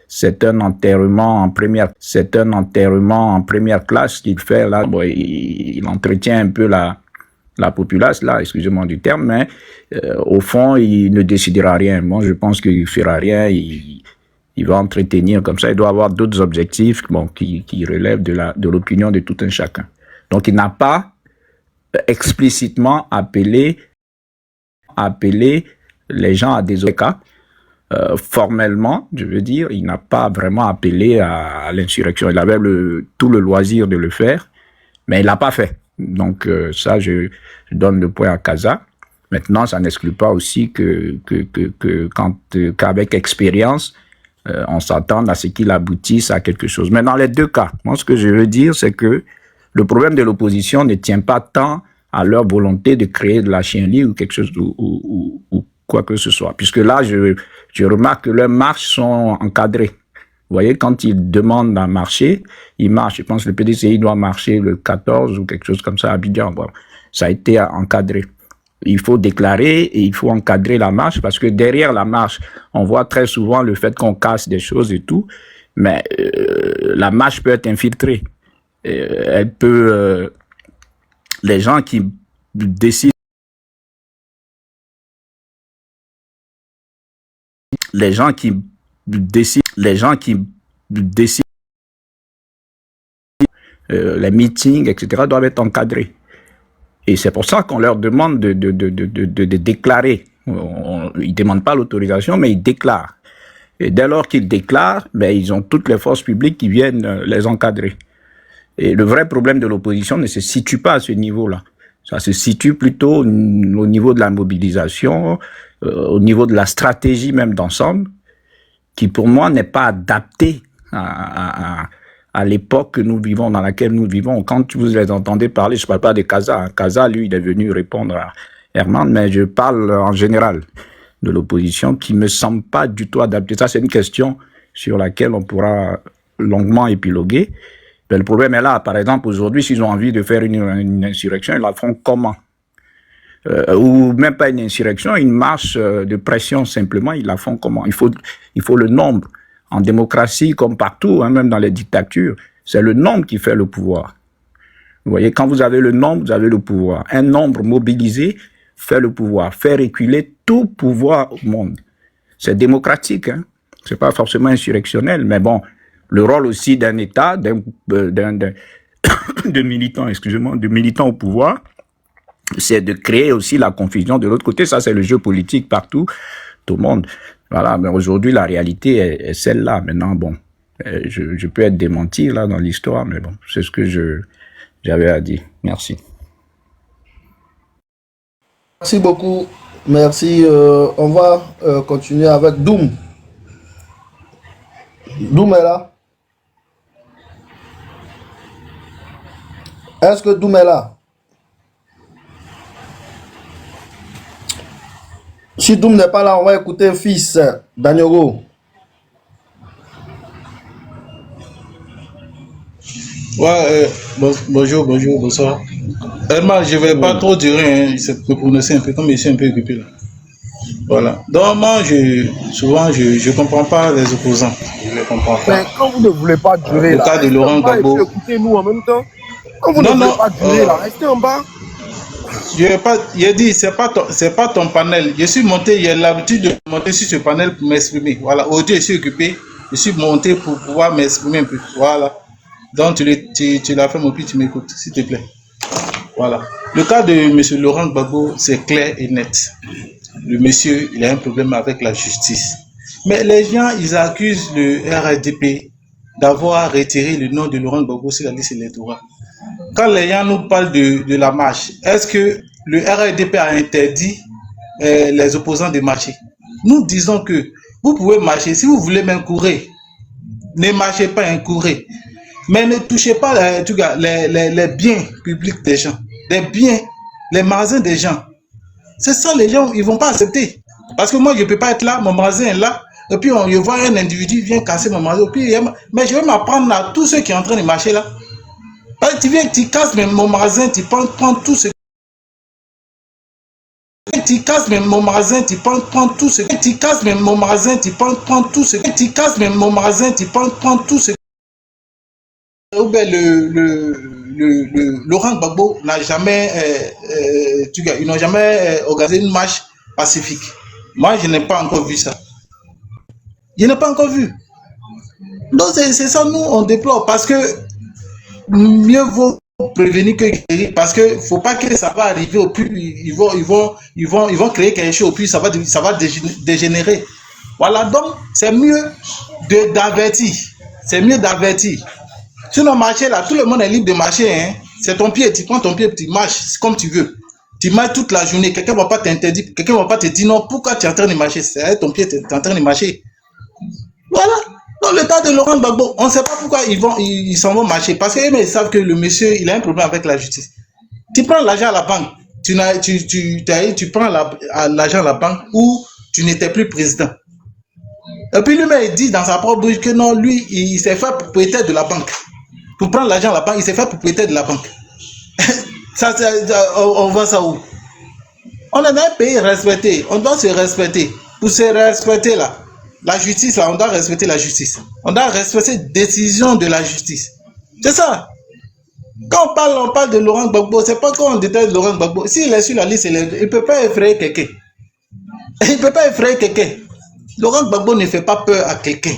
c'est un enterrement en première classe qu'il fait là. Bon, il entretient un peu la populace là, excusez-moi du terme, mais au fond, il ne décidera rien. Moi, je pense qu'il fera rien. Il va entretenir comme ça. Il doit avoir d'autres objectifs, bon, qui relèvent de l'opinion de tout un chacun. Donc, il n'a pas explicitement appelé les gens à des cas. Formellement, je veux dire, il n'a pas vraiment appelé à l'insurrection. Il avait tout le loisir de le faire, mais il l'a pas fait. Donc ça, je donne le point à Kaza. Maintenant, ça n'exclut pas aussi qu'avec expérience, on s'attend à ce qu'il aboutisse à quelque chose. Mais dans les deux cas, moi, ce que je veux dire, c'est que le problème de l'opposition ne tient pas tant à leur volonté de créer de la chienlit ou quelque chose ou quoi que ce soit. Puisque là, je remarque que leurs marches sont encadrées. Vous voyez, quand ils demandent à marcher, ils marchent. Je pense que le PDCI doit marcher le 14 ou quelque chose comme ça à Abidjan. Bon, ça a été encadré. Il faut déclarer et il faut encadrer la marche parce que derrière la marche, on voit très souvent le fait qu'on casse des choses et tout. Mais la marche peut être infiltrée. Elle peut... les gens qui décident... les gens qui décident les meetings, etc., doivent être encadrés. Et c'est pour ça qu'on leur demande de déclarer. Ils ne demandent pas l'autorisation, mais ils déclarent. Et dès lors qu'ils déclarent, ben, ils ont toutes les forces publiques qui viennent les encadrer. Et le vrai problème de l'opposition ne se situe pas à ce niveau-là. Ça se situe plutôt au niveau de la mobilisation, au niveau de la stratégie même d'ensemble, qui pour moi n'est pas adaptée à l'époque que nous vivons, dans laquelle nous vivons. Quand vous les entendez parler, je ne parle pas de Kaza. Kaza, lui, il est venu répondre à Herman, mais je parle en général de l'opposition qui ne me semble pas du tout adaptée. Ça, c'est une question sur laquelle on pourra longuement épiloguer. Mais le problème est là. Par exemple, aujourd'hui, s'ils ont envie de faire une insurrection, ils la feront comment? Ou même pas une insurrection, une marche de pression simplement, ils la font comment? Il faut le nombre. En démocratie, comme partout, hein, même dans les dictatures, c'est le nombre qui fait le pouvoir. Vous voyez, quand vous avez le nombre, vous avez le pouvoir. Un nombre mobilisé fait le pouvoir, fait reculer tout pouvoir au monde. C'est démocratique, hein. C'est pas forcément insurrectionnel, mais bon, le rôle aussi d'un État, de militants, excusez-moi, de militants au pouvoir, c'est de créer aussi la confusion de l'autre côté. Ça, c'est le jeu politique partout, tout le monde. Voilà, mais aujourd'hui, la réalité est celle-là. Maintenant, bon, je peux être démenti, là, dans l'histoire, mais bon, c'est ce que je j'avais à dire. Merci. Merci beaucoup. Merci. On va continuer avec Doom. Doom est là. Est-ce que Doom est là? Si Doom n'est pas là, on va écouter Fils Danioro. Ouais, bonjour, bonsoir. Vraiment, je ne vais pas trop durer, hein, c'est pour prononcer un peu, comme je suis un peu occupé là. Voilà. Donc, moi, souvent, je ne comprends pas les opposants. Je ne les comprends pas. Mais quand vous ne voulez pas durer, Le là, cas de Laurent Gbagbo. écoutez-nous en même temps. Quand vous ne voulez pas durer, là, restez en bas. J'ai dit, c'est pas ton panel. Je suis monté, j'ai l'habitude de monter sur ce panel pour m'exprimer. Voilà. Aujourd'hui, je suis occupé. Je suis monté pour pouvoir m'exprimer un peu. Voilà. Donc, tu l'as fait, mon puis tu m'écoutes, s'il te plaît. Voilà. Le cas de M. Laurent Gbagbo, c'est clair et net. Le monsieur, il a un problème avec la justice. Mais les gens, ils accusent le RDP d'avoir retiré le nom de Laurent Gbagbo sur la liste électorale. Quand les gens nous parlent de la marche, est-ce que le RDP a interdit les opposants de marcher? Nous disons que vous pouvez marcher, si vous voulez même courir, ne marchez pas, hein, courez. Mais ne touchez pas les biens publics des gens, les biens, les magasins des gens. C'est ça, les gens, ils ne vont pas accepter. Parce que moi, je ne peux pas être là, mon magasin est là, et puis je vois un individu vient casser mon magasin, mais je vais m'apprendre à tous ceux qui sont en train de marcher là. Tu viens, tu casses même mon magasin, tu prends tout ce... Tu casses même mon magasin, tu prends tout ce... Tu casses même mon magasin, tu prends tout ce... Tu casses même mon magasin, tu prends tout ce... Laurent Gbagbo n'a jamais, ils n'ont jamais organisé une marche pacifique. Moi, je n'ai pas encore vu ça. Je n'ai pas encore vu. Donc, c'est ça, nous, on déplore, parce que mieux vaut prévenir que guérir, parce que faut pas que ça va arriver au plus, ils vont créer quelque chose, puis ça va dégénérer. Voilà, donc, c'est mieux d'avertir. C'est mieux d'avertir. Sinon, marcher là, tout le monde est libre de marcher. Hein. C'est ton pied, tu prends ton pied, tu marches comme tu veux. Tu marches toute la journée, quelqu'un ne va pas t'interdire, quelqu'un ne va pas te dire non, pourquoi tu es en train de marcher? C'est ton pied, tu es en train de marcher. Voilà. Dans le cas de Laurent Gbagbo, on ne sait pas pourquoi ils s'en vont marcher. Parce qu'ils savent que le monsieur, il a un problème avec la justice. Tu prends l'argent à la banque, tu prends l'argent à la banque où tu n'étais plus président. Et puis lui-même, il dit dans sa propre bouche que non, lui, il s'est fait propriétaire de la banque. Pour prendre l'argent à la banque, il s'est fait propriétaire de la banque. On voit ça où? On est dans un pays respecté, on doit se respecter. Pour se respecter là, la justice là, on doit respecter la justice. On doit respecter les décisions de la justice. C'est ça. Quand on parle de Laurent Gbagbo, c'est pas qu'on déteste Laurent Gbagbo. S'il est sur la liste, il ne peut pas effrayer quelqu'un. Il ne peut pas effrayer quelqu'un. Laurent Gbagbo ne fait pas peur à quelqu'un.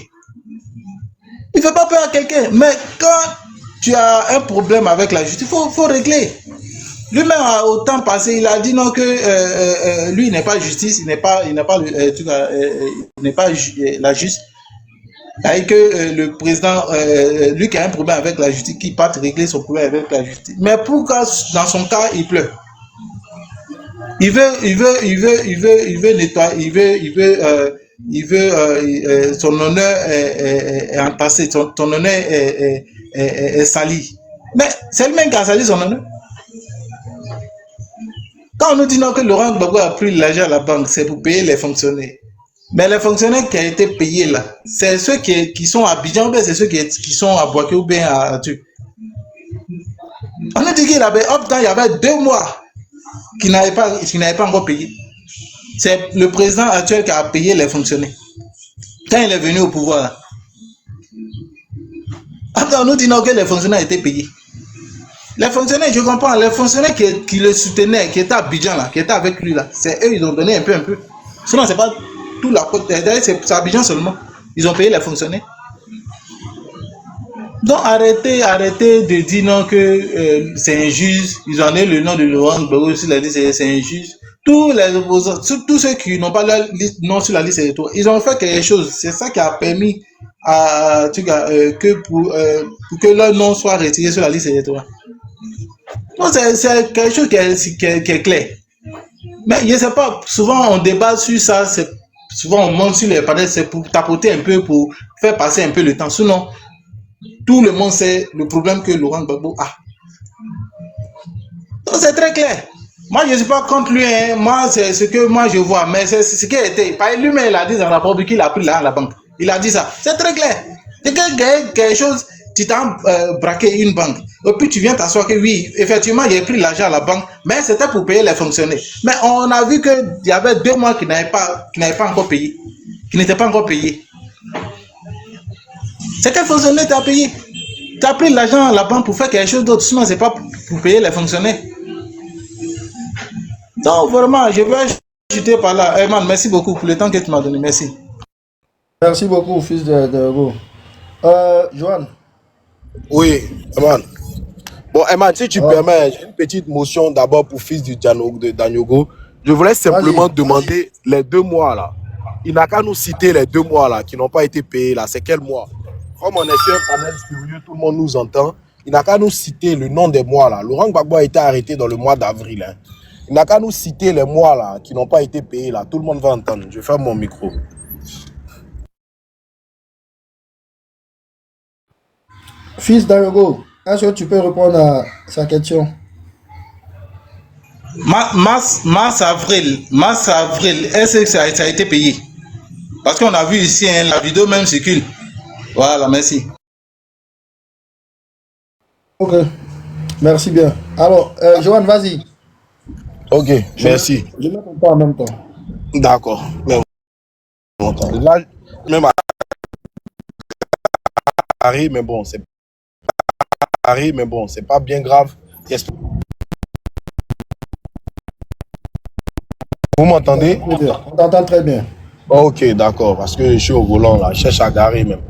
Il ne fait pas peur à quelqu'un. Mais quand tu as un problème avec la justice, il faut régler. Lui-même, au temps passé, il a dit non que lui, il n'est pas justice, il n'est pas la justice. Et que le président, lui qui a un problème avec la justice, qui part régler son problème avec la justice. Mais pourquoi, dans son cas, il pleure? Il veut nettoyer, son honneur est entassé, son honneur est sali. Mais c'est lui-même qui a sali son honneur. Quand on nous dit non que Laurent Gbagbo a pris l'argent à la banque, c'est pour payer les fonctionnaires. Mais les fonctionnaires qui ont été payés là, c'est ceux qui sont à Abidjan ou bien c'est ceux qui sont à Boaké ou bien à Tu. On nous dit qu'il avait, il y avait 2 mois qu'il n'avait pas encore payé. C'est le président actuel qui a payé les fonctionnaires. Quand il est venu au pouvoir, après on nous dit non que les fonctionnaires étaient payés. Les fonctionnaires, je comprends, les fonctionnaires qui le soutenaient, qui étaient à Abidjan là, qui étaient avec lui là, c'est eux, ils ont donné un peu. Sinon, c'est pas tout la côte, c'est Abidjan seulement. Ils ont payé les fonctionnaires. Donc arrêtez de dire non que c'est injuste. Ils ont donné le nom de Laurent Gbagbo sur la liste, c'est injuste. Tous les opposants, tous ceux qui n'ont pas leur nom sur la liste électorale, ils ont fait quelque chose. C'est ça qui a permis à pour que leur nom soit retiré sur la liste électorale. Donc c'est quelque chose qui est clair. Mais je ne sais pas, souvent on débat sur ça, souvent on monte sur les panels, c'est pour tapoter un peu, pour faire passer un peu le temps. Sinon, tout le monde sait le problème que Laurent Gbagbo a. Donc c'est très clair. Moi, je ne suis pas contre lui, hein. Moi, c'est ce que moi je vois, mais c'est ce qui a été. Lui-même, il a dit dans la rapport qu'il a pris l'argent à la banque. Il a dit ça. C'est très clair. C'est quelque chose, tu t'as braqué une banque. Et puis tu viens t'asseoir que oui, effectivement, il a pris l'argent à la banque, mais c'était pour payer les fonctionnaires. Mais on a vu qu'il y avait 2 mois qui n'avaient pas encore payé, qui n'étaient pas encore payés. C'est quel fonctionnaire tu as payé? Tu as pris l'argent à la banque pour faire quelque chose d'autre, sinon ce n'est pas pour payer les fonctionnaires. Donc vraiment, je vais ajouter par là. Herman, merci beaucoup pour le temps que tu m'as donné. Merci. Merci beaucoup, fils de Go. Johan. Oui, Herman. Bon, Herman, si tu permets, j'ai une petite motion d'abord pour fils de Danyogo. Je voulais simplement demander les 2 mois là. Il n'a qu'à nous citer les 2 mois là qui n'ont pas été payés là. C'est quel mois? Comme on est sur un panel sérieux, tout le monde nous entend. Il n'a qu'à nous citer le nom des mois là. Laurent Gbagbo a été arrêté dans le mois d'avril. Hein. Il n'a qu'à nous citer les mois là qui n'ont pas été payés là. Tout le monde va entendre. Je ferme mon micro. Fils d'Ayogo, est-ce que tu peux répondre à sa question? Mars, avril, est-ce que ça a été payé? Parce qu'on a vu ici, hein, la vidéo même circule. Voilà, merci. Ok, merci bien. Alors, Johan, vas-y. Ok, merci. Je ne m'entends pas en même temps. D'accord. Là, même Harry, mais bon, c'est pas bien grave. Vous m'entendez? On t'entend très bien. Ok, d'accord, parce que je suis au volant là, je cherche à garer même.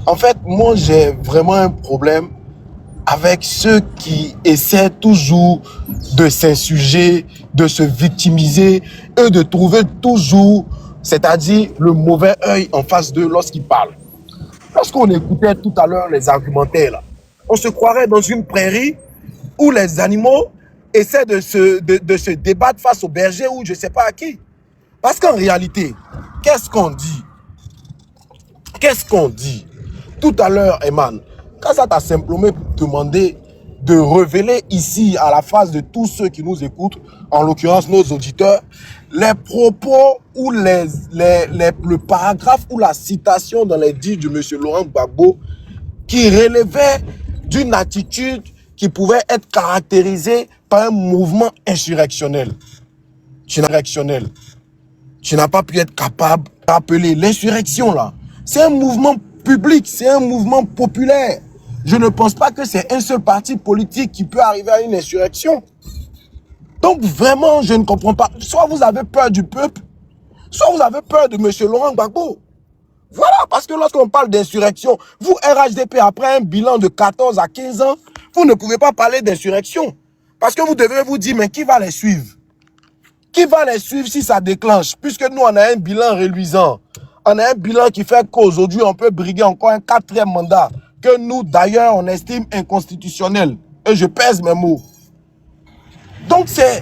En fait, moi j'ai vraiment un problème avec ceux qui essaient toujours de s'insurger, de se victimiser et de trouver toujours, c'est-à-dire le mauvais œil en face d'eux lorsqu'ils parlent. Lorsqu'on écoutait tout à l'heure les argumentaires là, on se croirait dans une prairie où les animaux essaient de se débattre face au berger ou je ne sais pas à qui. Parce qu'en réalité, qu'est-ce qu'on dit? Qu'est-ce qu'on dit? Tout à l'heure, Eman, quand ça t'a simplement demandé de révéler ici, à la face de tous ceux qui nous écoutent, en l'occurrence nos auditeurs, les propos ou le paragraphe ou la citation dans les dits de M. Laurent Gbagbo qui relevait d'une attitude qui pouvait être caractérisée par un mouvement insurrectionnel. Tu n'as pas pu être capable d'appeler l'insurrection là. C'est un mouvement public, c'est un mouvement populaire. Je ne pense pas que c'est un seul parti politique qui peut arriver à une insurrection. Donc vraiment, je ne comprends pas. Soit vous avez peur du peuple, soit vous avez peur de M. Laurent Gbagbo. Voilà, parce que lorsqu'on parle d'insurrection, vous, RHDP, après un bilan de 14 à 15 ans, vous ne pouvez pas parler d'insurrection. Parce que vous devez vous dire, mais qui va les suivre? Qui va les suivre si ça déclenche? Puisque nous, on a un bilan reluisant. On a un bilan qui fait qu'aujourd'hui, on peut briguer encore un 4e mandat que nous, d'ailleurs, on estime inconstitutionnel. Et je pèse mes mots. Donc, c'est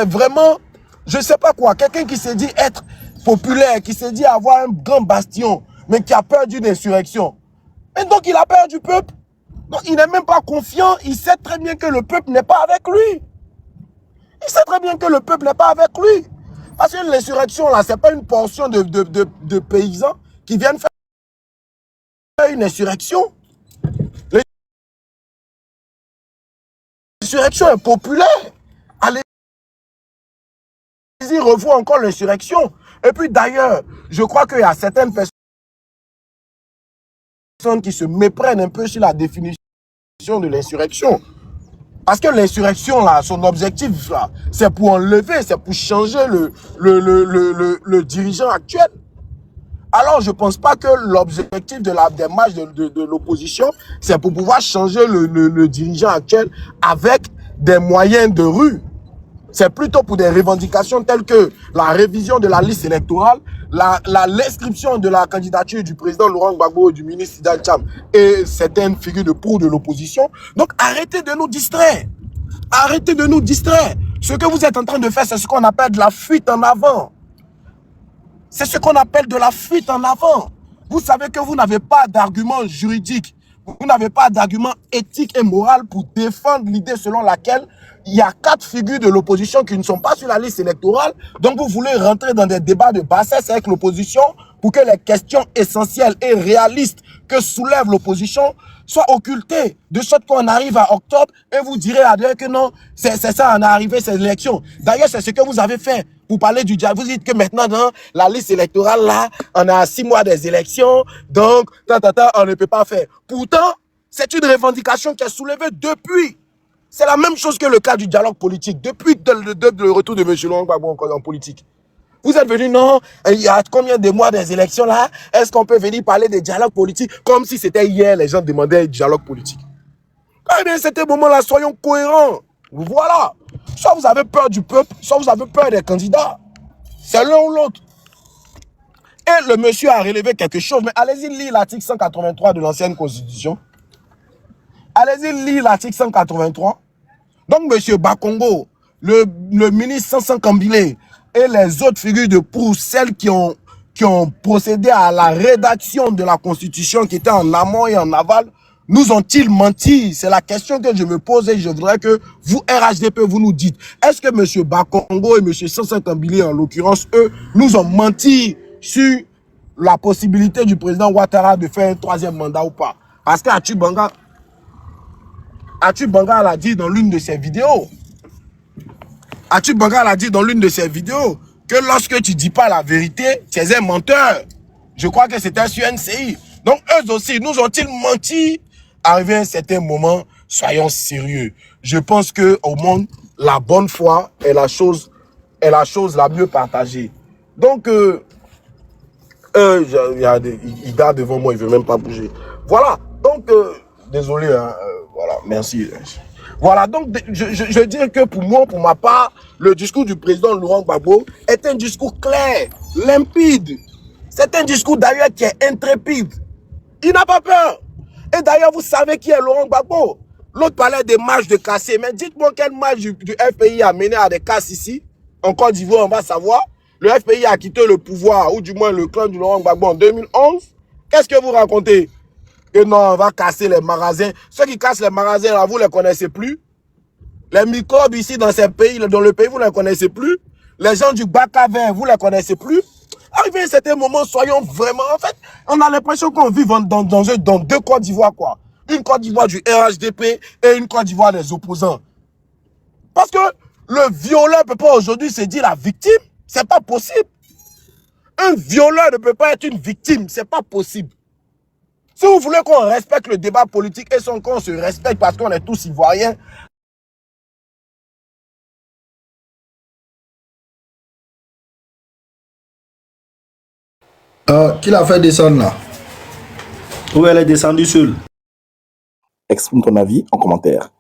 vraiment, je ne sais pas quoi, quelqu'un qui se dit être populaire, qui se dit avoir un grand bastion, mais qui a peur d'une insurrection. Et donc, il a peur du peuple. Donc, il n'est même pas confiant. Il sait très bien que le peuple n'est pas avec lui. Il sait très bien que le peuple n'est pas avec lui. Parce que l'insurrection, là, ce n'est pas une portion de paysans qui viennent faire une insurrection. L'insurrection est populaire. Allez-y, revois encore l'insurrection. Et puis d'ailleurs, je crois qu'il y a certaines personnes qui se méprennent un peu sur la définition de l'insurrection. Parce que l'insurrection, là, son objectif, là, c'est pour enlever, c'est pour changer le dirigeant actuel. Alors, je ne pense pas que l'objectif de la démarche de l'opposition, c'est pour pouvoir changer le dirigeant actuel avec des moyens de rue. C'est plutôt pour des revendications telles que la révision de la liste électorale, l'inscription de la candidature du président Laurent Gbagbo, du ministre Sidan Cham et certaines figures de proue de l'opposition. Donc, arrêtez de nous distraire. Arrêtez de nous distraire. Ce que vous êtes en train de faire, c'est ce qu'on appelle de la fuite en avant. C'est ce qu'on appelle de la fuite en avant. Vous savez que vous n'avez pas d'argument juridique. Vous n'avez pas d'argument éthique et moral pour défendre l'idée selon laquelle il y a 4 figures de l'opposition qui ne sont pas sur la liste électorale. Donc vous voulez rentrer dans des débats de bassesse avec l'opposition pour que les questions essentielles et réalistes que soulève l'opposition soient occultées. De sorte qu'on arrive à octobre et vous direz à Dieu que non, c'est ça, on est arrivé, c'est l'élection. D'ailleurs, c'est ce que vous avez fait. Vous parlez du diable, vous dites que maintenant, dans la liste électorale, là, on est à 6 mois des élections, donc, on ne peut pas faire. Pourtant, c'est une revendication qui est soulevée depuis. C'est la même chose que le cas du dialogue politique, depuis le retour de M. Laurent Gbagbo en politique. Vous êtes venu, non, il y a combien de mois des élections là? Est-ce qu'on peut venir parler des dialogues politiques comme si c'était hier, les gens demandaient un dialogue politique? Eh bien, c'était moment-là, soyons cohérents. Voilà. Soit vous avez peur du peuple, soit vous avez peur des candidats. C'est l'un ou l'autre. Et le monsieur a relevé quelque chose, mais allez-y lire l'article 183 de l'ancienne constitution. Allez-y lire l'article 183. Donc, monsieur Bakongo, le ministre Sansan Kambilé et les autres figures de proue, celles qui ont procédé à la rédaction de la constitution qui était en amont et en aval, nous ont-ils menti? C'est la question que je me pose et je voudrais que vous, RHDP, vous nous dites. Est-ce que M. Bakongo et M. Sansan Kambilé, en l'occurrence, eux, nous ont menti sur la possibilité du président Ouattara de faire un 3e mandat ou pas? Parce que Atu Banga l'a dit dans l'une de ses vidéos. Atu Banga l'a dit dans l'une de ses vidéos que lorsque tu dis pas la vérité, tu es un menteur. Je crois que c'était sur NCI. Donc eux aussi, nous ont-ils menti? Arrivé à un certain moment, soyons sérieux. Je pense que au monde, la bonne foi est la chose la mieux partagée. Donc, il y a il garde devant moi, il veut même pas bouger. Voilà. Donc, désolé. Hein, voilà. Merci. Voilà. Donc, je dis que pour moi, pour ma part, le discours du président Laurent Gbagbo est un discours clair, limpide. C'est un discours d'ailleurs qui est intrépide. Il n'a pas peur. Et d'ailleurs, vous savez qui est Laurent Gbagbo? L'autre parlait des marches de cassés. Mais dites-moi quelle marche du FPI a mené à des casses ici. En Côte d'Ivoire, on va savoir. Le FPI a quitté le pouvoir, ou du moins le clan du Laurent Gbagbo en 2011. Qu'est-ce que vous racontez? Que non, on va casser les magasins. Ceux qui cassent les magasins, là, vous ne les connaissez plus. Les microbes ici dans ces pays, dans le pays, vous ne les connaissez plus. Les gens du Bakaver, vous ne les connaissez plus. Arrivé à un certain moment, soyons vraiment... En fait, on a l'impression qu'on vit dans 2 Côtes d'Ivoire, quoi. Une Côte d'Ivoire du RHDP et une Côte d'Ivoire des opposants. Parce que le violeur ne peut pas aujourd'hui se dire la victime. C'est pas possible. Un violeur ne peut pas être une victime. C'est pas possible. Si vous voulez qu'on respecte le débat politique et qu'on se respecte parce qu'on est tous ivoiriens, qui l'a fait descendre là? Où elle est descendue seule? Exprime ton avis en commentaire.